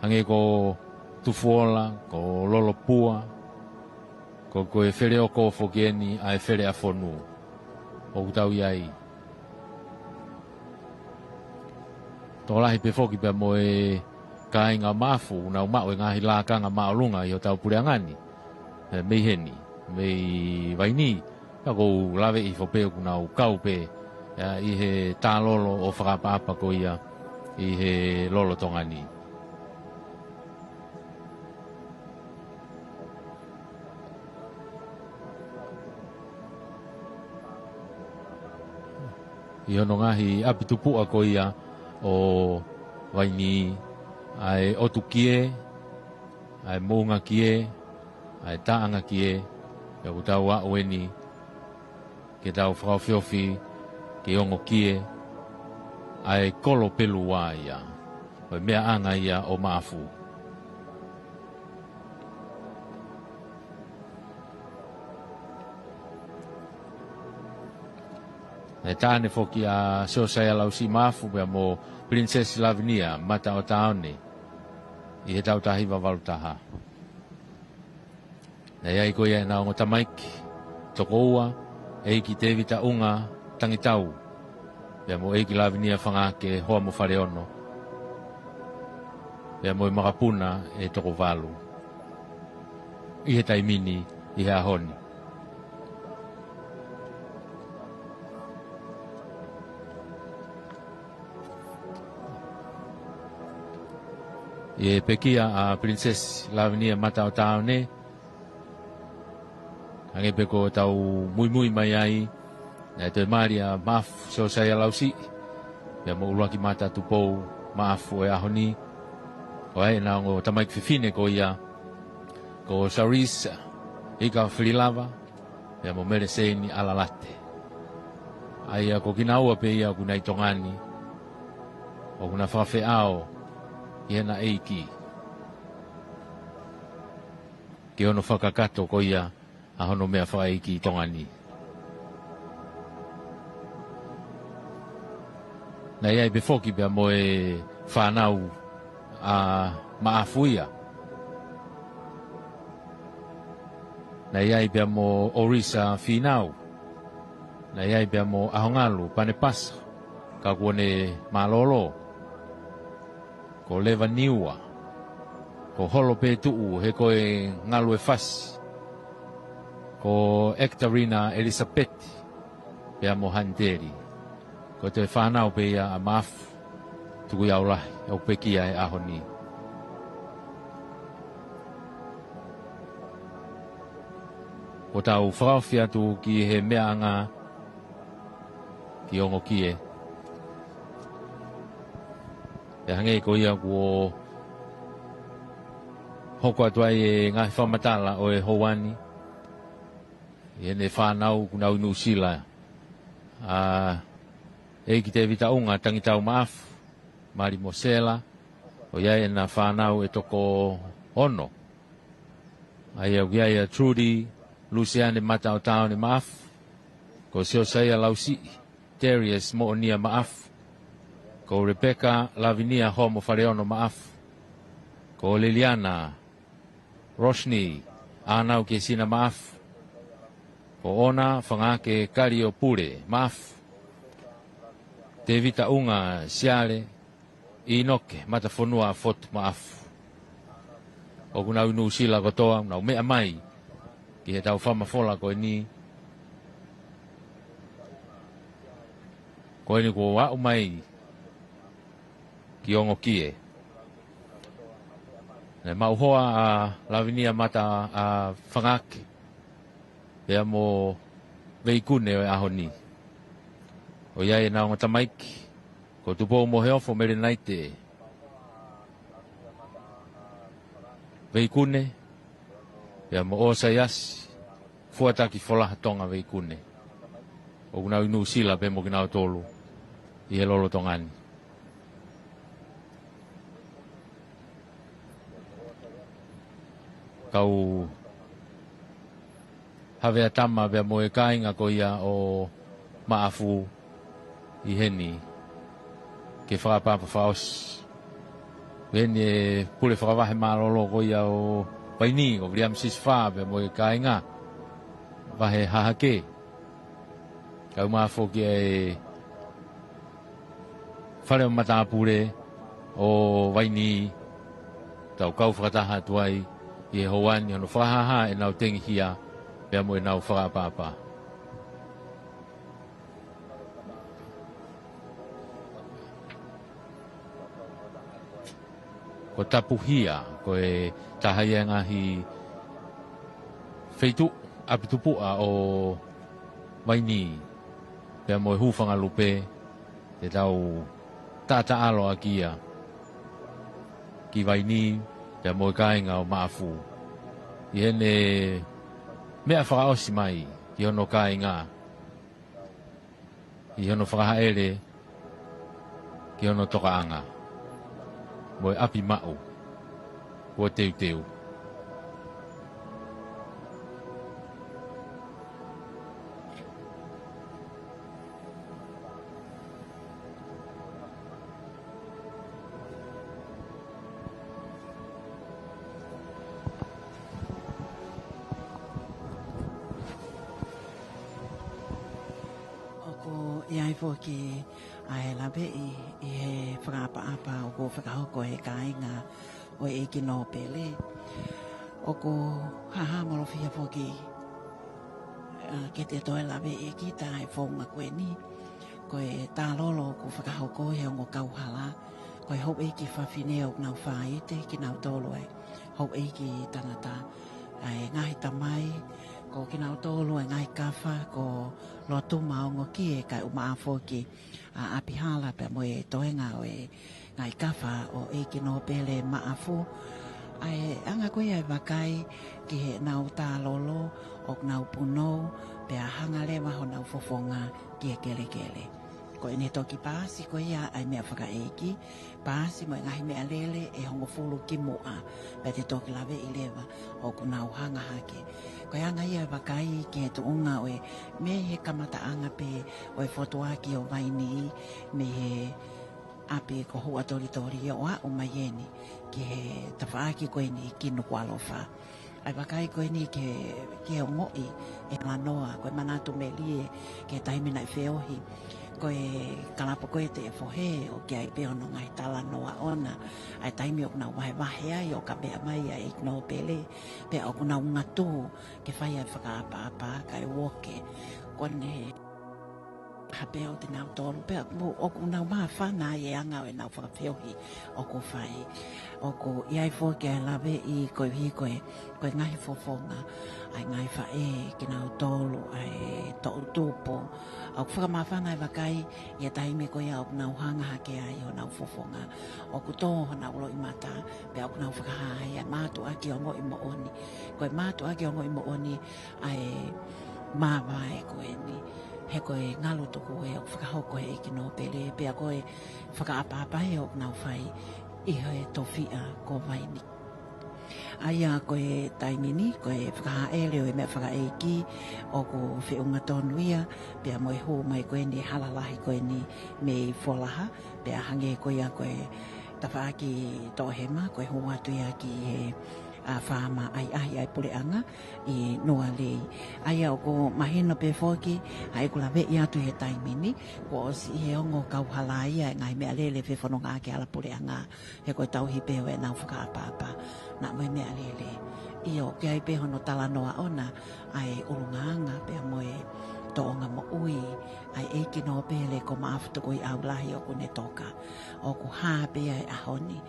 Hange ko tufuola, ko lolopua, ko koe where o ko whokieni a e where a whonu. O tau iai. Tō lahi pe whoki pia mo e kāinga mafu, nau mao e ngahi lākanga maolunga i o tau pureangani. Mei heni, mei waini, ka kou lawe i whopeo ku nau kau pe i he tālolo o whakapapa ko ia i he lolo tongani. I ono ngahi apitupua ko ia o waini ai otu kie, ai mounga kie, ai taanga kie, e o tau a oeni, ke tau whakawhiofi, ke ongo kie, ai kolo pelu wā ia, o mea anga ia o maafu. E tāne whoki a Seosaya lau si maafu bea mo Princess Lavinia mata o taone i he tau tahiwa walutaha. Nei ai koe e nao ngota maiki, toko ua, eiki te vita unga tangi tau, bea mo eiki Lavinia whangake hoa mo whare ono, bea mo i makapuna e toko walu. I he taimini, i he ahoni. E pekia a Princess Lavinia mata o taone. Hange peko tau mui mai ai. E te maria maafu Seosaya lausi. Pea mo uluaki mata tupou maafu e ahoni. O ai na ngo tamaik fifine ko ia. Ko Saris ika Frilava. Pea mo mere seini alalate. Ai ko kinaua pe ia kunai tongani. O kuna whawhe ao. Iena eiki. Ke ono whakakato ko ia a hono mea whaeiki tongani. Na iai befoki bea mo e whanau a maafuia. Na iai bea mo orisa whinau. Na iai bea mo ahongalu pane pasa. Ka kuone malolo. Ko lewa niua, ko holo pe tuu he koe ngalu e fasi, ko ko Ekaterina Elizabeth pea mo handeri ko te whanau pea a maf tuku iau lahi au peki ai ahoni ko tau whakawhia tu ki he mea anga ki ongo ki e hange ko ia ko hoko atuai e ngahi whamatala o e Houani e ne whanau kunau Nusila e ki te vita unga tangitau maafu Mari Mosela o iai e na whanau e toko ono ai au iai a Trudy Luciane mata o tau ni maafu ko seo saia lausi Darius mo o nia maafu ko Rebecca Lavinia homo whareono maafu ko Liliana Roshni anau ke sina maafu ko ona whangake kari o pure maafu te vita unga siale inoke mata whanua fot maafu o kunau inu sila kotoa nau mea mai ki he tau whamafola ko ni ko wau mai ki ongo kie. Ne mauhoa a Lavinia mata a whangake. Pea mo veikune o ahoni. O iai e naonga tamaiki. Ko tupo mo heofo mere naite. Veikune. Pea mo osa yasi. Fuataki folaha tonga veikune. O kunau inu sila pe mo kinau tolu. I he lolo tongani. Kau hawea tama vea mo e kainga ko ia o maafu i heni ke whakapapa whaos. Heni e pule whakawahe maalolo ko ia o Paini o William Sisfa vea mo e kainga wahe hahake. Kau maafu ki e whare o matapure o Waini tau kau whakataha tuai i he Houani hono whahaha e nau tengi hia pea mo e nau whakapapa. Ko tapu hia ko e tahaya ngahi feitu apitupua o Waini pea mo e hufanga lupe te tau tata alo a kia ki Waini pea mo e kainga o maafu i hene mea whakaosi mai i hono kainga i hono whakahaere ki hono tokaanga mo e api mau o teu teu. Foki ai labe i he whakapa-apa o ko whakahoko he kāinga o e ki no pele. O ko haha morofia foki ke te toe labe e ki tā e whaunga koe ni. Ko e tā lolo ko whakahoko he ongo kauhala. Ko e hop e ki whawhine o nau whaite ki nau tolo e. Hop e ki tangata ai ngahi tamai. Ko ki nau tolu e ngai kawha ko lotu maongo ki e kai umaafo ki a api hala pe mo e toenga o e ngai kawha o e ki no pele maafo ai anga koe ai wakai ki he nau tā lolo o nau puno pe a hanga lewa ho nau fofonga ki e kele kele. Ko e ne toki pāsi ko ia ai mea whaka eiki pāsi mo e ngahi mea lele e hongo fulu ki moa pe te toki lawe i lewa o ku nau hanga hake. Ko anga ia wakai ki he tuunga o e me he kamata anga pe o e fotoaki o Waini me he ape ko hua tori tori o a o maieni ki he tawhaaki koe ni ki nuku alofa. Ai wakai koe ni ki he ngoi e manoa koe manatu me lie ki he taimina i whiohi. koe kalapo koe te fohe o kia I peo no ngai tala noa ona ai taimi o kuna wahe ai o ka bea mai ai no pele pe o kuna ngatu ke whai ai whakaapa kai woke kone hapea o te nau tolu pea o ku nau maa whana e anga o e nau whakawhiohi o ku whai o ku iai fōke ai lawe I koe hi koe ngahi fofonga ai ngai whae ki nau tolu ai tolu tūpo au whakamawhana ai wakai ia taime koe au nau hanga hake ai o nau fofonga o ku tō nau lo I mata pea au nau whakahai ai mātu aki o ngoi mo oni koe mātu aki o ngoi mo oni ai mawai koe ni he koe ngalo toko e o whakahoko e ki no pele pea koe whakaapa e o nau whai iho e towhia ko waini. Aia koe taimini, koe whakahaere o e mea whakaeiki o ko whiunga tonuia pea moe hō mai koe ni halalahi koe ni me wholaha pea hange koe a koe tawhaaki tohema koe hō atu ia ki he a whaama ai pureanga I noa lei. Aia o ko mahino pe whoki, ai kula vei atu he taimini, ko o si he ongo kauhala ia ngai mea lele whi whanonga ke ala pureanga, he koe tauhi peo e nau whakaapapa, na moe mea lele. Io, ke ai peho no tala noa ona, ai urungaanga pea moe toonga mo ui, ai eiki no pele ko maafuta koi au lahi o kune toka, o ku haa pea e ahoni.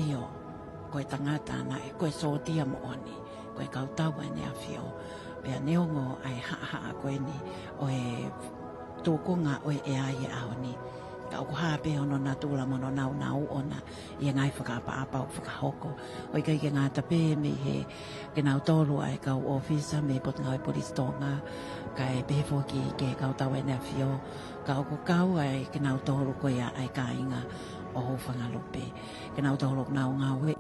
Io, koe tangata na e koe sōtia mo oni, koe kautaua ne a whio, pea neongo ai haa koe ni o e tōkunga o e ai e ahoni. Ka o kuhaa pe ono na tūla mono nau ona, I ngai whakaapa o whakahoko. O I kai ke ngāta pē me he ke nau tōlu ai kau ofisa me potunga o police tonga, kai pehe fōki ke kautaua ne a whio, ka o kau ai ke nau tōlu koe ai ka inga o ho whangalope. Ke nau tōlu nau ngawe,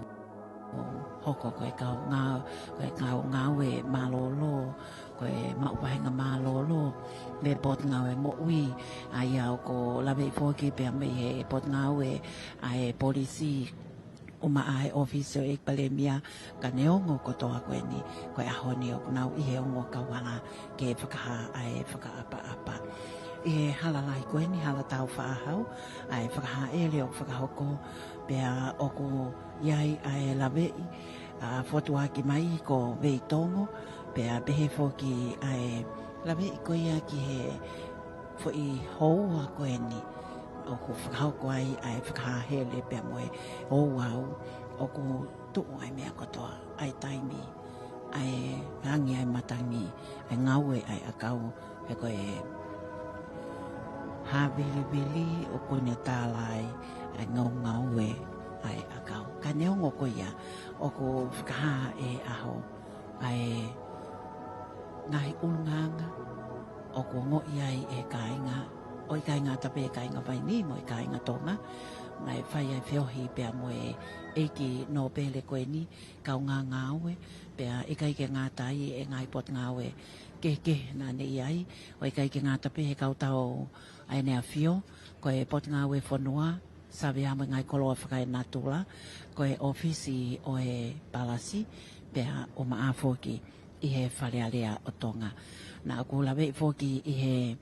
hoko koe kau ngau e malolo koe maupahenga malolo me pot ngau e mo ui ai au ko lawe I fōki pia me he pot ngau e ai polisi uma ai officer e palemia ka neongo kotoa koe ni koe ahoni o nau I he ongo kauala ke whakaha ai whakaapa E halalai koe ni hala tau whaahau ai whakaha ele o whakahoko pea oku iai ai lawei whotua ki mai ko wei tongo pea pehe whoki ai lawei ko ia ki he whoi houa koe ni oku whakahoko ai whakaha hele pea moe houau oku tuu ai mea kotoa ai taimi ai rangi ai matangi ai ngaue ai akau e koe hawili o kone tālai ai ngau e ai akau. Ka neongo ko ia o ko whakaha e aho ai ngahi ulunganga o ko ngoi ai e kainga o I kainga tape e kainga vai ni mo I kainga tonga ngai whai ai whiohi pea mo e eiki no pele koe ni kau ngā ue pea e kai ke ngā tai e ngai pot ngā ue ke na ne iai o I kai ke ngā tape he kau tau ai nea whio koe pot ngā ue whanua sawe ama ngai koloa whakai natula koe ofisi o e palasi pea o maa whoki I he whalealea o tonga na aku lawe whoki I he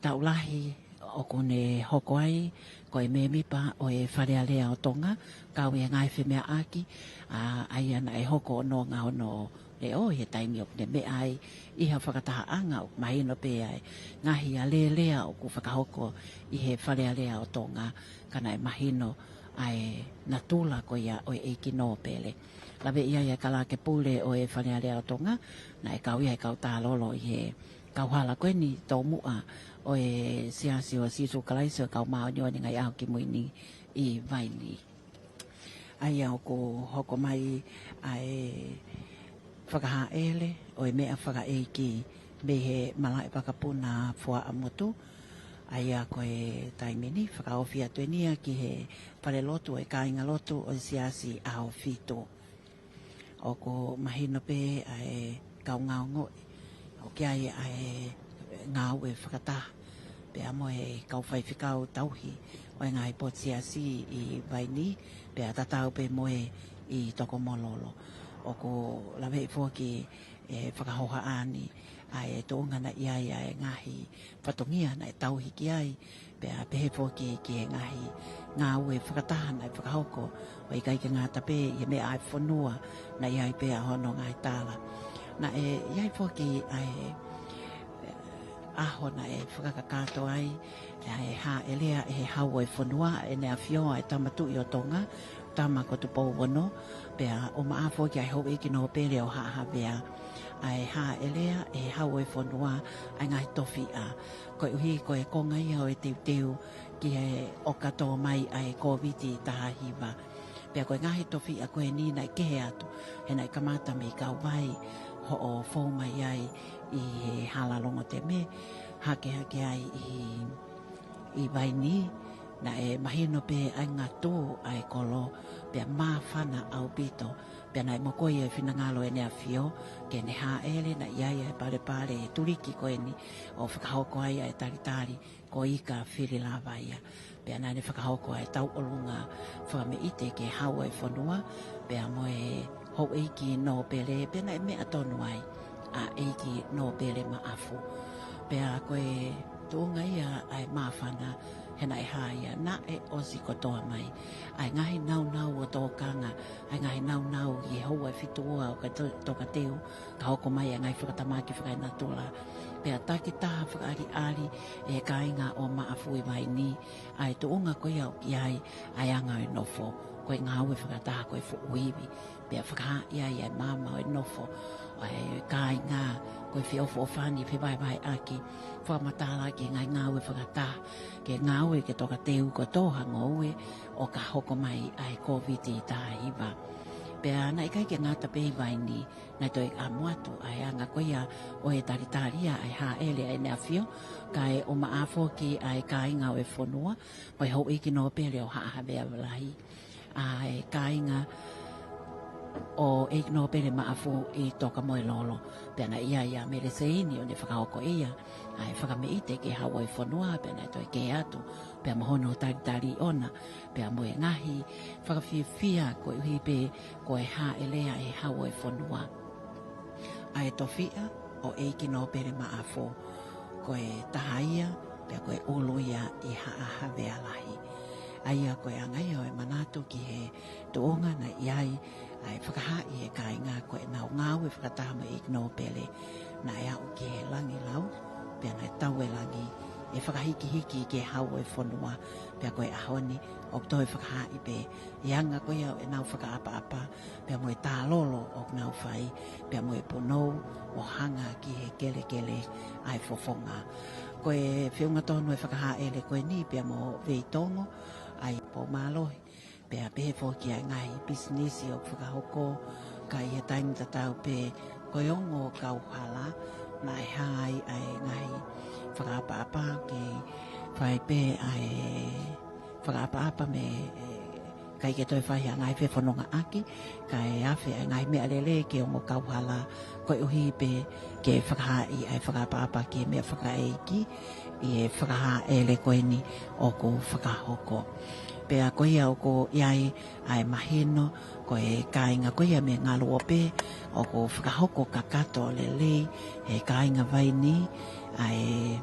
taulahi o kone hoko ai koe me mipa o e wharealea o tonga kau e ngai whemea aki ai ana e hoko o no ngā ono le o he taimi o kune me ai iha whakataha anga o mahino pe ai ngahi a lea o ku whakahoko I he wharealea o tonga kana e mahino ai natula ko ia o e eiki no pele lawe ia ia kala ke pule o e wharealea o tonga na e kau ia e kau tālolo I he kau hala koe ni tau mua o e siasi o sisu kalaisa kau mao nyo ni ngai au ki muini I vaini. Ai au ko hoko mai ai whakaha ele o e mea whaka eiki me he malai pakapuna fua amotu. Ai a koe taimini whakaofi atuenia ki he pare lotu e kāinga lotu o siasi ao fito. O ko mahino pe ai kau ngau ngoi o kia ai ngau e whakataha pea moe kau whaiwhikau tauhi o e ngai pot siasi I vaini pea tatau pe moe I toko mololo o ko lawe foki e whakahoha ani ai e tōnga na ia e ngahi patongia na e tau hiki ai pea pehe foki ki e ngahi ngā ue whakatahana e whakahoko o i kai ke ngā tape i me ai whanua na iai pea hono ngai tāla na e iai foki ai aho na e whakakakato ai e ha elea e hau e whanua e nea whioa e tamatu i o tonga tama ko tu pou wono pea o maa foki ai hou eki no pere o haa bea ai ha elea e hau e whanua ai ngai tofi a ko uhi ko e konga ia o e teu ki e o katoa mai ai COVID taha hiwa pea ko e ngahi tofi a ko e nina i kehe atu he nai kamata me kau vai ho o fau mai ai i halalongo te me hake ai i vai ni na e mahino pe ai ngā tō ai kolo pe mawhana au pito pe nai mokoi e whinangalo e nea whio ke ne ha ele na iai e pare e turiki ko e ni o whakahoko ai e taritari ko ika whiri la vaia pe nai ne whakahoko ai tau olunga whakame ite ke hau e whanua pe a moe hou eiki no pele pe nai mea tonu ai a eiki no pele ma afu pe a koe tōnga ia ai mawhana he nai haia na e osi kotoa mai ai ngahi nau o tō kanga ai ngahi nau i hou ai fitua o ka toka teo ka hoko mai a ngai whakatamaki whakai na tōla pea taki taha whakaari e kāinga o maafu i mai ni ai tōnga koe au ki ai anga e nofo koe ngā ue whakataha koe fu uiwi pea whakaha ai mama o e nofo ai kāinga koe whiofo o whani whi vai aki whamatala ki ngai ngā ue whakataha ke ngā ue ke toka teu ko toha ngoue o ka hoko mai ai COVID i taha hiwa. Pea na ikai ke ngā tapei vai ni na toi a moatu ai anga koia o e taritaria ai ha ele ai nea whio kai o maafo ki ai kāinga o e whanua pai hou iki no pere o haa vea walahi ai kāinga o eik no pere maafu i toka moe lolo pea na ia mere seini o ne whakahoko ia ai whakame ite ke hawa i whanua pea na toi ke atu pea mahono taritari ona pea moe ngahi whakawhiwhia ko uhi pe ko e ha elea e hawa i whanua ai tofia o eiki no pere maafu ko e tahaia pea ko e uluia i haa vea lahi aia ko e angai o e manatu ki he tuonga na iai ai whakahai e kāinga ko e nau ngāu e whakatahama i no pele na e au ki he langi lau pia na e tau e langi e whakahiki ke hau e whanua pia ko e ahoni o to e whakahai pe i anga ko e nau whakaapa pia mo e tālolo o nau whai pia mo e ponou o hanga ki he kele ai fofonga ko e whiunga tonu e whakahai ele ko e ni pia mo veitongo ai po malohi pea pehe fōki ai ngai business o whakahoko kai he taimi tatau pe koiongo kau hala na e hai ai ngai whakaapa ke whai pe ai whakaapa me kai ke toi whai a ngai whe whanonga aki kai awhi ai ngai mea lele ke ongo kau hala koi uhi pe ke whakahai ai whakaapa ke mea whakaeiki i e whakaha ele koe ni o ko whakahoko pea koia o ko iai ai mahino ko e kāinga koia me ngā luope o ko whakahoko kakato lele e kāinga vai ni ai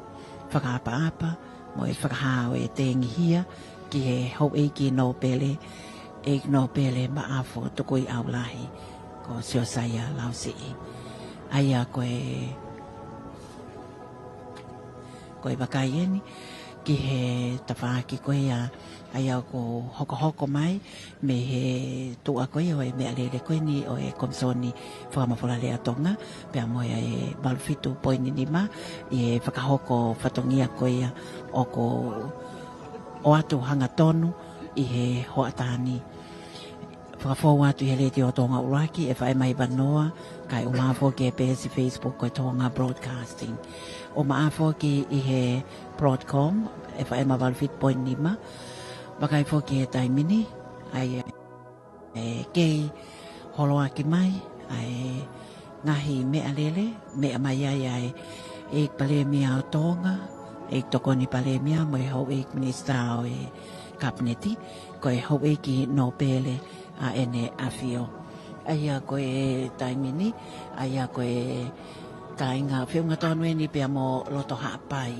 whakaapa mo e whakahao e tengihia ki he hou eiki no pele maafo tukui au lahi ko siosaya lausi aia ko e wakai eni ki he tawhaki koe ai au ko hoko mai me he tua koe o e mea lele koe ni o e komsoni whakamawhora lea tonga pea moe e malufitu poini ni ma i e whakahoko whatongia koe o ko o atu hanga tonu i he hoatani whakawhau atu he leti o tonga uraki e whae mai wanoa kai o maafo ke pesi Facebook koe tonga broadcasting o maafo ki i he Broadcom e whae mawalufit poini ma wakai fōki e taimini ai kei holoa ki mai ai ngahi mea lele mea mai ai e palemia o tonga e tokoni palemia mo e hau e minista o e kabineti ko e hau e ki no pele a ene afio Aia koe taimini, aia koe kainga whiunga tonu ni pia mo loto haapai.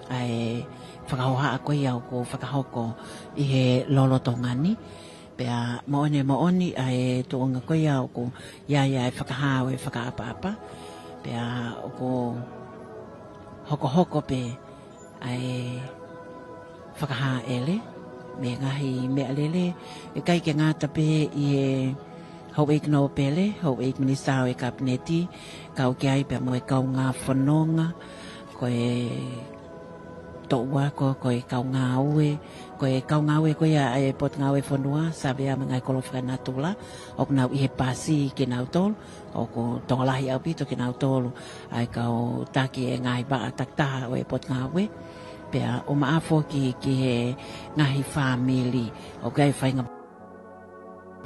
Ai whakahoha koe iau ko whakahoko i he lolotongani. Pea mooni ai tuonga koe iau ko ia e whakahawe whakaapa-apa. Pea o ko hoko pe ai whakaha ele. Me ngahi mea lele e kai ke ngata pe i he hau eik no pele, hau eik minisao e kabineti, kau ki ai pe mo e kau ngā whanonga, koe toua koe kau ngā ue, koe kau ngā ue koe e pot ngā ue whanua, sabe a mga kolo whakanatula, ok nau i he pasi ki nau tolu, ok tongalahi au pito ki nau tolu, ai kau taki e ngai baa taktaha o e pot ngā ue, pea o maafo ki he ngahi whamili, o gai whainga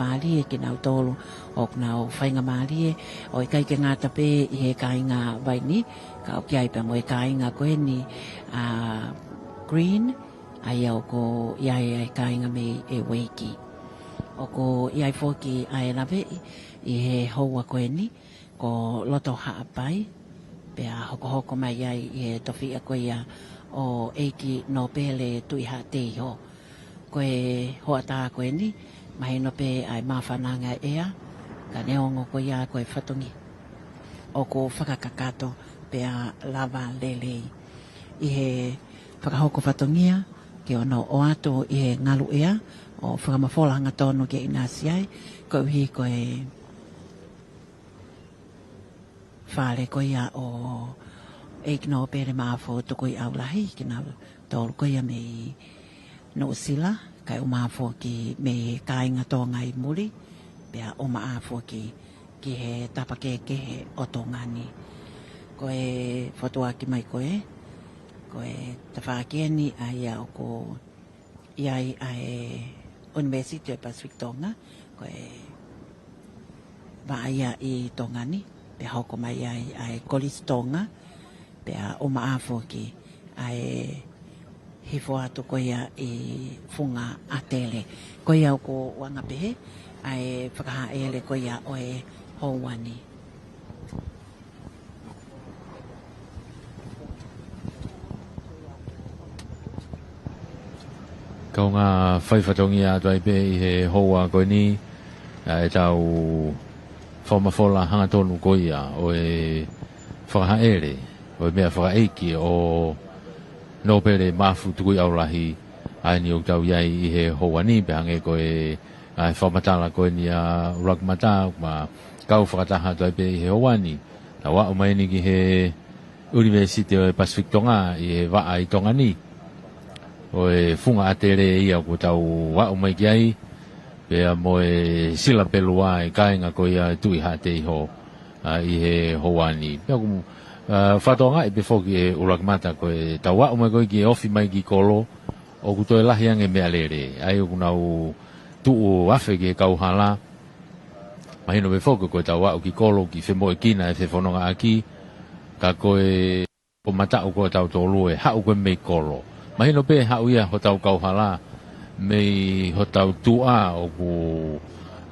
Mali ki nau tolu o nau whainga mali o kai ke ngata pe i he kainga waini ka o kiai pe mo e kainga koe ni green ai au ko iai kainga me e weiki o ko iai foki ai lawe i he houa koe ni ko loto haapai pe a hoko mai iai i he tofi a koe ia o eiki no pele tui ha te ho koe hoa tā koe ni mahino pe ai mawhananga ea, ka neongo ko ia koe whatongi. O ko whakakakato pe a lava lelei. I he whakahoko whatongia, ke ono o ato i he ngalu ea, o whakamawholanga tonu ke inasiai, ko hi koe whare ko ia o eikno pere maafo tuku i aulahi, ki nau tolu ko ia me no sila, kai o maafo ki me kainga tō ngai muri, pea o maafo ki he tapakeke he o tō ngani. Koe whatua ki mai koe tawhākieni ai au ko iai ai University of Pacific Tonga, koe vaia i tō ngani, pea hoko mai ai College Tonga, pea o maafo ki ai hifo atu ko ia i funga atele. Ko ia ko wanga pehe, ai whakaha ele ko ia o e houani. Kau ngā whaiwhatongi a tuai pe i he houa koe ni, e tau whamawhola hanga tonu ko ia o e whakaha ele, o e mea whakaeiki o no pere mafu tukui aulahi ai ni o tau iai i he hoani pe hange koe ai whamatala koe ni a urakmata ma kau whakataha toi pe i he hoani na wa o mai ni ki he University of Pacific Tonga i he waa i Tonga ni o e funga atere ia ko tau wa o mai ki ai pe a moe sila pelua e kainga koe ia tui ha te iho i he hoani pe aku whatonga i pe whoki e urakmata koe tawa o mai koe ki e ofi mai ki kolo o kuto e lahi ange mea lere ai o kunau tuu afe ki e kauhala mahino pe whoki koe tawa o ki kolo ki whemo e kina e whewhanonga aki ka koe o mata o koe tau tolu e hau koe mei kolo mahino pe hau ia ho tau kauhala mei ho tau tua o ku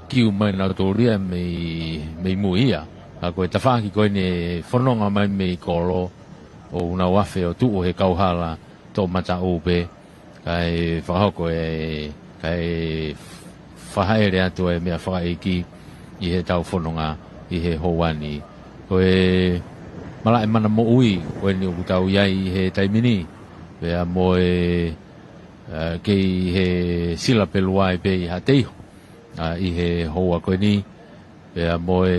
kiu mai na toria mei muia a koe tawhaki koe ne whanonga mai me kolo o una wafe o tuu he kauhala tō mata upe kai whahoko kai whahaere atu e mea whakaiki i he tau whanonga i he hoani koe mala e mana mo ui koe ni uku tau iai i he taimini pea moe kei he sila pelua e pe i ha teiho i he hoa koe ni pea moe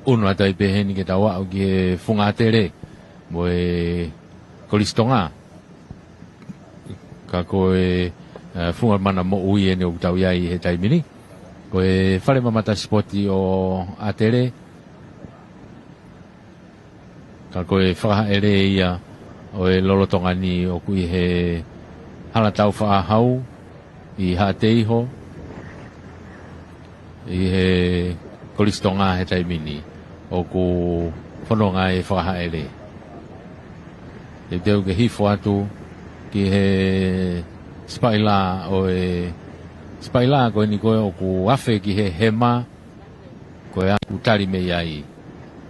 uno atai peheni ke tawa o ki he funga atere mo e kolistonga ka koe funga mana mo ui ene o tau iai he taimini koe whare mamata spoti o atere ka koe whaha ere ia o e lolotonga ni o kui he hala tau whaahau i ha teiho i he kolistonga he taimini o ku whanonga e whakaha ere. E teo ke hifo atu ki he spaila o e spaila koe ni koe o ku afe ki he hema koe a utari me iai,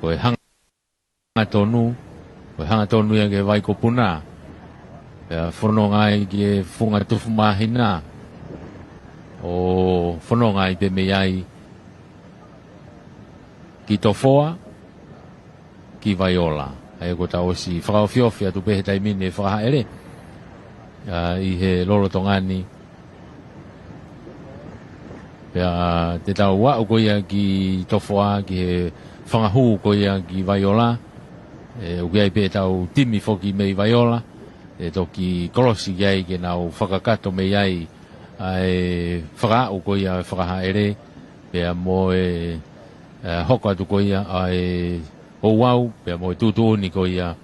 koe hanga tonu ia ke vai kopuna, whanonga i ke whunga tufu mahina, o whanonga i pe me iai, ki tofoa, ki vaiola. Ai ko ta osi whakaofiofi atu pehe taimine e whakahaere, i he lolo tongani, te tau wau ko ia ki tofoa, ki he whangahu ko ia ki vaiola, uke ai pe tau timi foki mei vaiola, toki kolosi iai ke nau whakakato mei ai, ai whakau ko ia whakahaere, pea mo hoko atu ko ia ai o wau, pea mo tutuuni ko ia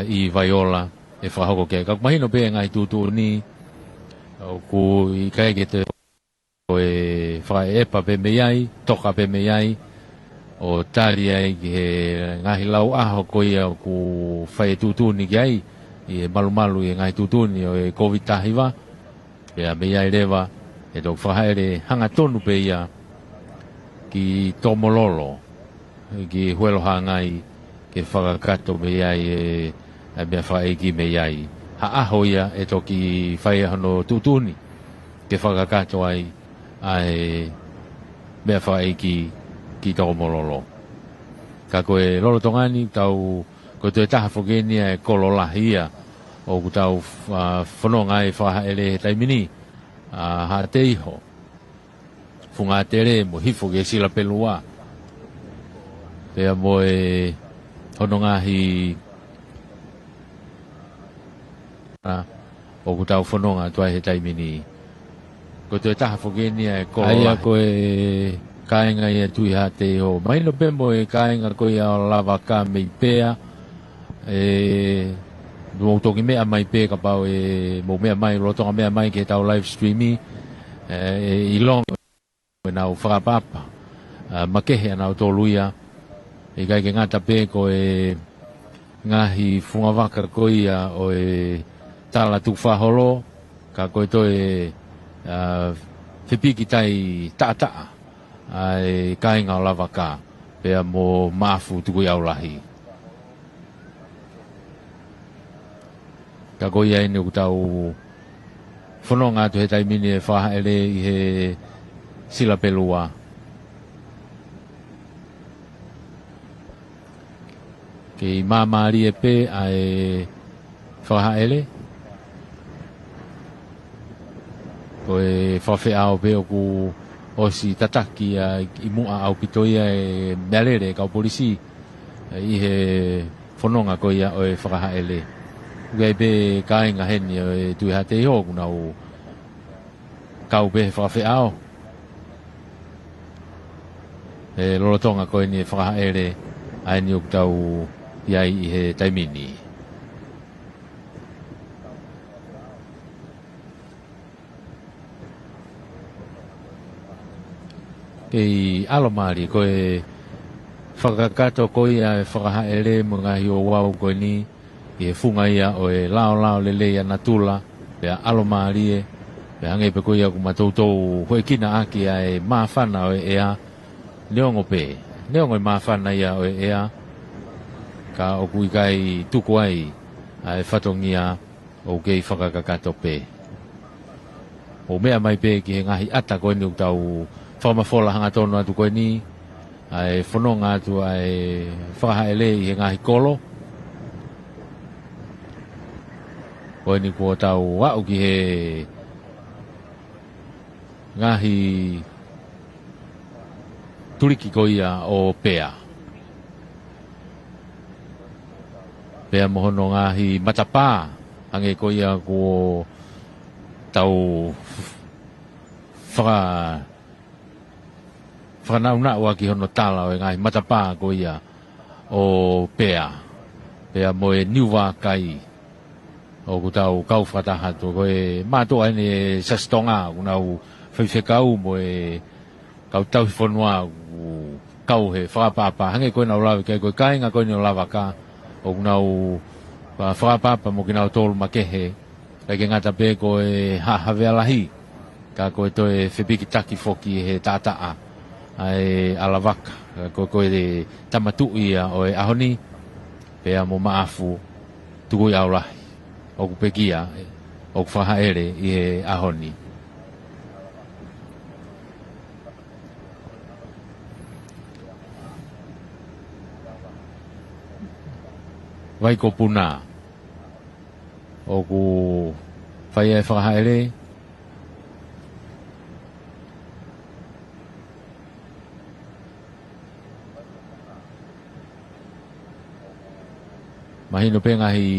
i vaiola, e whakahoko kia. Kakmahino pe ngai tutuuni, ku i kai ke te e whaepa pe me iai, toka pe me iai, o tari ai ki he ngahi lau aho ko ia ku whae tutuni ki ai, i he malu i ngahi tutuni o e COVID tahiwa, pea me iai rewa, e tau whahaere hanga tonu pe ia ki Tomololo, ki huelo hangai ke whakakato me iai e mea whae ki me iai. Ha aho ia e toki whae hano tutuni ke whakakato ai ai mea whae ki Tomololo. Ka koe lolo tongani tau ko te taha whogenia e kololahia o ku tau whanonga e whahaere he taimini ha te iho funga tere mo hifo ke sila pelua pea mo e hononga hi o ku tau whanonga tuai he taimini ko te taha whogenia e kololahia aia koe kainga ia tui ha te ho. Maino pembo e kainga ko ia lava ka mei pea. Mo toki mea mai pe ka pau mo mea mai rotonga mea mai ke tau live streami. I long e nau whakapapa. Makehe nau toluia. E kai ke ngata pe ko ngahi funga waka ko ia o tala tu whaholo. Ka koe to whipiki tai taa. Ai kainga o lava ka pea mo mafu tuku iau lahi ka koi ai ni utau whanonga tu he taimini e whahaere i he sila pelua ki mamari e pe ai whahaere koe whawhea o pe o ku o si tataki i mua au pitoia e mealere kau polisi i he whanonga ko ia o e whakahaele. Ugai be kāinga heni o e tui hate iho kuna o kau be whakawhiao. E lolotonga ko ni e whakahaele ai ni o tau iai i he taimini. Kei alomari koe whakakato ko ia e whakahaere mga hi o wau koe ni i e whunga ia o e lao lele ia natula pea alomari e pea hange pe ko ia ku matoutou hoi kina aki a e maafana o e ea neongo pe neongo e maafana ia o e ea ka o kui kai tuku ai a e whatongia o kei whakakato pe o mea mai pe ki he ngahi ata koe ni utau whamafola hanga tono atu koe ni ai whanonga atu ai whakahaele i he ngahi kolo koe ni kua tau wau ki he ngahi turiki ko ia o pea pea mohono ngahi matapa ange ko ia ko tau whanauna ua ki hono tala o ngai matapa ko ia o pea moe niuwa kai o kutau kau whataha to koe mātua ene sastonga unau whaiwhekau moe kau tau whanua kau he whakapapa hange koe nau lawe kai koe kainga koe nau lawa ka o unau whakapapa mo ki nau tolu makehe kai ke ngata pe koe hawea lahi ka koe toe whipiki taki foki he tātaa ai alavaka ko le tamatu ia o e ahoni pe mo maafu tu ia ora o kupekia o fahaere i he ahoni vai ko puna o ku fai e fahaere mahino pe ngahi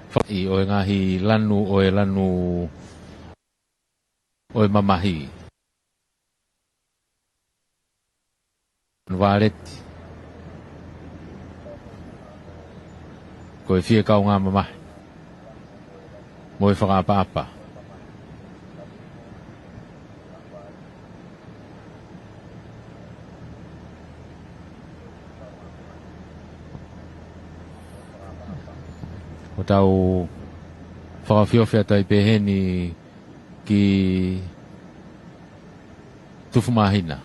fai o ngahi lanu o e lanu o e mamahi valet ko e fia kau ngā mamahi mo e whakapa-apa o tau whakawhiowhia tai peheni ki tufumahina.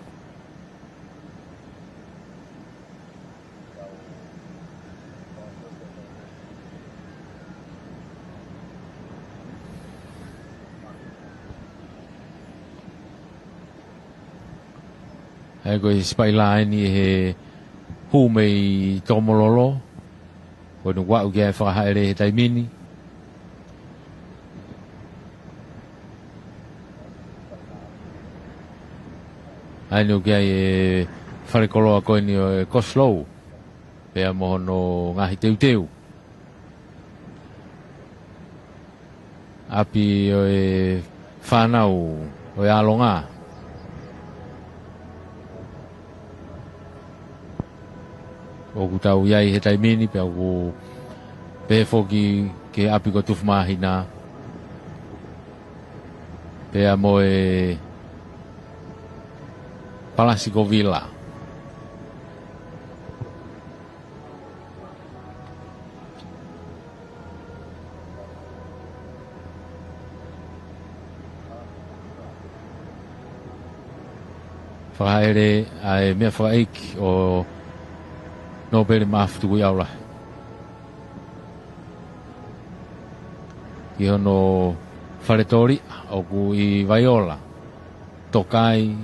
Ai koe spaila ni he humei tomololo ko no wa uge whakahaere he taimini ai no uge e wharekoloa koe ni o e Koslow pea moho no ngahi teuteu api o e whanau o e alonga o ku tau iai he taimini pe ku pe foki ke api ko tufmahina pe mo e Palasico Villa whakaere ai mea whakaiki o no pere mafutu kui aula. Ki hono wharetori o ku i Vaiola. Tokai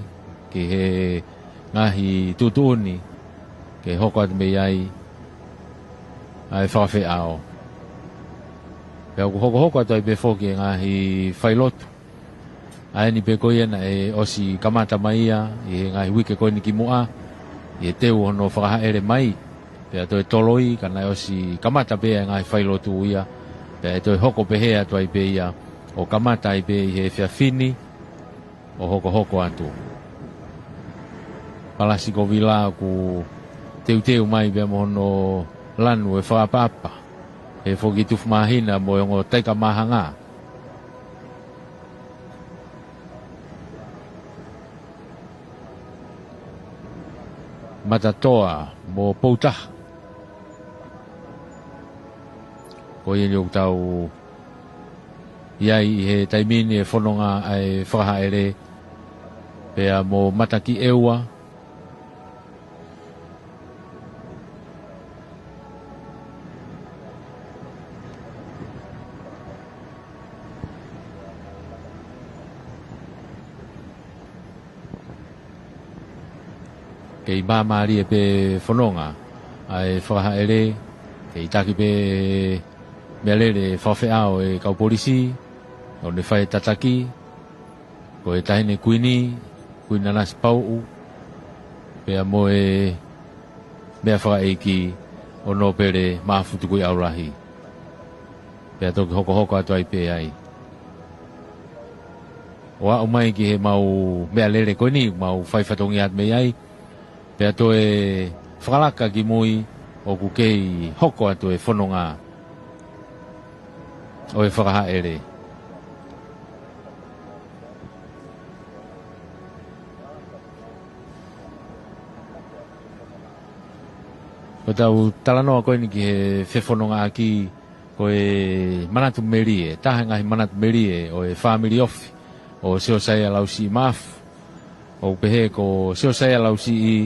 ki he ngahi tutuuni ke hoko atu mei ai whawhi ao. Pea ku hoko atu ai pe whoki ngahi whailotu. Ai ni pe koe na e osi kamata mai ia i he ngahi wike koe ni ki mua i he teu hono whakahaere mai. Pea toi toloi kana osi kamata pea ngai whailotu ia. Pea toi hoko pehea toi pe ia o kamata i pe i he whiawhini o hoko atu. Palasico Villa ku teu mai pea mohono lanu e whakapapa. He whoki tufumahina mo yongo teika mahanga. Matatoa mo Poutaha. Ko i ni tau iai he taimini e whanonga ai whakahaere pea mo mataki eua kei mamari e pe whanonga ai whakahaere kei taki pe mea lere whawhiao e kau polisi o ne whae tataki ko e tahine kuini nanas pau pea mo e mea whakaeiki o no pere mafutu kui aurahi pea toki hoko atu ai pe ai o au mai ki he mau mea lere kuini mau whai whatongi at mei ai pea to e whakalaka ki mui o ku kei hoko atu e whanonga o e whakahaere. Ko tau talanoa koe ni ki he whewhanonga aki ko e manatu merie, taha ngahi manatu merie o e family ofi o seo sai alau si mafu o pehe ko seo saya lau si I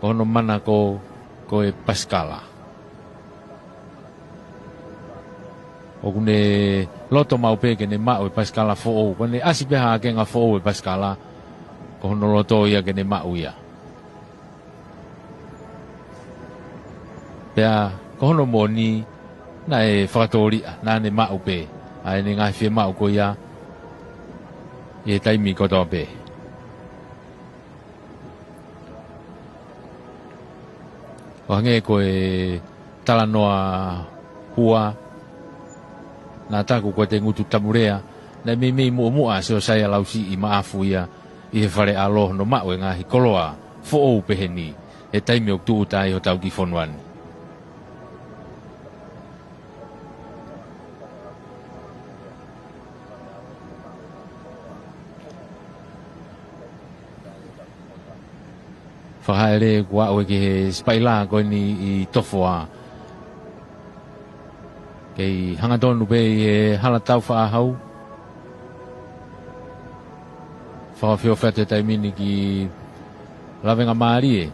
ko no mana ko e Pascala. O kune loto mau pe ke ne mau e Pascala fo o kone asi peha ke nga fo o e Pascala ko no loto ia ke ne mau ia. Pea ko no moni na e whakatori na ne mau pe ai ne ngai fie mau ko ia e taimi ko tō pe. O hange ko e talanoa hua na taku ko te ngutu tamurea na me mua seo saya lausi I maafu ia I he whare alo no mau e ngahi koloa fo ou peheni e taimi o tuu tai o tau ki whonuani. Whakaere kua oe ki he spaila koe ni I tofoa. Kei hangatonu pe I he halatau whaahau. Whakawhio whate taimini ki lawenga maari e.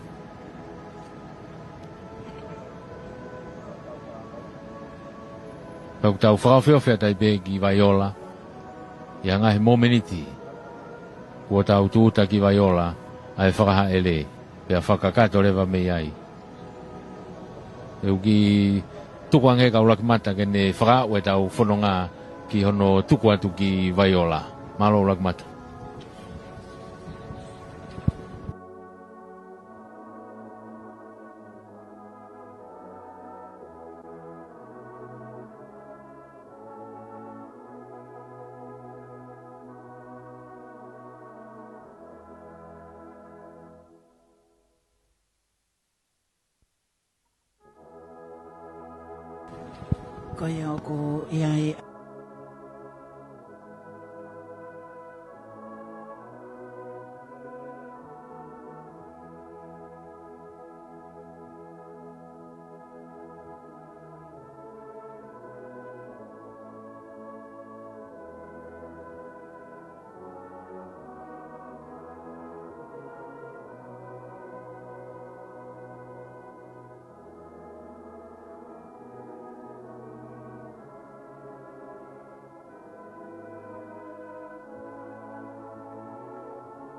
Whakutau whakawhio whate pe ki Vaiola. Ia ngahe momeniti. Kua tau tūta ki Vaiola. Ai whakahaere. Pea whakakato rewa mei ai. Eu ki tuku ange kaulaki mata kene whakao e tau whanonga ki hono tuku atu ki Vaiola. Malo ulaki mata. Ko ia o ko ia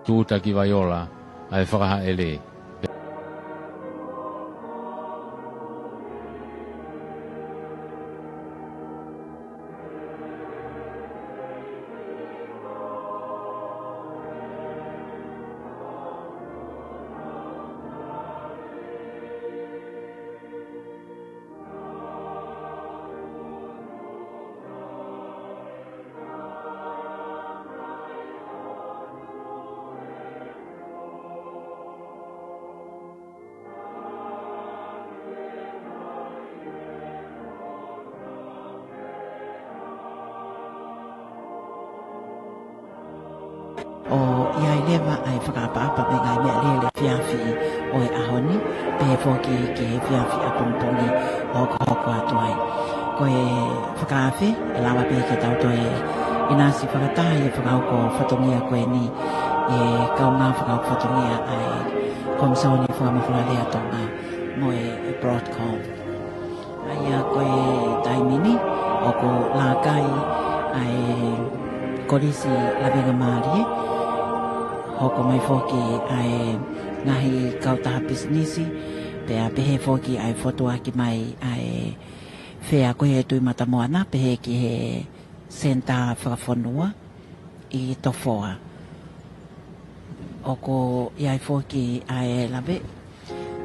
Tūta ki Vaiola ai whakahaere. o ia lewa ai whakapapa me ngai mea lele whiawhi o e ahoni pe fōki ke whiawhi a pumpungi o ka hoko atu ai. Ko e whakawhi e lawa pe ke tau to e inasi whakatahi e whakauko whatongia koe ni e kaunga whakauko whatongia ai komisoni whakamawhalarea tonga mo e Broadcom. Ai a koe taimini o ko lākai ai korisi lawenga Māori hoko mai foki ai ngahi kautaha businessi pea pehe foki ai fotoa ki mai ai whea koe e tui mata moana pehe ki he senta whakafonua I tofoa oko iai foki ai lawe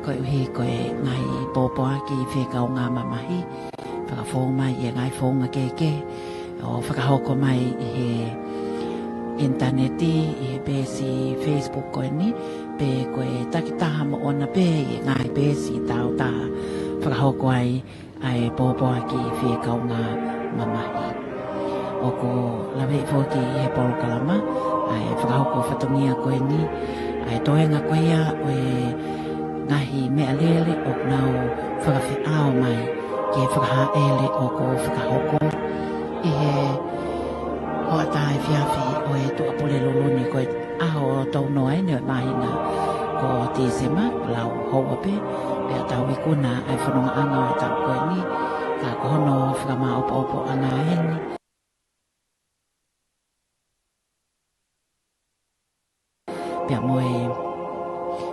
koe uhi koe ngahi pōpoa ki whekau ngā mamahi whakafou mai I ngai whaunga keke o whakahoko mai I he interneti I he pēsi Facebook koe ni pe koe takitaha mo ona pe I ngai pēsi tau taha whakahoko ai ai pōpoa ki whekau ngā mamahi o ko lawe fōki I he porokalama ai whakahoko whatongia koe ni ai toenga koe ia o e ngahi mea lele o nau whakawhi ao mai ki he whakahaele o ko whakahoko I he hoa tai whiawhi o e tu apole loloni koe aho tau noe ne mahina ko ti sema lau hoa pe pe tau ikuna ai whanonga anga e tau koe ni ka kohono whakama opo anga heni pe moe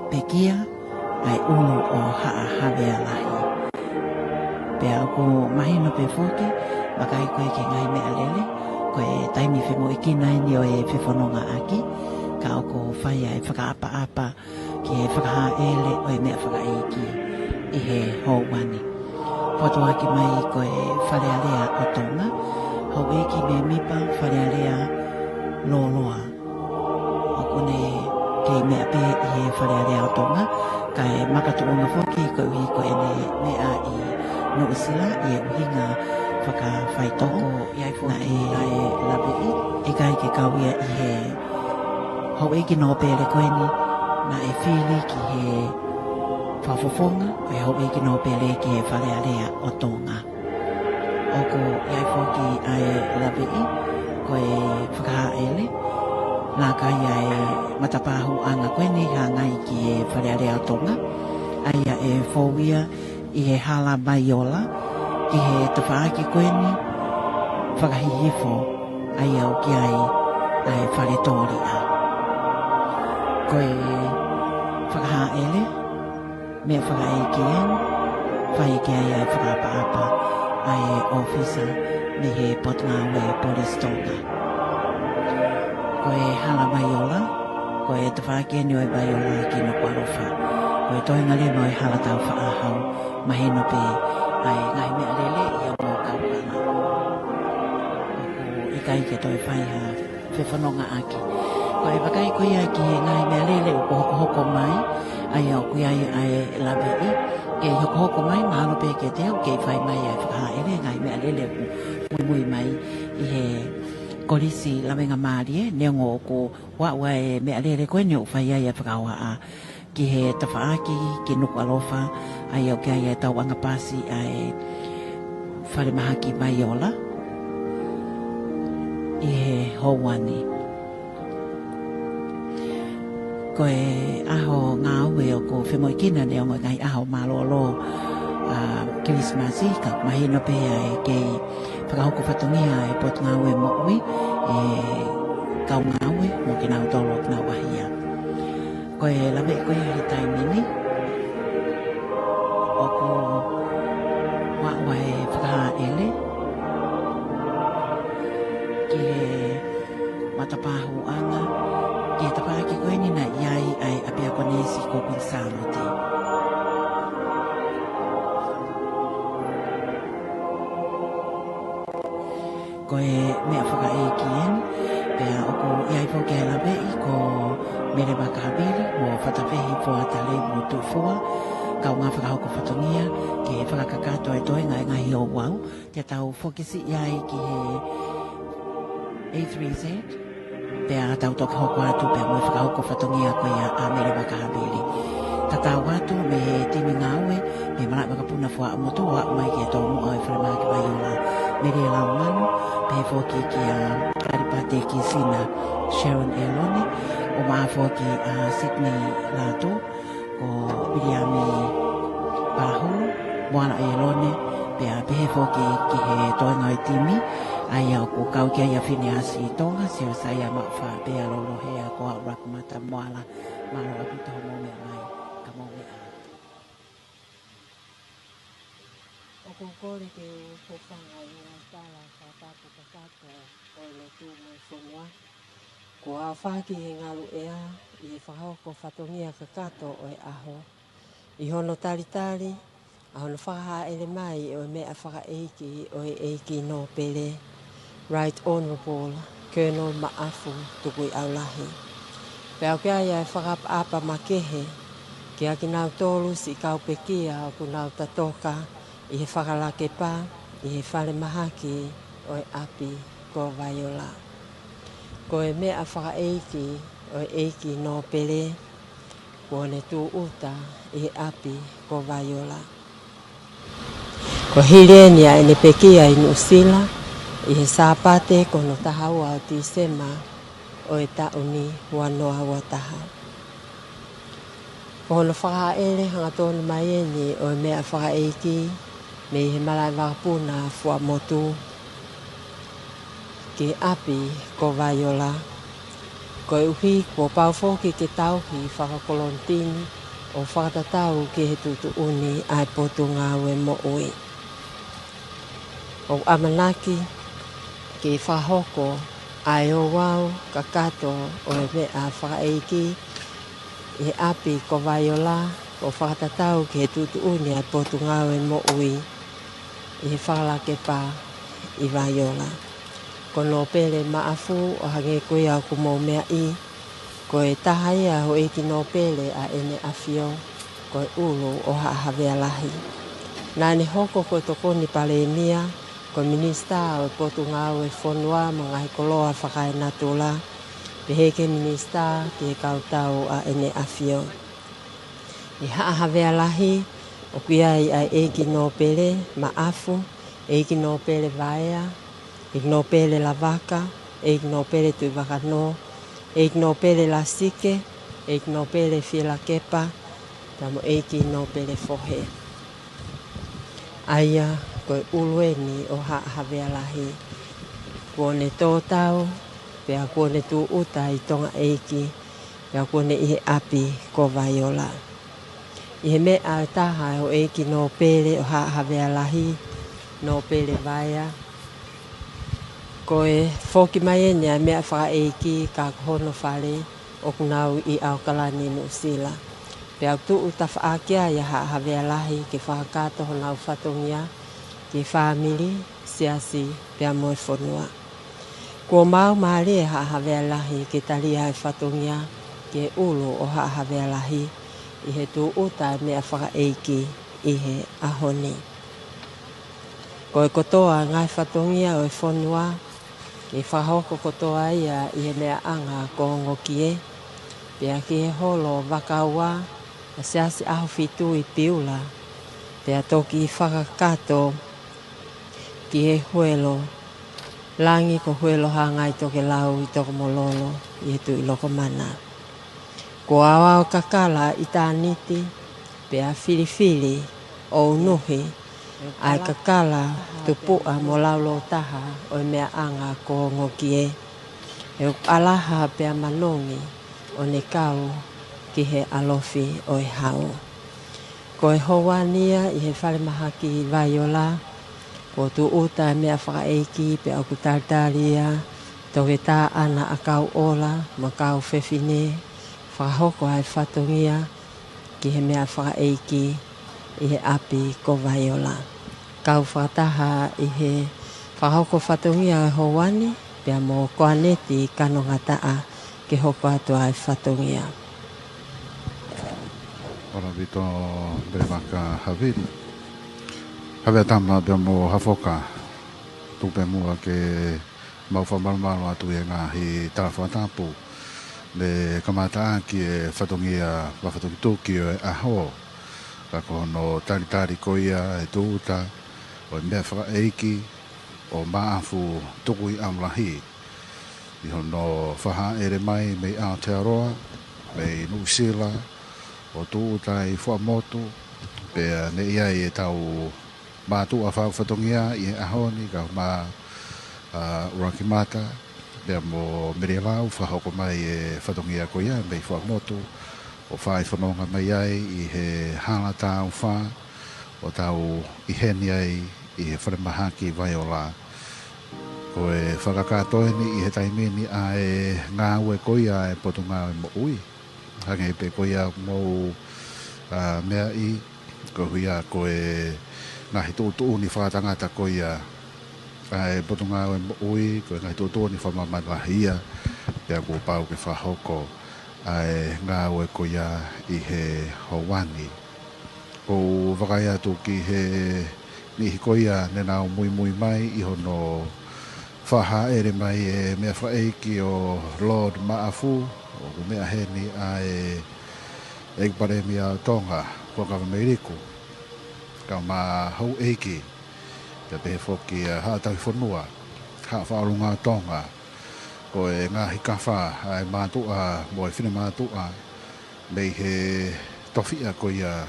pe kia ai ulu o haa hawea lahi pe aku mahino pe foke makai koe ke ngai mea lele koe taimi whi mo ikina ni o e whanonga aki ka o ko whai ai whakaapa ki he whakaha ele o e mea whakaiki i he houwani. Potoa ki mai ko e wharearea o tonga, hau e ki me mipa wharearea loloa. O kone ke mea pe i he wharearea o tonga, ka e makatuonga whoki ko uhi ko e ne mea i no usila i e uhinga whakawhai toko i ai whona e lape i kai ke kawia i he hau e ki no pere koe ni na e whili ki he whafofonga o e hau e ki no pere ki he wharearea o tonga. Oko iai whoki ai lape i ko e whakaha ele nā kai ai matapahu anga koe ni ha ngai ki he wharearea o tonga aia e whowia i he hala maiola ki he tawhaaki koe ni whakahihifo aia o ki ai whare tōria. Koe whakaha ele, mea whakaeke en, whaike ai whakaapa ai ofisa me he Potngawe Police Tonga. Koe hala maiola, koe te whaake ni oi maiola ki no kwarofa. Koe toinga le moi hala tau whaahau, maheno pe ai ngai mea lele i a mō kaupana. Oku ikai ke toi whaiha whewhanonga aki. Ko e wakai koe ai ki he ngai mea lele o hoko mai, ai au kui ai lawe i, ke hoko mai, mahalo pe ke teo, ke whai mai ai whakaha ere, ngai mea lele o mui mai i he korisi lawenga maari neongo ko wa e mea lele koe ne o whai ai whakawa a ki he tawhaaki, ki nuku alofa, ai au ki ai tau anga pasi ai whare mahaki mai ola, i he houani. Ko e aho ngā ue o ko whemoikina ne o ngai aho malolo Kirismasi ka mahina pe ai kei whakahoko whatungia e Potngawe mokui e kau ngā ue mo ki nau tolo ki nau wahia. Ko e lawe koe he taimini o ko wawa e whakaha ele ki he matapahu anga ki he tapaki koe ni na iai ai apia konesi ko kunsano te. Ko e mea whakaeki en, pea o ko iai fo ke lawe i ko mere makahabiri mo whatawhehi fua tale mo tūfua, kau ngā whakahoko whatongia ke whakakakato e toi ngai ngahi o wau, te tau fokisi iai ki he A3Z, pea tau toke hoko atu pea mo whakahoko whatongia koe a mere makahabiri. Tatau atu me he timi ngāwe, me malak makapuna fua amoto wa mai ke tō mua e wharamaki mai ola mere lau manu, pe foki ki a karipate ki sina Sharon Elone, o maa foki a Sydney Lato, ko Miriami Pahulu, moana Elone, pe a pehe foki ki he toenga i timi, ai au ko kau ki a Phineas i tonga, sio sai a mawha pe a lolo hea ko a rakumata moala, maro a pito homo mea mai, ka mo mea. O kōkore ke whawhanga i ngā tāla whātāpu kakato o le tū mai whanua. Ko a whaki he ngalu ea i he whahoko whatongia kakato o e aho. I hono taritari, a hono whakaha ele mai o e mea whakaeiki o e eiki no pele. Right Honourable Colonel Maafu tukui aulahi. Pea o kia ia e whakapa makehe, kia ki nau tolu si kaupekia o ku nau tatoka, i he whakalake pā, i he whare mahaki o e api ko Vaiola. Ko e mea whakaeiki o e eiki no pele, ko ne tū uta i he api ko Vaiola. Ko Hilenia e ne pekia i Nusila, i he sāpate ko no tahaua o Tisema o e tauni wanoa wataha. Ko hono whakaele hanga tōna mai e ni o e mea whakaeiki me he malai wakapuna fua motu ki api ko Vaiola. Ko e uhi ko paufoki ke tauhi whakakolontini o whakatatau ki he tutu uni ai potu ngā ue mo ui. O amanaki ki whahoko ai o wau kakato o e mea whakaeiki e api ko Vaiola o whakatatau ki he tutu uni ai potu ngā ue mo ui i he whakalake pā i Vaiola. Ko no pele maafu o hange koe au kumo mea i, ko e tahaia ho eki no pele a ene afio, ko e ulu o haawea lahi. Nāne hoko ko tokoni pale nia, ko minista o e potu ngau e whonua mga he koloa whakae natula, peheke minista ki he kautau a ene afio. I haawea lahi, o kuiai ai eki no pele maafu, eki no pele vaea, ik no pele la vaca, ik no pele tu vakano, ik no pele la sike, ik no pele fila kepa, tamo eki no pele fohe. Aia koe ulueni o haawea lahi. Kuone tōtau, pea kuone tu uta i tonga eki, pea kuone ihe api ko Vaiola. Ihe mea taha o eki no pele o haawea lahi, no pele vaia, ko e whoki mai e nia mea whakaeiki ka hono whare o kunau i Aukalani New Zealand. Pea tu uta whaakia i haawea lahi ke whakakato honau whatongia ki whamiri, siasi, pea moe whonua. Kua mau maari e haawea lahi ke talia e whatongia ke ulu o haawea lahi i he tu uta mea whakaeiki i he ahoni. Ko e kotoa ngai whatongia o e whonua, ke whahoko kotoa ia i he mea anga ko ngokie, pea ki he holo wakaua, a siasi aho fitu i piula, pea toki i whakakato ki he huelo, langi ko huelo hangai toke lau i toko mololo i he tu i loko mana. Ko awao kakala i tāniti, pea filifili o unuhi, ai kakala tupua mo laulo taha o mea anga ko ngokie. E alaha pea manongi o ne kau ki he alofi o e hau. Ko e howania i he whare mahaki i Vaiola, ko tu uta mea whakaeiki pea o kutartaria, toke tā ana a kau ola, ma kau whewhine, whahoko ai whatongia ki he mea whakaeiki i he api ko Vaiola. Kau whataha i he whahoko whatongia e howani, pea mo koaneti kano ngataa ke hoko atu ai whatongia. Ora vito brevaka haviri. Havea tama pea mo hafoka tupe mua ke mau whamarumaro atu e ngā hi tarawhatapu. Le kamata ki e whatongia whawhatokitoki o e aho. Ka kono taritari koia e tūta o e mea whakaeiki o maafu tuku i amlahi. I hono whaha ere mai mei Aotearoa, mei Nusila, o tūta i Whamotu, pea ne ia e tau mātu a whawhatongia i e ahoni ka mā Urakimata, pea mo Mirialau whahoko mai e whatongia koia mei Whamotu, o whai whanonga mai ai i he hala tāu whā, o tau i heni ai i he wharamahaki Vaiola. Ko e whakakatoeni i he taimini a e ngā ue koia e potu ngā e mo ui. Hange pe koia mou mea i, ko huia ko e ngahi tūtu ni whakatangata koia e potu ngā e mo ui, ko e ngahi tūtu ni whamamanaria, pea ko pau ke whahoko ai ngā ue koia i he howani. Ko wakai atu ki he nihi koia ne nao mui mai i hono whaha ere mai e mea whaeiki o Lord Maafu, o mea heni a e paremi a Tonga, kua kawa meiriku. Ka mā hau eiki, te pehe whoki haa tahi whanua, haa whaalunga Tonga, ko e ngahi kawha ai mātua mo e whina mātua mei he tofia ko ia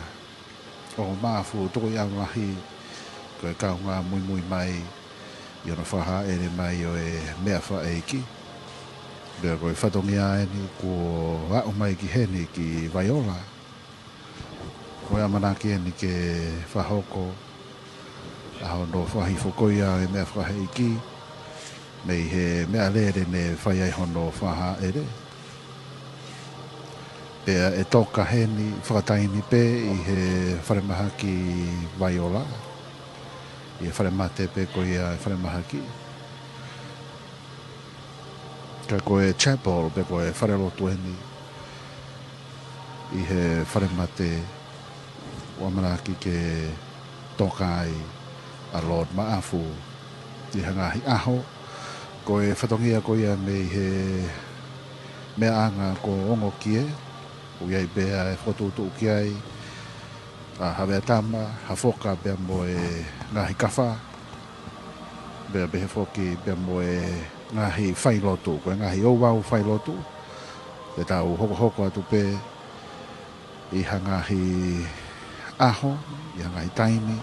o maafu toko i awahi ko e kaunga mui mai i ona whaha ere mai o e mea wha e ki bea ko e whatongi a eni ko wao mai ki heni ki Vaiola ko e amanaki eni ke whahoko aho no whahi whokoia e mea wha e ki mei he mea lere ne whai ai hono whaha ere pea e toka heni whakataini pe i he wharemaha ki Vaiola i e wharemate pe ko ia e wharemaha ki ka ko e chapel pe ko e wharelotu heni i he wharemate o amanaki ke toka ai a Lord Maafu i hangahi aho ko e whatongia ko ia me he mea anga ko ongo kie o iai bea e whotutu ki ai a hawea tama ha whoka bea mo e ngahi kawha bea behe whoki bea mo e ngahi whailotu ko e ngahi ouwau whailotu e tau hoko atu pe i hangahi aho i hangahi taimi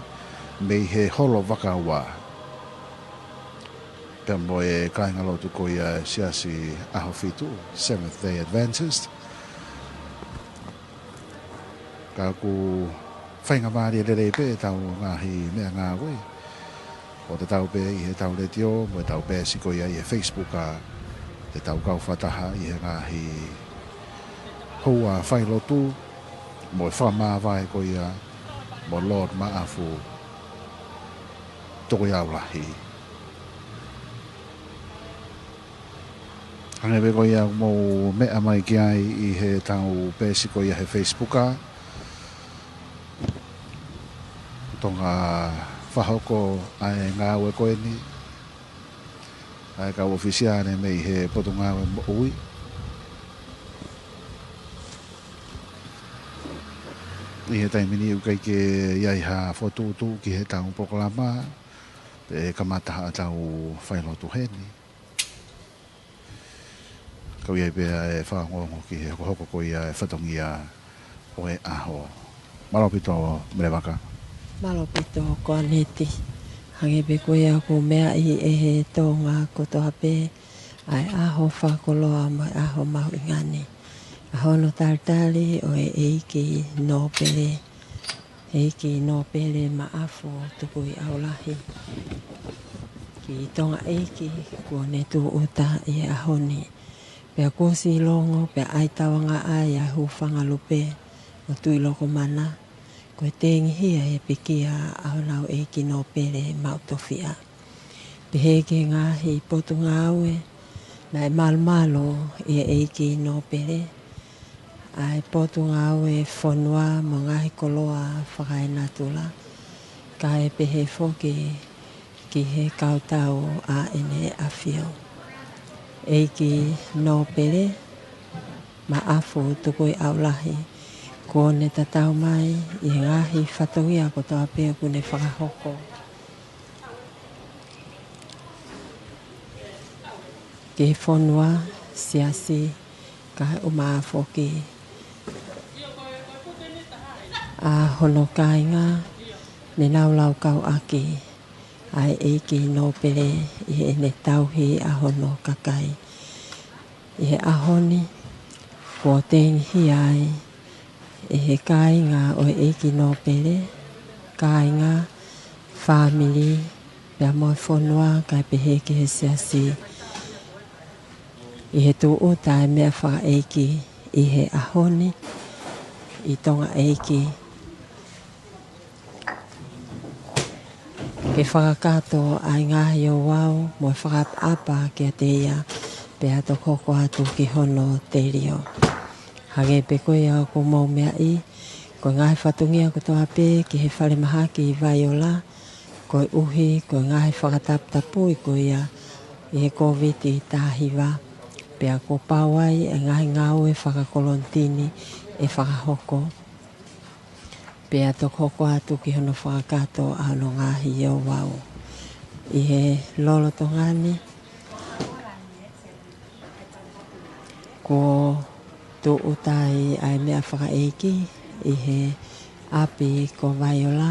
mei he holo wakawa pea mo e kainga lotu ko ia siasi aho fitu Seventh Day Adventist ka ku whainga maari lere pe tau ngahi mea ngā koe o te tau pe i he tau letio mo e tau pe siko ia i he Facebook a te tau kau whataha i he ngahi hua whailotu mo e whamawai ko ia mo Lord Maafu toko iau lahi hangewe ko ia mo mea mai ki ai i he tau pe siko ia he Facebook a tonga whahoko ai ngā ue koe ni ai ka ofisiane mei he poto ngā ue mo ui i he taimini u kai ke iai ha whotutu ki he tau pokolama e kamataha tau whailotu heni kau iai pia e whangongo ki he hoko ko ia e whatongia o e aho malopito mrewaka Malopito ko aneti. Hange be ko ia ko mea i e he tonga ko toha pe ai aho whakoloa mai aho mau ingani. Aho no tartali o e eiki no pere. Eiki no pere maafu tuku i aulahi. Ki tonga eiki ko ne tu uta i ahoni. Pea kosi longo pea ai tawanga ai a hufanga lupe o tui loko mana. Ko te ngihia e pikia au nau e ki no pere mautofia. Peheke ngahi potu ngawe na e malmalo e ki no pere. Ai potu ngawe whanua mo ngahi koloa whakai natula. Ka e pehe foki ki he kautau a ene afio. Ki no pere ma afu tukui aulahi. Ko ne tatau mai i ngahi whatogia ko toa pēo kune whakahoko. Ke whanua siasi ka umaafoki. A hono kainga ne naulau kau aki. Ai eiki no pere i ene tauhi a hono kakai. I he ahoni ko tengi ai. E he kāinga o eiki no pere, kāinga, family, pia moi whanua, kai pehe ke he siasi. I he tū uta e mea whaka eiki, i he ahoni, i tonga eiki. Ke whakakato ai ngahi o wau, moi whakapa ke te ia, pia to koko atu ki hono te rio. Hage pe koe au ko mau mea i, ko ngai whatungia ko toa pe ki he whare maha ki Vaiola, ko uhi, ko ngai whakataptapu i ko ia i he COVID i tāhiwa, pea ko pawai e ngai ngau e whakakolontini e whakahoko. Pea to koko atu ki hono whakakato au no ngahi i o wau. I he lolo tongani, ko tu utai ai mea whakaeki i he api ko Viola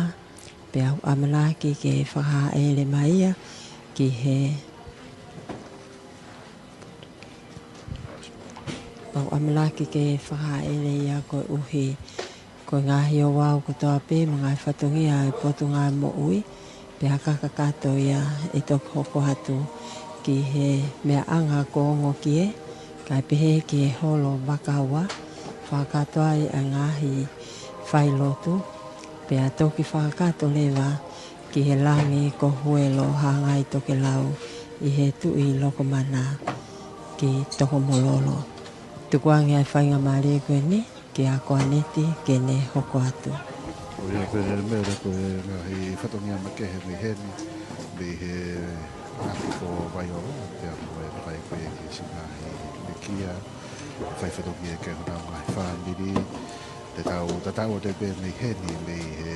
pe au amanaki ke whakaele maia ki he au amanaki ke whakaele ia ko uhi ko ngahi o wau ko toa pe mga whatungi ai potunga mo ui pe hakaka kato ia e tok hoko hatu ki he mea anga ko ongo kie kai pehe ki he holo wakaua whakato ai a ngahi whailotu pe a toki whakato lewa ki he langi ko huelo hangai toke lau i he tui loko mana ki toko mololo tukuangi ai whainga maari koe ni ki a koa neti ke ne hoko atu. O ia koe mea koe ngahi whatongia makehe mi heni mi he api ko Viola pia koe whakai koe ki si ngahi me kia whai whatongia ke hona ngahi whaniri te tau o te pe mi heni mi he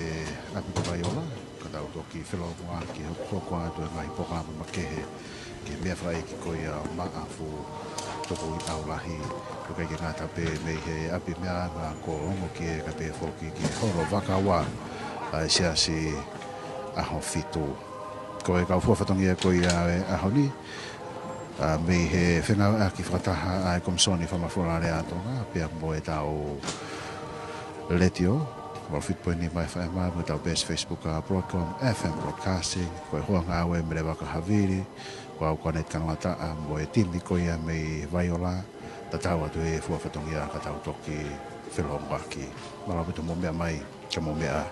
api ko Viola ka tau toki whelonga ki hoko atu e ngahi pokama makehe ki mea whai ki koe a maafu toko i taulahi ko kai ngata pe me he api mea nga ko ongo ki e ka pe foki ki horo wakawa ai sia si aho fitu ko e ka fu fatongi ko ia aho ni me he whenga a ki whataha ai komsoni whamafora rea atonga pe mo e tau letio Well, fit point ni mai whae maa mo tau best Facebook a Broadcom FM Broadcasting ko e hoa ngā ue mre waka haviri ko au konet kanwata a mo e timi ko ia mei Viola ta tau atu e fua whatongi a ka tau toki whelonga ki marawitu mo mea mai ka mo mea